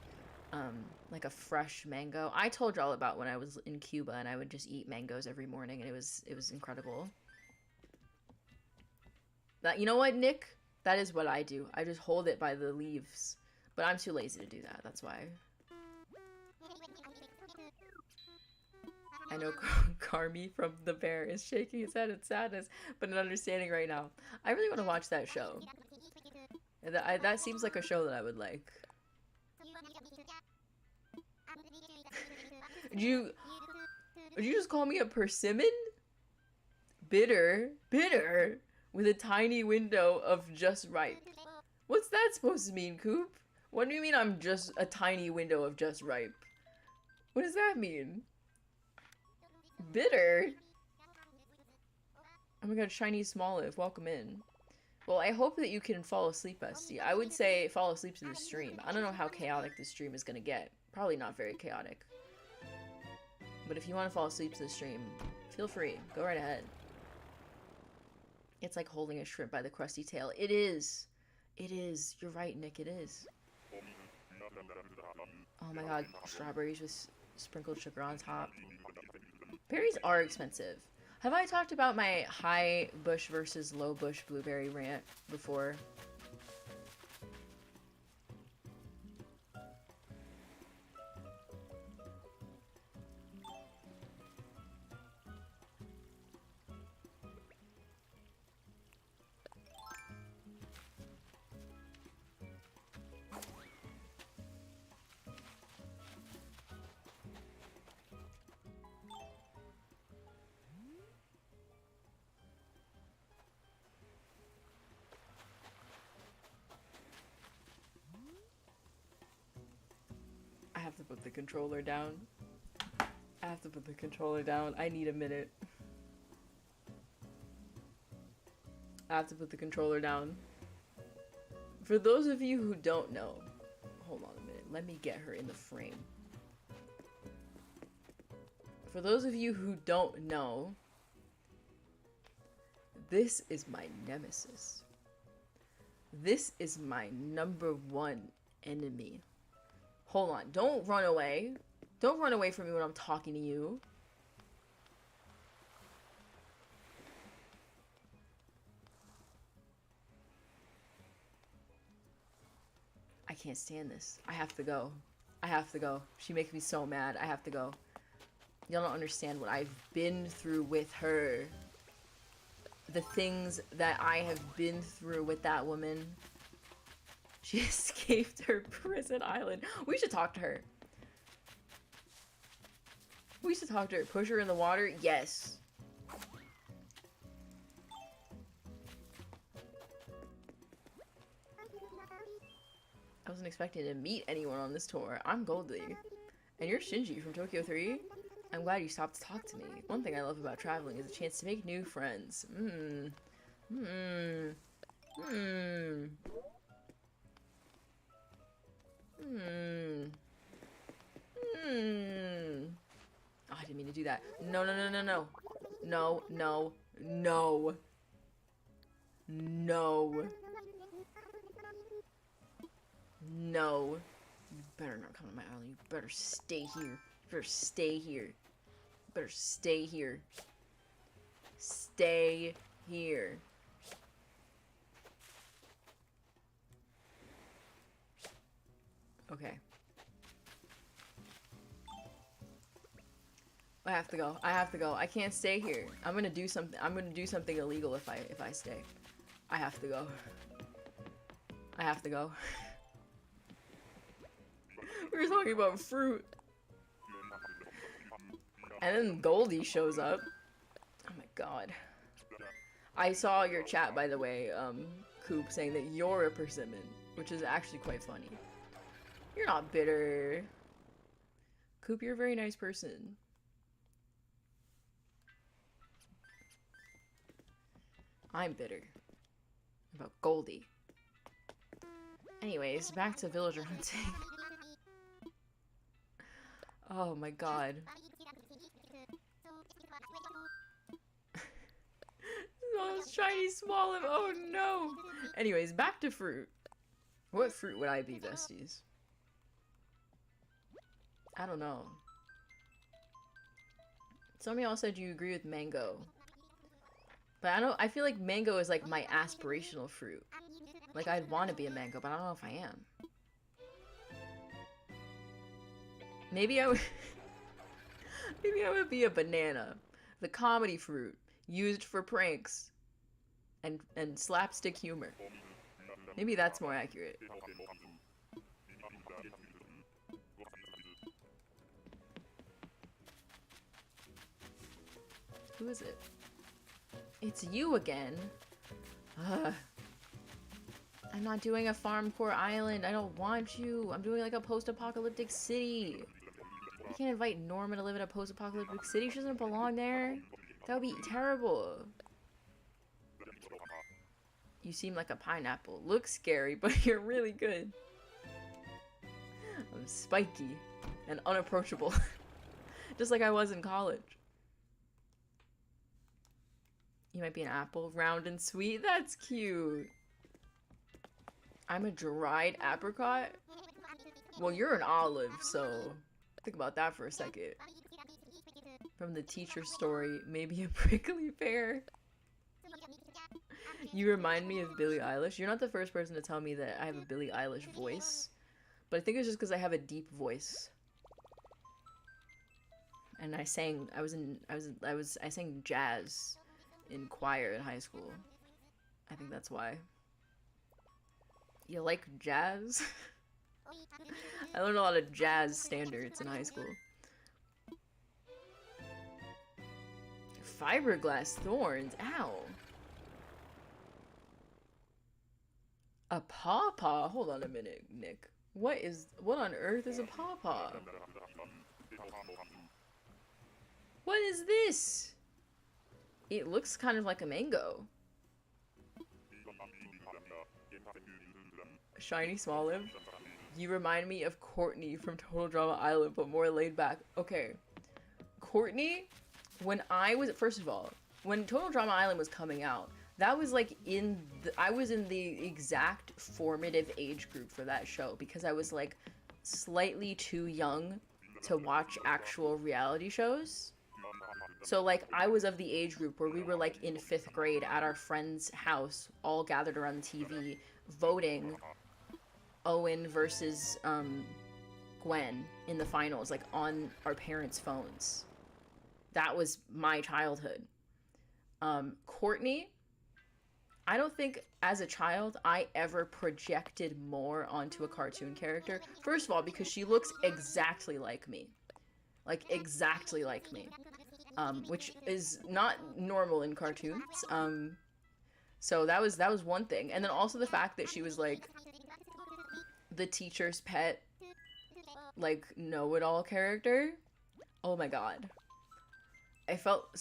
Like a fresh mango. I told y'all about when I was in Cuba and I would just eat mangoes every morning, and it was incredible. That, you know what, Nick? That is what I do. I just hold it by the leaves. But I'm too lazy to do that, that's why. I know Carmi from The Bear is shaking his head in sadness, but not understanding right now. I really want to watch that show. That seems like a show that I would like. Did you just call me a persimmon? Bitter with a tiny window of just ripe. What's that supposed to mean, Coop? What do you mean I'm just a tiny window of just ripe? What does that mean? Bitter? Oh my god, Chinese Smoliv, welcome in. Well, I hope that you can fall asleep, bestie. I would say fall asleep to the stream. I don't know how chaotic this stream is gonna get. Probably not very chaotic. But if you want to fall asleep to the stream, feel free. Go right ahead. It's like holding a shrimp by the crusty tail. It is. It is. You're right, Nick. It is. Oh my god. Strawberries with sprinkled sugar on top. Berries are expensive. Have I talked about my high bush versus low bush blueberry rant before? I have to put the controller down. I have to put the controller down. I need a minute. I have to put the controller down. For those of you who don't know, hold on a minute. Let me get her in the frame. For those of you who don't know, this is my nemesis. This is my #1 enemy. Hold on. Don't run away. Don't run away from me when I'm talking to you. I can't stand this. I have to go. I have to go. She makes me so mad. I have to go. Y'all don't understand what I've been through with her. The things that I have been through with that woman. She escaped her prison island. We should talk to her. We should talk to her. Push her in the water? Yes. I wasn't expecting to meet anyone on this tour. I'm Goldie. And you're Shinji from Tokyo 3? I'm glad you stopped to talk to me. One thing I love about traveling is a chance to make new friends. Oh, I didn't mean to do that. No, no, no, no, no. No, no, no. No. No. You better not come to my island. You better stay here. You better stay here. You better stay here. Stay here. Okay. I have to go. I have to go. I can't stay here. I'm gonna do something. I'm gonna do something illegal if I stay. I have to go. I have to go. We were talking about fruit. And then Goldie shows up. Oh my god. I saw your chat, by the way, Coop, saying that you're a persimmon, which is actually quite funny. You're not bitter. Coop, you're a very nice person. I'm bitter. About Goldie. Anyways, back to villager hunting. Oh my god. Those Chinese small. Oh no! Anyways, back to fruit. What fruit would I be, besties? I don't know. Some of y'all said you agree with mango. But I feel like mango is like my aspirational fruit. Like I'd want to be a mango, but I don't know if I am. Maybe I would maybe I would be a banana. The comedy fruit used for pranks and slapstick humor. Maybe that's more accurate. Who is it? It's you again. Ugh. I'm not doing a farm core island. I don't want you. I'm doing like a post-apocalyptic city. I can't invite Norma to live in a post-apocalyptic city. She doesn't belong there. That would be terrible. You seem like a pineapple. Looks scary, but you're really good. I'm spiky and unapproachable. Just like I was in college. You might be an apple, round and sweet. That's cute. I'm a dried apricot? Well, you're an olive, so think about that for a second. From the teacher's story, maybe a prickly pear. You remind me of Billie Eilish. You're not the first person to tell me that I have a Billie Eilish voice, but I think it's just because I have a deep voice. And I sang jazz in choir in high school. I think that's why. You like jazz? I learned a lot of jazz standards in high school. Fiberglass thorns, ow. A pawpaw? Hold on a minute, Nick. What on earth is a pawpaw? What is this? It looks kind of like a mango. Shiny small lip. You remind me of Courtney from Total Drama Island, but more laid back. Okay. Courtney, first of all, when Total Drama Island was coming out, that was like I was in the exact formative age group for that show because I was like slightly too young to watch actual reality shows. So like I was of the age group where we were like in 5th grade at our friend's house, all gathered around the TV, voting Owen versus Gwen in the finals, like on our parents' phones. That was my childhood. Courtney, I don't think as a child I ever projected more onto a cartoon character. First of all, because she looks exactly like me. Like exactly like me. Which is not normal in cartoons. So that was one thing. And then also the fact that she was like the teacher's pet, like know-it-all character. Oh my god. I felt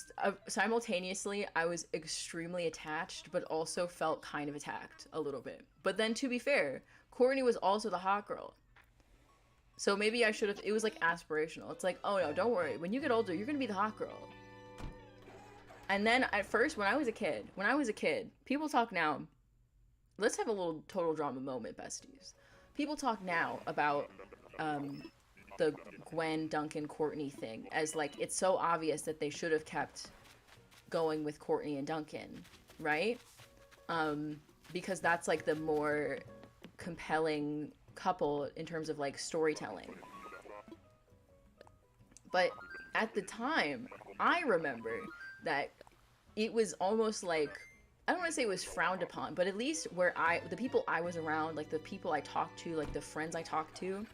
simultaneously I was extremely attached, but also felt kind of attacked a little bit. But then to be fair, Courtney was also the hot girl. So maybe I should have, it was like aspirational. It's like, oh no, don't worry. When you get older, you're gonna be the hot girl. And then at first, when I was a kid, people talk now. Let's have a little total drama moment, besties. People talk now about the Gwen, Duncan, Courtney thing as like it's so obvious that they should have kept going with Courtney and Duncan, right? Because that's like the more compelling couple in terms of like storytelling. But at the time, I remember that it was almost like, I don't want to say it was frowned upon, but at least where the people I was around, like the people I talked to, like the friends I talked to,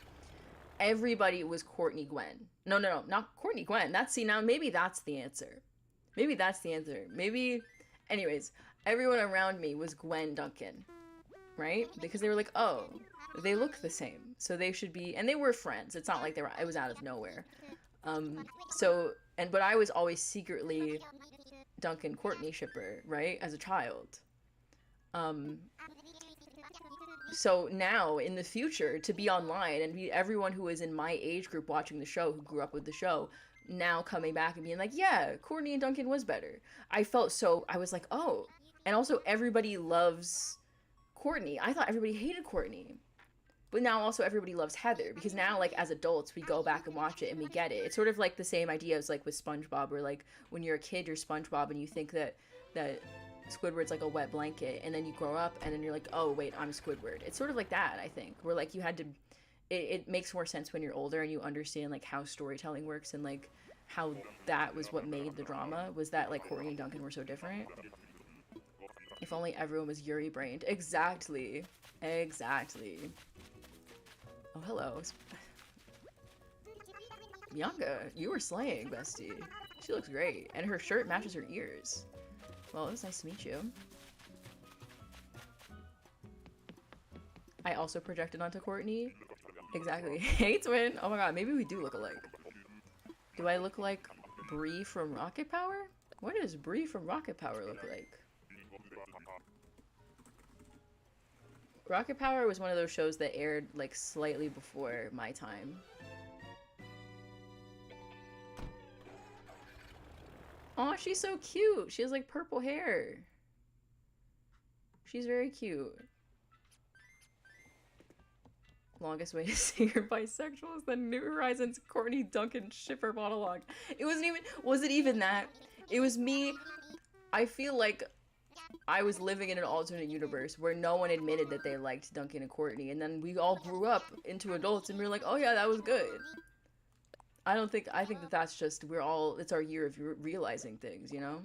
everybody was Courtney Gwen. No, not Courtney Gwen. Now maybe that's the answer. Maybe, anyways, everyone around me was Gwen Duncan, right? Because they were like, oh, they look the same, so they should be, and they were friends. It's not like it was out of nowhere. But I was always secretly Duncan Courtney shipper, right? As a child. So now, in the future, to be online and be everyone who is in my age group watching the show, who grew up with the show, now coming back and being like, yeah, Courtney and Duncan was better. I was like, oh. And also, everybody loves Courtney. I thought everybody hated Courtney. But now also everybody loves Heather, because now, like, as adults, we go back and watch it and we get it. It's sort of like the same idea as, like, with SpongeBob, where, like, when you're a kid, you're SpongeBob and you think that Squidward's like a wet blanket, and then you grow up and then you're like, oh, wait, I'm Squidward. It's sort of like that, I think, where, like, you had to... It makes more sense when you're older and you understand, like, how storytelling works and, like, how that was what made the drama, was that, like, Courtney and Duncan were so different. If only everyone was Yuri-brained. Exactly. Oh, hello. Bianca, you were slaying, bestie. She looks great. And her shirt matches her ears. Well, it was nice to meet you. I also projected onto Courtney. Exactly. Hey, twin. Oh my god, maybe we do look alike. Do I look like Bree from Rocket Power? What does Bree from Rocket Power look like? Rocket Power was one of those shows that aired like slightly before my time. Oh, she's so cute. She has like purple hair. She's very cute. Longest way to say you're bisexual is the New Horizons Courtney Duncan shipper monologue. It wasn't even, was it even that? It was me. I feel like I was living in an alternate universe where no one admitted that they liked Duncan and Courtney, and then we all grew up into adults and we were like, oh yeah, that was good. I think that that's just, it's our year of realizing things, you know?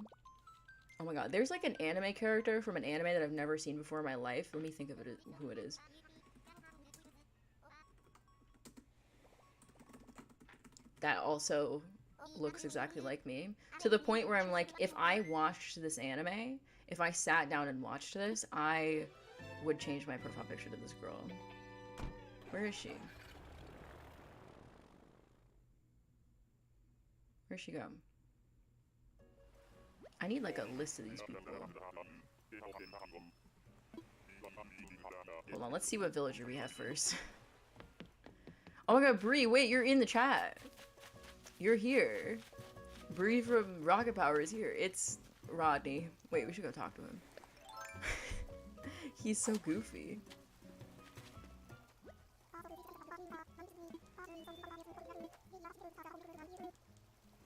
Oh my god, there's like an anime character from an anime that I've never seen before in my life. Let me think of it, who it is. That also looks exactly like me. To the point where I'm like, if I watched this anime, if I sat down and watched this, I would change my profile picture to this girl. Where is she? Where'd she go? I need like a list of these people. Hold on, let's see what villager we have first. Oh my god, Bree, wait, you're in the chat. You're here. Bree from Rocket Power is here. It's Rodney. Wait, we should go talk to him. He's so goofy.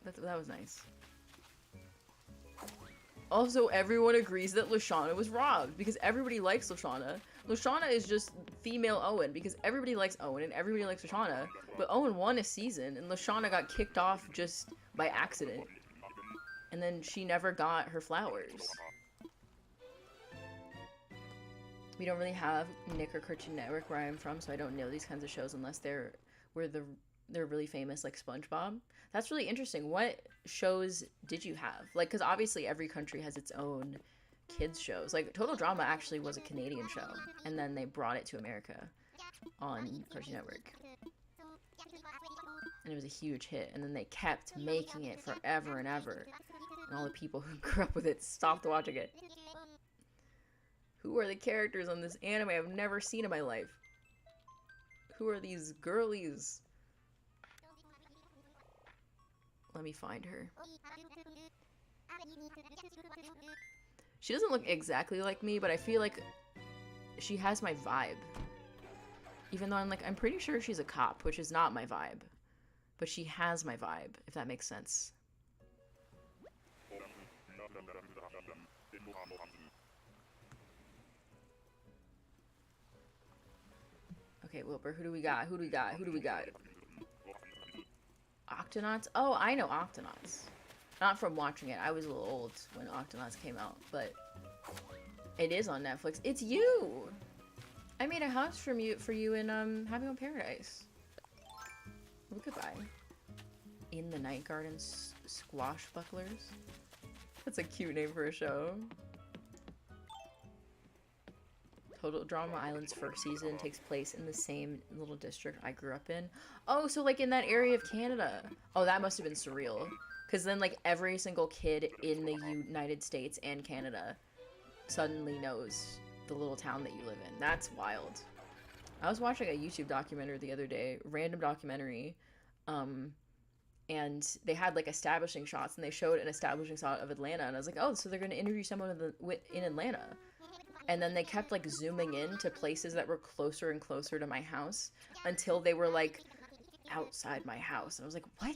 That was nice. Also, everyone agrees that Lashana was robbed because everybody likes Lashana. Lashana is just female Owen because everybody likes Owen and everybody likes Lashana. But Owen won a season and Lashana got kicked off just by accident. And then she never got her flowers. We don't really have Nick or Cartoon Network where I'm from, so I don't know these kinds of shows unless they're really famous, like SpongeBob. That's really interesting. What shows did you have? Like, because obviously every country has its own kids shows. Like, Total Drama actually was a Canadian show, and then they brought it to America on Cartoon Network. And it was a huge hit, and then they kept making it forever and ever. And all the people who grew up with it stopped watching it. Who are the characters on this anime I've never seen in my life? Who are these girlies? Let me find her. She doesn't look exactly like me, but I feel like she has my vibe. Even though I'm pretty sure she's a cop, which is not my vibe. But she has my vibe, if that makes sense. Okay, Wilbur, who do we got? Who do we got? Who do we got? Octonauts? Oh, I know Octonauts. Not from watching it. I was a little old when Octonauts came out, but it is on Netflix. It's you! I made a house for you in Happy Home Paradise. Well, goodbye. In the Night Garden Squashbucklers? That's a cute name for a show. Total Drama Island's first season takes place in the same little district I grew up in. Oh, so like in that area of Canada. Oh, that must have been surreal. Because then like every single kid in the United States and Canada suddenly knows the little town that you live in. That's wild. I was watching a YouTube documentary the other day, random documentary, and they had like establishing shots, and they showed an establishing shot of Atlanta, and I was like, oh, so they're going to interview someone in Atlanta. And then they kept like zooming in to places that were closer and closer to my house until they were like outside my house. And I was like, what?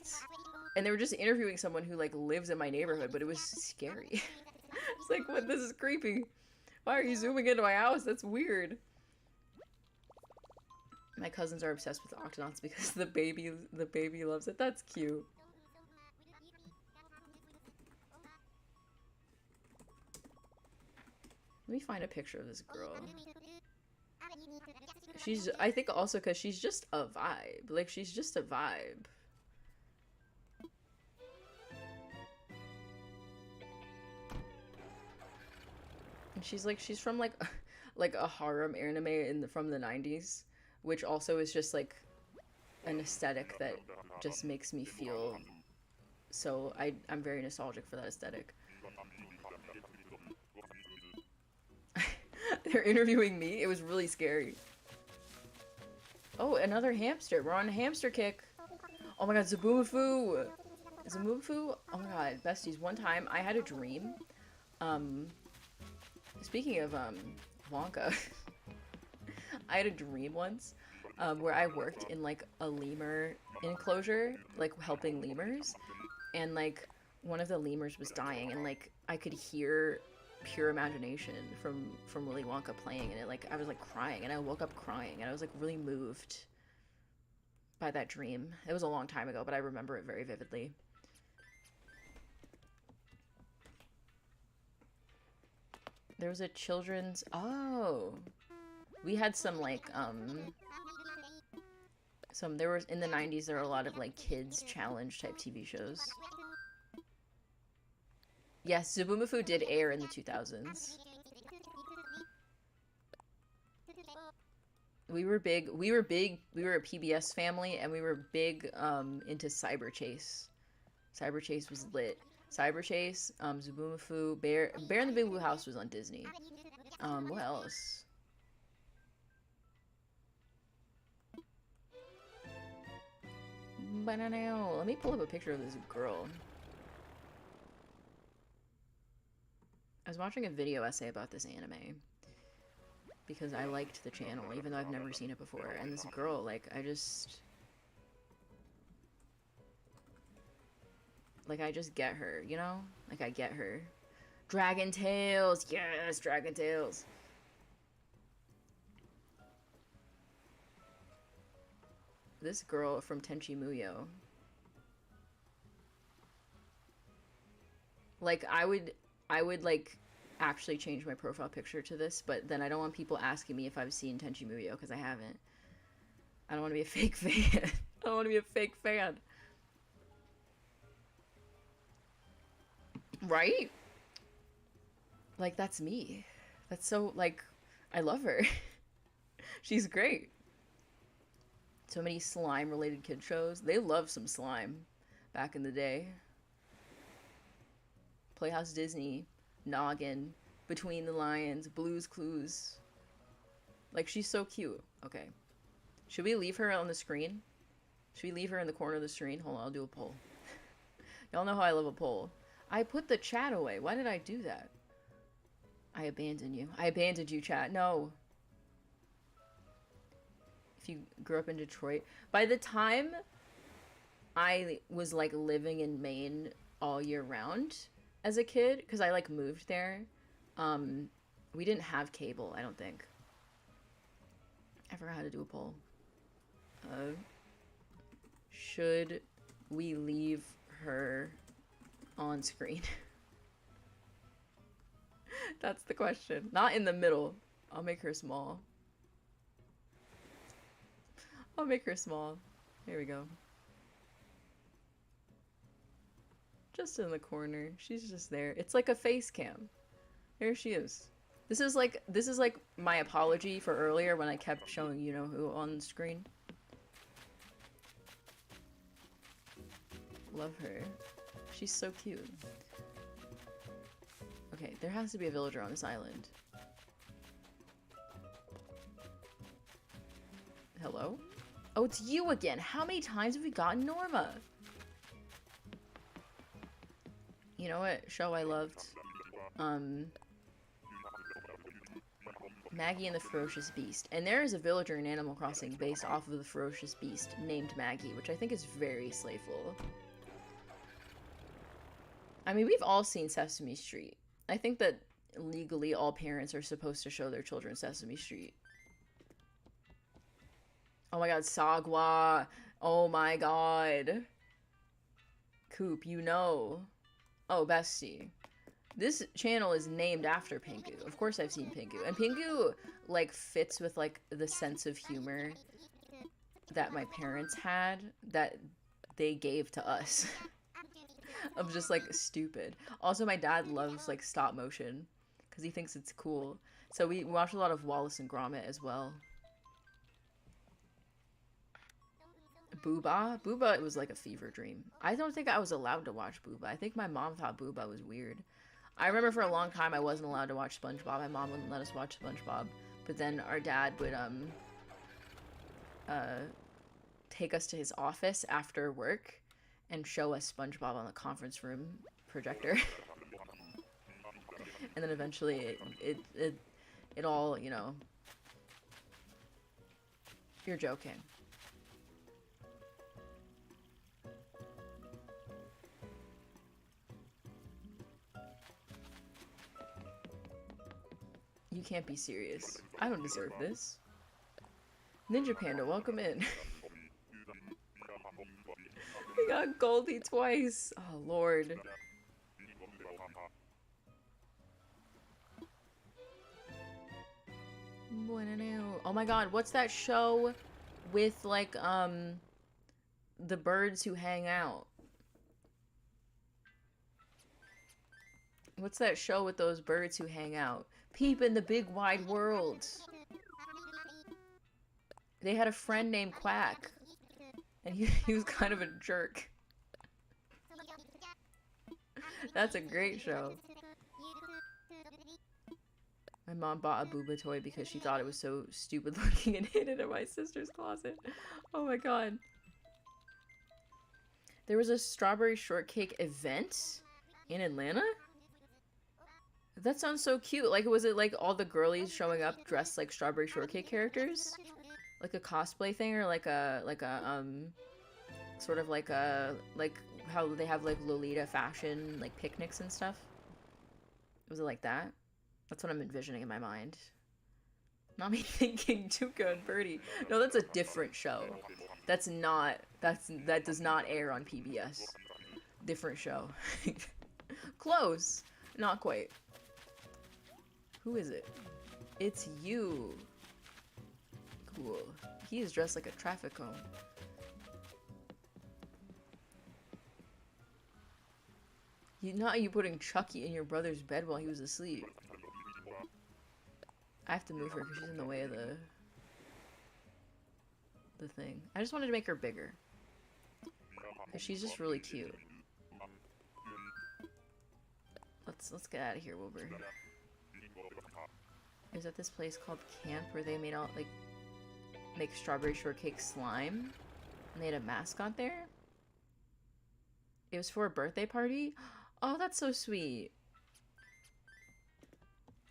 And they were just interviewing someone who like lives in my neighborhood, but it was scary. It's like, what? This is creepy. Why are you zooming into my house? That's weird. My cousins are obsessed with Octonauts because the baby loves it. That's cute. Let me find a picture of this girl. I think also because she's just a vibe. Like, she's just a vibe. And she's from like a harem anime from the 90s, which also is just like an aesthetic that just makes me feel So I'm very nostalgic for that aesthetic. They're interviewing me. It was really scary. Oh, another hamster. We're on a hamster kick. Oh my god, Zaboomafoo! Zaboomafoo? Oh my god, besties. One time I had a dream. Speaking of Wonka, I had a dream once where I worked in like a lemur enclosure, like helping lemurs, and like one of the lemurs was dying, and like I could hear pure imagination from Willy Wonka playing, and it like I was like crying, and I woke up crying, and I was like really moved by that dream. It was a long time ago, but I remember it very vividly. There was a children's... Oh! We had some, like, there was... In the 90s, there were a lot of, like, kids challenge type TV shows. Yes, Zaboomafoo did air in the 2000s. We were a PBS family, and we were big, into Cyber Chase. Cyber Chase was lit. Cyber Chase, Zaboomafoo, Bear in the Big Blue House was on Disney. What else? Banana. Let me pull up a picture of this girl. I was watching a video essay about this anime because I liked the channel, even though I've never seen it before. And this girl, like, I just get her, you know? Like, I get her. Dragon Tales! Yes, Dragon Tales! This girl from Tenchi Muyo. Like, I would, like, actually change my profile picture to this, but then I don't want people asking me if I've seen Tenchi Muyo, because I haven't. I don't want to be a fake fan. I don't want to be a fake fan. Right? Like, that's me. That's so, like, I love her. She's great. So many slime-related kid shows. They love some slime back in the day. Playhouse Disney, Noggin, Between the Lions, Blue's Clues. Like, she's so cute. Okay. Should we leave her on the screen? Should we leave her in the corner of the screen? Hold on, I'll do a poll. Y'all know how I love a poll. I put the chat away. Why did I do that? I abandoned you. I abandoned you, chat. No. If you grew up in Detroit. By the time I was, like, living in Maine all year round as a kid, because I, like, moved there, we didn't have cable, I don't think. I forgot how to do a poll. Should we leave her on screen? That's the question. Not in the middle. I'll make her small. I'll make her small. Here we go. Just in the corner. She's just there. It's like a face cam. There she is. This is like my apology for earlier when I kept showing you know who on the screen. Love her. She's so cute. Okay, there has to be a villager on this island. Hello? Oh, it's you again. How many times have we gotten Norma? You know what show I loved? Maggie and the Ferocious Beast. And there is a villager in Animal Crossing based off of the Ferocious Beast named Maggie, which I think is very slayful. I mean, we've all seen Sesame Street. I think that legally all parents are supposed to show their children Sesame Street. Oh my god, Sagwa. Oh my god. Coop, you know. Oh, bestie. This channel is named after Pingu. Of course I've seen Pingu. And Pingu, like, fits with, like, the sense of humor that my parents had that they gave to us. Of just, like, stupid. Also, my dad loves, like, stop motion because he thinks it's cool. So we watch a lot of Wallace and Gromit as well. Booba? Booba, it was like a fever dream. I don't think I was allowed to watch Booba. I think my mom thought Booba was weird. I remember for a long time I wasn't allowed to watch SpongeBob. My mom wouldn't let us watch SpongeBob. But then our dad would, take us to his office after work and show us SpongeBob on the conference room projector. And then eventually it all, you know... You're joking. You can't be serious. I don't deserve this. Ninja Panda, welcome in. We got Goldie twice. Oh, Lord. Oh my god, what's that show with, like, the birds who hang out? What's that show with those birds who hang out? Peep in the big wide world. They had a friend named Quack. And he was kind of a jerk. That's a great show. My mom bought a Booba toy because she thought it was so stupid looking and hid it in my sister's closet. Oh my god. There was a strawberry shortcake event in Atlanta? That sounds so cute. Like, was it like all the girlies showing up dressed like strawberry shortcake characters? Like a cosplay thing, or like a sort of like how they have like Lolita fashion, like picnics and stuff? Was it like that? That's what I'm envisioning in my mind. Not me thinking Tuca and Birdie. No, that's a different show. That does not air on PBS. Different show. Close. Not quite. Who is it? It's you. Cool. He is dressed like a traffic cone. Not you putting Chucky in your brother's bed while he was asleep. I have to move her because she's in the way of the thing. I just wanted to make her bigger. Because she's just really cute. Let's get out of here, Wilbur. Is at this place called Camp where they made all, like, make strawberry shortcake slime? And they had a mascot there? It was for a birthday party? Oh, that's so sweet.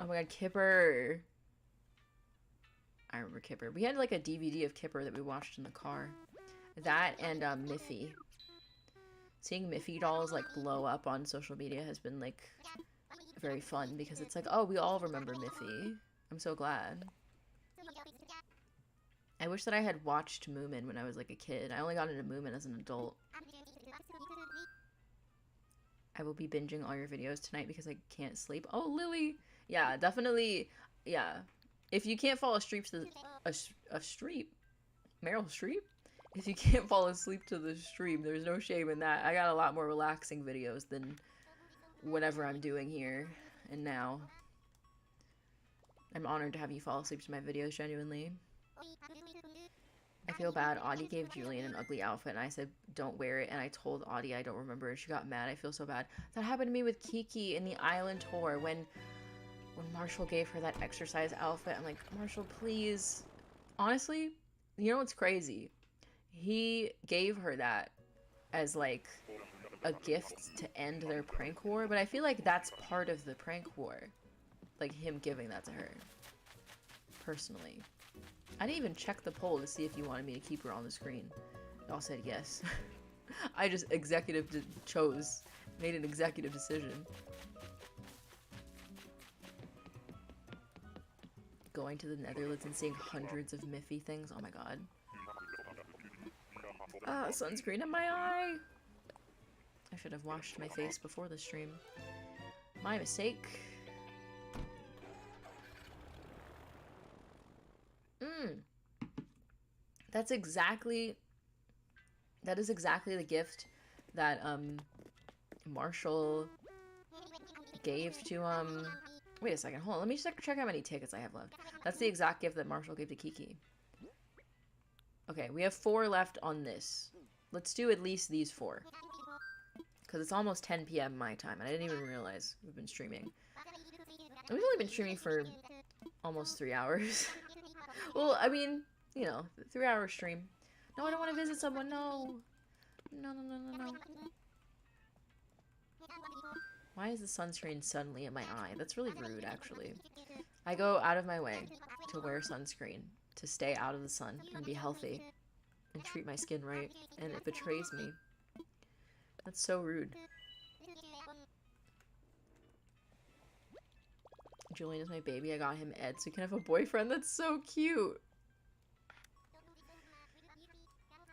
Oh my god, Kipper. I remember Kipper. We had like a DVD of Kipper that we watched in the car. That and Miffy. Seeing Miffy dolls like blow up on social media has been like very fun because it's like, oh, we all remember Miffy. I'm so glad. I wish that I had watched Moomin when I was like a kid. I only got into Moomin as an adult. I will be binging all your videos tonight because I can't sleep. Oh, Lily! Yeah, definitely. Yeah. If you can't fall asleep to Meryl Streep? If you can't fall asleep to the stream, there's no shame in that. I got a lot more relaxing videos than whatever I'm doing here and now. I'm honored to have you fall asleep to my videos, genuinely. I feel bad. Audie gave Julian an ugly outfit and I said, don't wear it. And I told Audie I don't remember it. She got mad. I feel so bad. That happened to me with Kiki in the island tour when Marshall gave her that exercise outfit. I'm like, Marshall, please. Honestly, you know what's crazy? He gave her that as like a gift to end their prank war, but I feel like that's part of the prank war. Like him giving that to her. Personally. I didn't even check the poll to see if you wanted me to keep her on the screen. Y'all said yes. I just made an executive decision. Going to the Netherlands and seeing hundreds of Miffy things. Oh my god. Ah, sunscreen in my eye! I should have washed my face before the stream. My mistake. That is exactly the gift that, Marshall gave to, wait a second, hold on, let me check how many tickets I have left. That's the exact gift that Marshall gave to Kiki. Okay, we have 4 left on this. Let's do at least these 4. Because it's almost 10 p.m. my time, and I didn't even realize we've been streaming. And we've only been streaming for almost 3 hours. Well, I mean, you know, 3-hour stream. No, I don't want to visit someone, no. No, no, no, no, no. Why is the sunscreen suddenly in my eye? That's really rude, actually. I go out of my way to wear sunscreen, to stay out of the sun and be healthy and treat my skin right, and it betrays me. That's so rude. Julian is my baby. I got him Ed so he can have a boyfriend. That's so cute.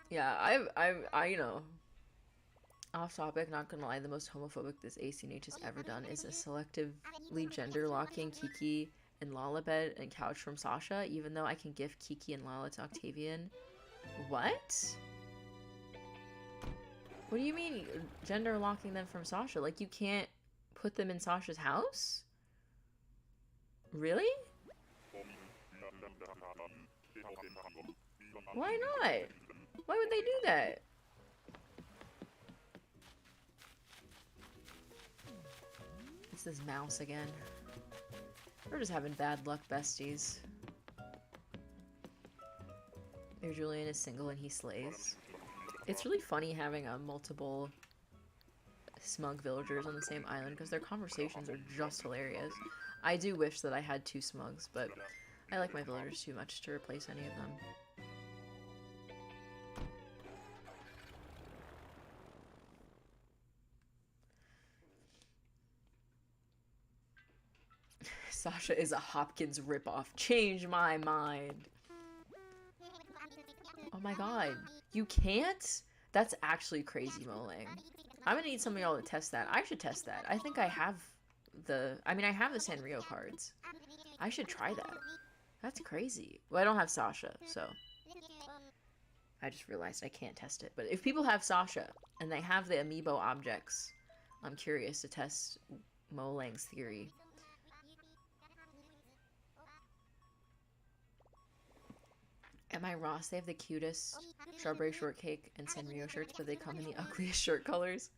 Yeah, you know, off topic, not gonna lie, the most homophobic this acnh has ever done is a selectively gender locking Kiki and Lala bed and couch from Sasha, even though I can gift Kiki and Lala to Octavian. What? What do you mean gender locking them from Sasha? Like, you can't put them in Sasha's house? Really? Why not? Why would they do that? It's this mouse again. We're just having bad luck, besties. There, Julian is single and he slays. It's really funny having multiple smug villagers on the same island because their conversations are just hilarious. I do wish that I had 2 smugs, but I like my villagers too much to replace any of them. Sasha is a Hopkins ripoff. Change my mind. Oh my god. You can't? That's actually crazy, Molang. I'm gonna need some of y'all to test that. I should test that. I think I have I have the Sanrio cards. I should try that. That's crazy. Well, I don't have Sasha, so I just realized I can't test it. But if people have Sasha and they have the amiibo objects, I'm curious to test Molang's theory. At my Ross, they have the cutest strawberry shortcake and Sanrio shirts, but they come in the ugliest shirt colors.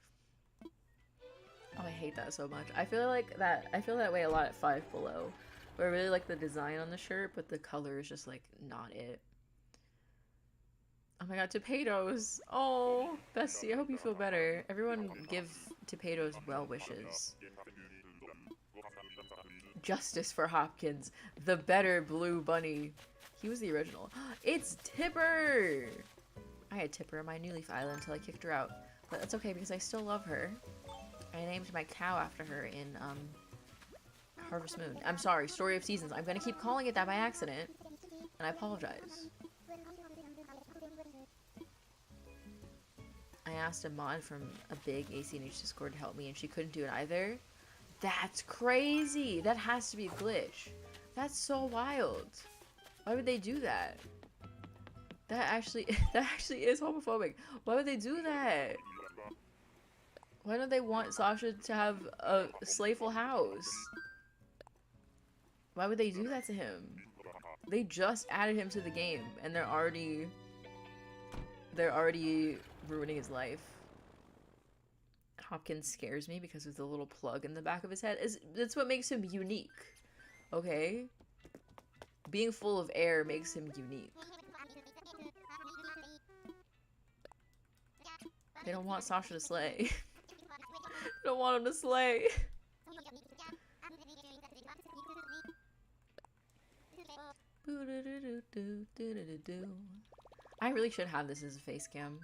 Oh, I hate that so much. I feel that way a lot at 5 Below, where I really like the design on the shirt, but the color is just like not it. Oh my god, Tapetos! Oh, bestie, I hope you feel better. Everyone give Tapetos well wishes. Justice for Hopkins, the better blue bunny. He was the original. It's Tipper! I had Tipper on my New Leaf Island until I kicked her out. But that's okay because I still love her. I named my cow after her in Harvest Moon. I'm sorry, Story of Seasons. I'm gonna keep calling it that by accident. And I apologize. I asked a mod from a big acnh Discord to help me and she couldn't do it either. That's crazy! That has to be a glitch. That's so wild. Why would they do that? That actually is homophobic. Why would they do that? Why don't they want Sasha to have a slayful house? Why would they do that to him? They just added him to the game and they're already ruining his life. Hopkins scares me because of the little plug in the back of his head. That's what makes him unique. Okay? Being full of air makes him unique. They don't want Sasha to slay. They don't want him to slay. I really should have this as a face cam.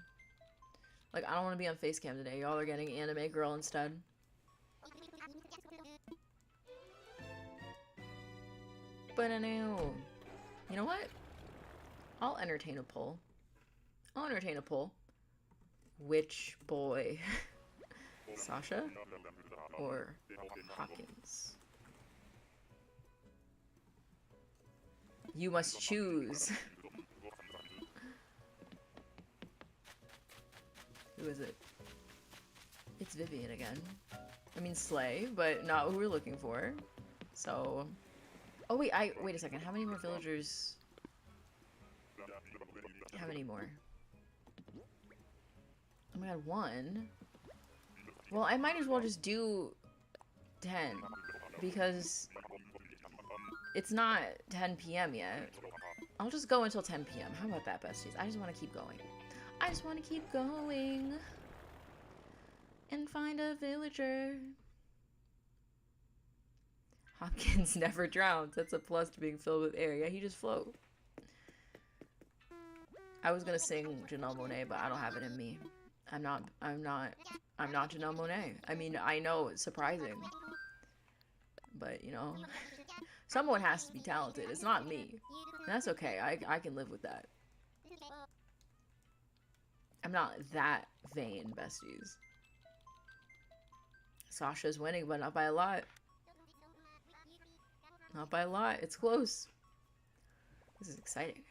Like, I don't want to be on face cam today. Y'all are getting anime girl instead. But I know. You know what? I'll entertain a poll. I'll entertain a poll. Which boy? Sasha or Hopkins? You must choose. Who is it? It's Vivian again. I mean Slay, but not who we're looking for. So... Oh wait, wait a second. How many more villagers? How many more? Oh my god, 1. Well, I might as well just do 10 because it's not 10 p.m. yet. I'll just go until 10 p.m. How about that, besties? I just want to keep going. I just want to keep going and find a villager. Hopkins never drowns. That's a plus to being filled with air. Yeah, he just float. I was gonna sing Janelle Monáe, but I don't have it in me. I'm not Janelle Monáe. I mean, I know it's surprising, but you know, someone has to be talented. It's not me. And that's okay. I can live with that. I'm not that vain, besties. Sasha's winning, but not by a lot. Not by a lot. It's close. This is exciting.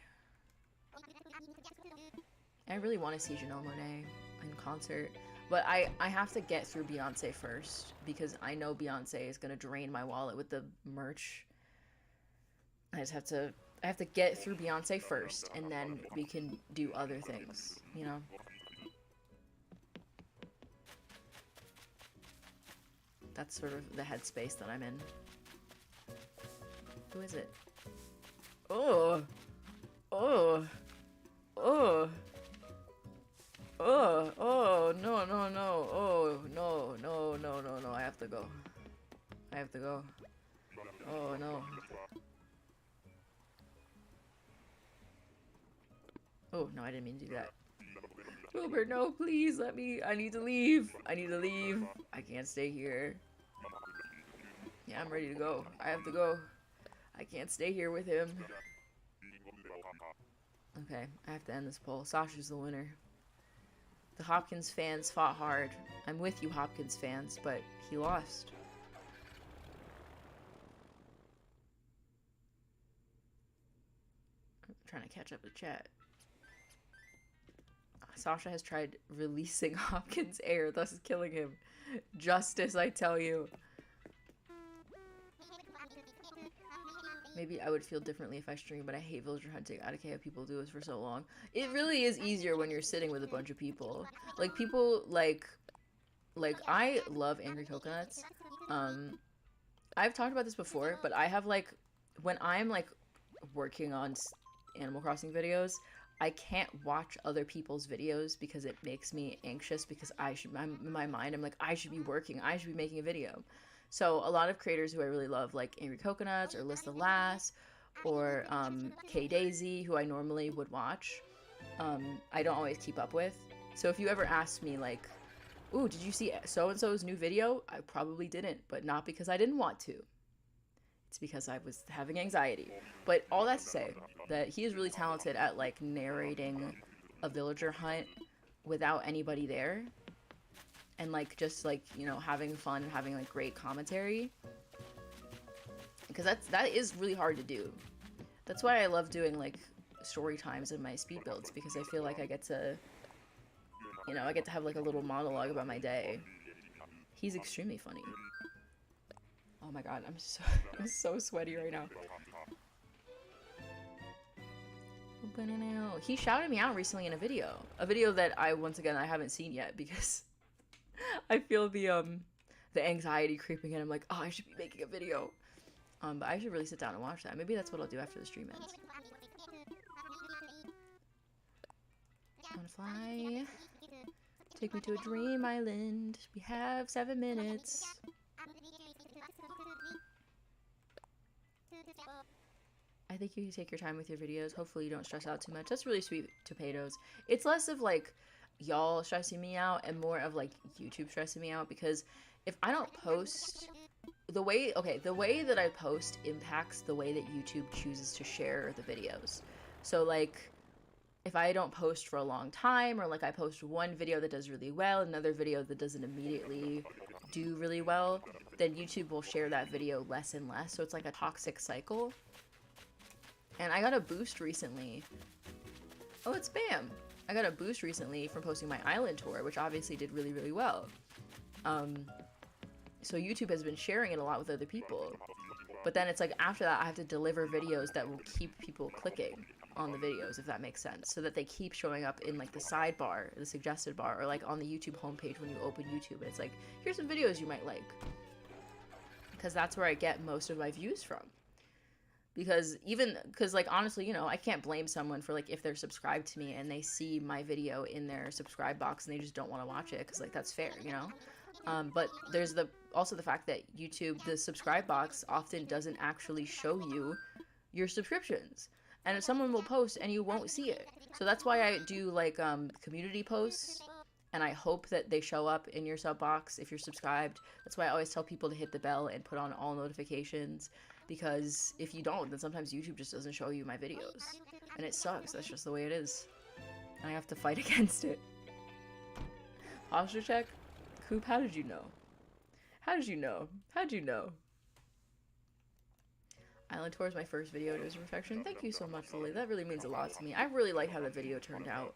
I really want to see Janelle Monáe in concert, but I have to get through Beyonce first because I know Beyonce is gonna drain my wallet with the merch. I have to get through Beyonce first, and then we can do other things, you know? That's sort of the headspace that I'm in. Who is it? Oh! Oh! Oh! Oh! Oh! No, no, no. Oh, no, no, no, no, no. I have to go. I have to go. Oh, no. Oh, no, I didn't mean to do that. Wilbur, no, please, let me. I need to leave. I need to leave. I can't stay here. Yeah, I'm ready to go. I have to go. I can't stay here with him. Okay, I have to end this poll. Sasha's the winner. The Hopkins fans fought hard. I'm with you, Hopkins fans, but he lost. I'm trying to catch up with chat. Sasha has tried releasing Hopkins' air, thus killing him. Justice, I tell you. Maybe I would feel differently if I stream, but I hate villager hunting. I don't care how people do this for so long. It really is easier when you're sitting with a bunch of people. Like, people, like, I love angry coconuts. I've talked about this before, but I have, like, when I'm, like, working on Animal Crossing videos, I can't watch other people's videos because it makes me anxious because in my mind, I'm like, I should be working. I should be making a video. So a lot of creators who I really love, like Angry Coconuts or List the Lass or K Daisy, who I normally would watch, I don't always keep up with. So if you ever ask me like, ooh, did you see so-and-so's new video? I probably didn't, but not because I didn't want to. It's because I was having anxiety. But all that to say that he is really talented at like narrating a villager hunt without anybody there. And like just like, you know, having fun and having like great commentary. Because that is really hard to do. That's why I love doing like story times in my speed builds, because I feel like I get to, you know, I get to have like a little monologue about my day. He's extremely funny. Oh my god, I'm so sweaty right now. He shouted me out recently in a video that I haven't seen yet because I feel the anxiety creeping in. I'm like, oh, I should be making a video. But I should really sit down and watch that. Maybe that's what I'll do after the stream ends. I wanna fly. Take me to a dream island. We have 7 minutes. I think you take your time with your videos. Hopefully you don't stress out too much. That's really sweet, Potatoes. It's less of like y'all stressing me out and more of like YouTube stressing me out, because if I don't post, the way that I post impacts the way that YouTube chooses to share the videos. So like if I don't post for a long time, or like I post one video that does really well, another video that doesn't immediately do really well, then YouTube will share that video less and less. So it's like a toxic cycle. And I got a boost recently. Oh, it's Bam! I got a boost recently from posting my island tour, which obviously did really, really well. So YouTube has been sharing it a lot with other people. But then it's like after that, I have to deliver videos that will keep people clicking. on the videos, if that makes sense, so that they keep showing up in like the sidebar, the suggested bar, or like on the YouTube homepage when you open YouTube. And it's like, here's some videos you might like, because that's where I get most of my views from. Because like, honestly, you know, I can't blame someone for like if they're subscribed to me and they see my video in their subscribe box and they just don't want to watch it, because like that's fair, you know. But there's also the fact that YouTube, the subscribe box often doesn't actually show you your subscriptions, and if someone will post and you won't see it. So that's why I do like community posts, and I hope that they show up in your sub box if you're subscribed. That's why I always tell people to hit the bell and put on all notifications, because if you don't, then sometimes YouTube just doesn't show you my videos, and it sucks. That's just the way it is, and I have to fight against it. Posture check? Coop, how did you know? How did you know? How'd you know? Island Tour is my first video to his perfection. Thank you so much, Lily. That really means a lot to me. I really like how the video turned out.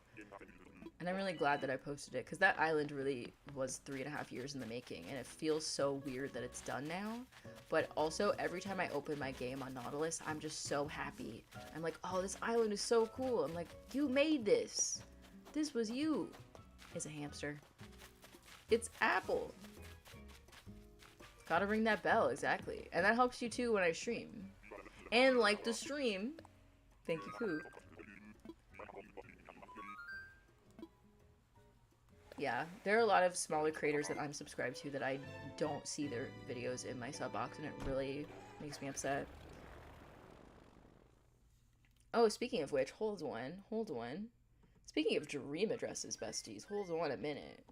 And I'm really glad that I posted it, because that island really was 3.5 years in the making, and it feels so weird that it's done now. But also, every time I open my game on Nautilus, I'm just so happy. I'm like, oh, this island is so cool. I'm like, you made this. This was you. It's a hamster. It's Apple. Gotta ring that bell, exactly. And that helps you too when I stream. And like the stream. Thank you, Coop. Yeah, there are a lot of smaller creators that I'm subscribed to that I don't see their videos in my sub box, and it really makes me upset. Oh, speaking of which, hold one. Speaking of dream addresses, besties, hold on a minute.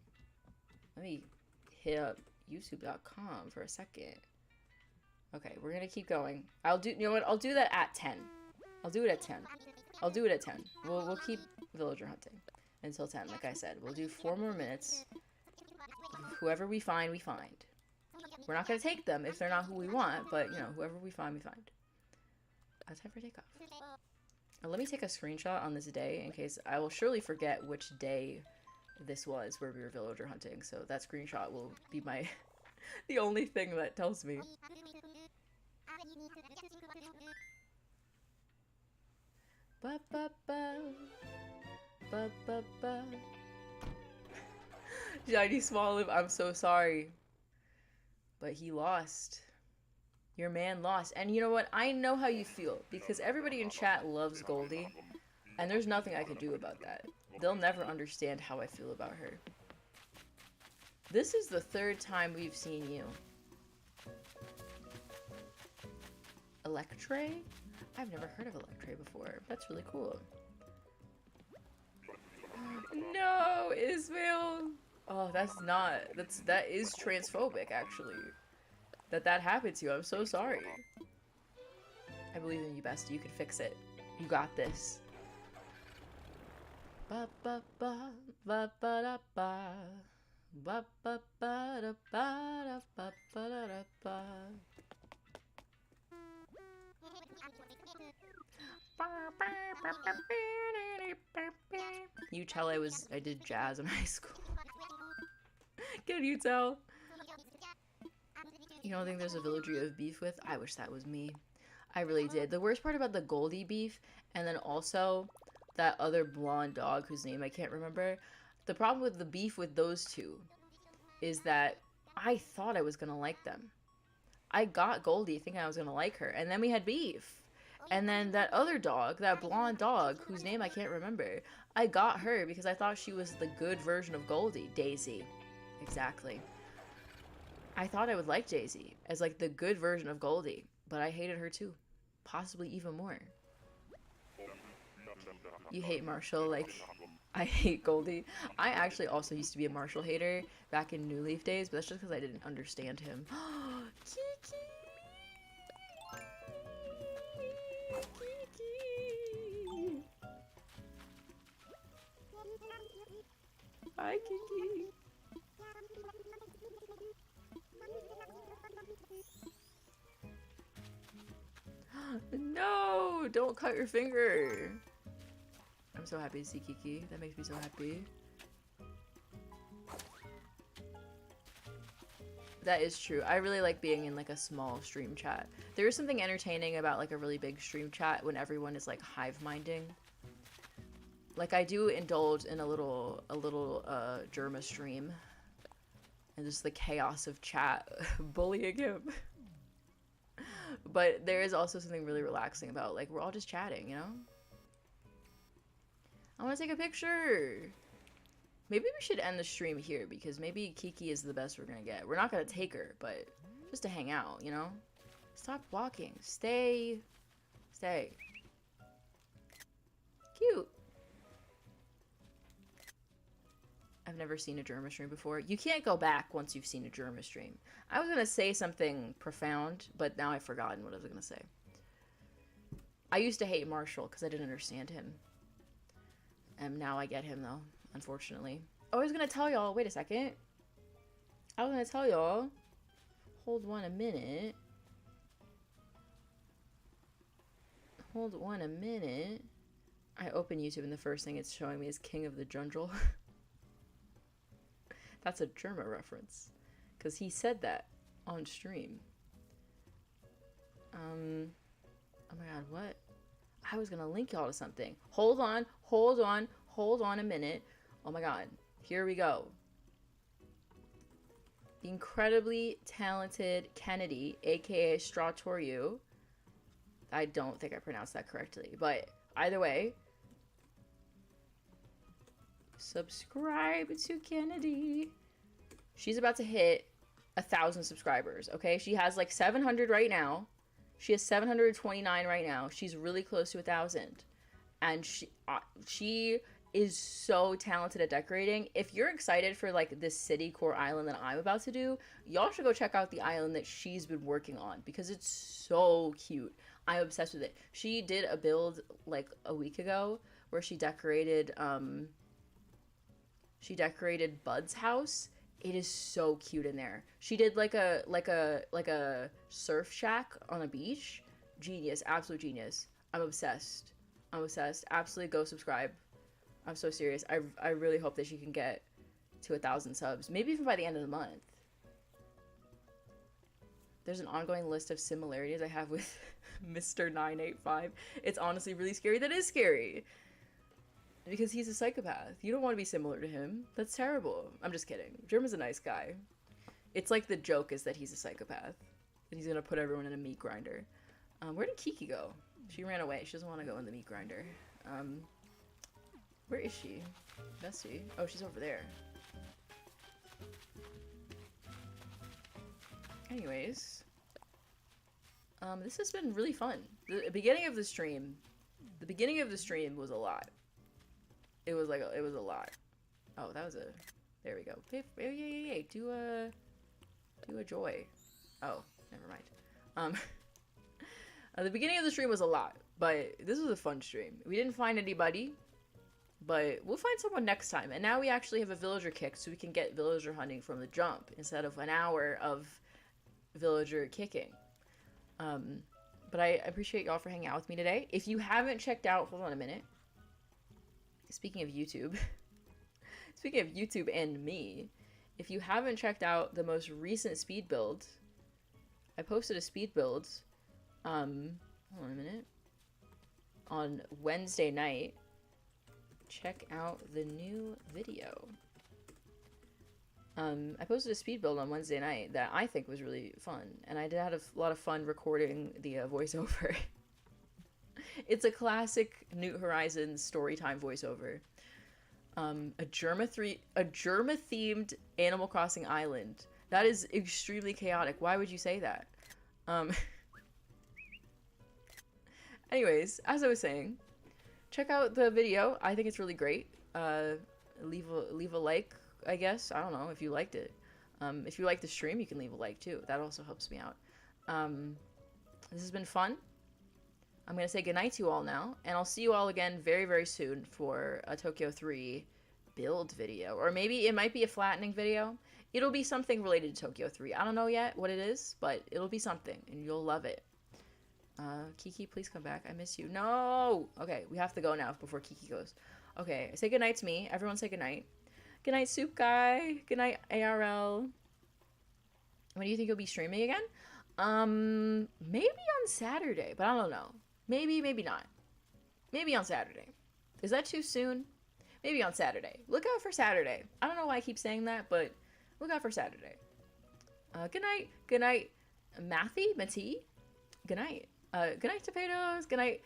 Let me hit up youtube.com for a second. Okay, we're gonna keep going. You know what? I'll do that at 10. I'll do it at 10. I'll do it at 10. We'll keep villager hunting until 10, like I said. We'll do 4 more minutes. Whoever we find, we find. We're not gonna take them if they're not who we want, but, you know, whoever we find, we find. Time for takeoff. Let me take a screenshot on this day, in case I will surely forget which day this was where we were villager hunting, so that screenshot will be my the only thing that tells me. Ba ba ba ba ba ba. Shiny Small Lip, I'm so sorry, but he lost. Your man lost. And you know what? I know how you feel, because everybody in chat loves Goldie, and there's nothing I can do about that. They'll never understand how I feel about her. This is the 3rd time we've seen you. Electre? I've never heard of Electre before. That's really cool. No, Ismail! Oh, that is transphobic, actually. That happened to you. I'm so sorry. I believe in you, bestie. You can fix it. You got this. Ba ba ba ba ba da ba ba ba ba da ba da ba ba da da ba. You tell I did jazz in high school. Can you tell? You don't think there's a villager you have beef with? I wish that was me. I really did. The worst part about the Goldie beef, and then also that other blonde dog whose name I can't remember. The problem with the beef with those two is that I thought I was gonna like them. I got Goldie thinking I was gonna like her, and then we had beef. And then that other dog, that blonde dog whose name I can't remember, I got her because I thought she was the good version of Goldie. Daisy. Exactly. I thought I would like Daisy as like the good version of Goldie, but I hated her too. Possibly even more. You hate Marshall like I hate Goldie. I actually also used to be a Marshall hater back in New Leaf days, but that's just because I didn't understand him. Kiki! Kiki! Hi, Kiki! No! Don't cut your finger! I'm so happy to see Kiki. That makes me so happy. That is true. I really like being in like a small stream chat. There is something entertaining about like a really big stream chat when everyone is like hive minding. Like I do indulge in a little Germa stream and just the chaos of chat bullying him. But there is also something really relaxing about like we're all just chatting, you know? I want to take a picture. Maybe we should end the stream here because maybe Kiki is the best we're gonna get. We're not gonna take her, but just to hang out, you know? Stop walking. Stay. Stay. Cute. I've never seen a Germa stream before. You can't go back once you've seen a Germa stream. I was gonna say something profound, but now I've forgotten what I was gonna say. I used to hate Marshall because I didn't understand him. And now I get him though. Unfortunately. Oh, I was gonna tell y'all. Wait a second. I was gonna tell y'all. Hold one a minute. Hold one a minute. I open YouTube and the first thing it's showing me is King of the Jungle. That's a Germa reference. Because he said that on stream. Oh my god, what? I was gonna link y'all to something. Hold on a minute. Oh my god, here we go. The incredibly talented Kennedy, aka Stratoryu. I don't think I pronounced that correctly, but either way, subscribe to Kennedy. She's about to hit 1,000 subscribers, okay? She has like 700 right now. She has 729 right now. She's really close to 1,000. And she is so talented at decorating. If you're excited for like this city core island that I'm about to do, y'all should go check out the island that she's been working on because it's so cute. I'm obsessed with it. She did a build like a week ago where she decorated Bud's house. It is so cute in there. She did like a surf shack on a beach. Genius, absolute genius. I'm obsessed. Absolutely go subscribe. I'm so serious. I really hope that she can get to 1,000 subs. Maybe even by the end of the month. There's an ongoing list of similarities I have with Mr. 985. It's honestly really scary. That is scary. Because he's a psychopath. You don't want to be similar to him. That's terrible. I'm just kidding. Germa's a nice guy. It's like the joke is that he's a psychopath. And he's gonna put everyone in a meat grinder. Where did Kiki go? She ran away. She doesn't want to go in the meat grinder. Where is she? Bestie? Oh, she's over there. Anyways. This has been really fun. The beginning of the stream was a lot. It was a lot. Oh, that was a... There we go. Yay. Do a joy. Oh, never mind. The beginning of the stream was a lot, but this was a fun stream. We didn't find anybody, but we'll find someone next time. And now we actually have a villager kick, so we can get villager hunting from the jump instead of an hour of villager kicking. But I appreciate y'all for hanging out with me today. If you haven't checked out... Hold on a minute. Speaking of YouTube, and me, if you haven't checked out the most recent speed build, I posted a speed build, hold on a minute, on Wednesday night. Check out the new video. I posted a speed build on Wednesday night that I think was really fun, and I did have a lot of fun recording the voiceover. It's a classic New Horizons storytime voiceover. A Germa-themed Animal Crossing island. That is extremely chaotic. Why would you say that? Anyways, as I was saying, check out the video. I think it's really great. Leave a like, I guess. I don't know if you liked it. If you like the stream, you can leave a like too. That also helps me out. This has been fun. I'm going to say goodnight to you all now, and I'll see you all again very, very soon for a Tokyo 3 build video. Or maybe it might be a flattening video. It'll be something related to Tokyo 3. I don't know yet what it is, but it'll be something, and you'll love it. Kiki, please come back. I miss you. No! Okay, we have to go now before Kiki goes. Okay, say goodnight to me. Everyone say goodnight. Goodnight, Soup Guy. Goodnight, ARL. When do you think you'll be streaming again? Maybe on Saturday, but I don't know. Maybe, maybe not. Maybe on Saturday. Is that too soon? Maybe on Saturday. Look out for Saturday. I don't know why I keep saying that, but look out for Saturday. Good night. Good night, Matty. Good night. Good night, Tomatoes. Good night,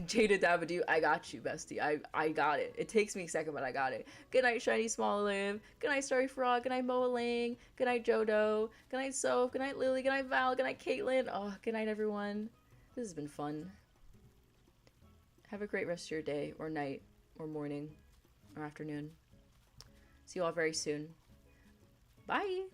Jada Dabadoo. I got you, bestie. I got it. It takes me a second, but I got it. Good night, Shiny Small Live. Good night, Starry Frog. Good night, Moa Ling. Good night, Jodo. Good night, Soph. Good night, Lily. Good night, Val. Good night, Caitlin. Oh, good night, everyone. This has been fun. Have a great rest of your day, or night, or morning, or afternoon. See you all very soon. Bye.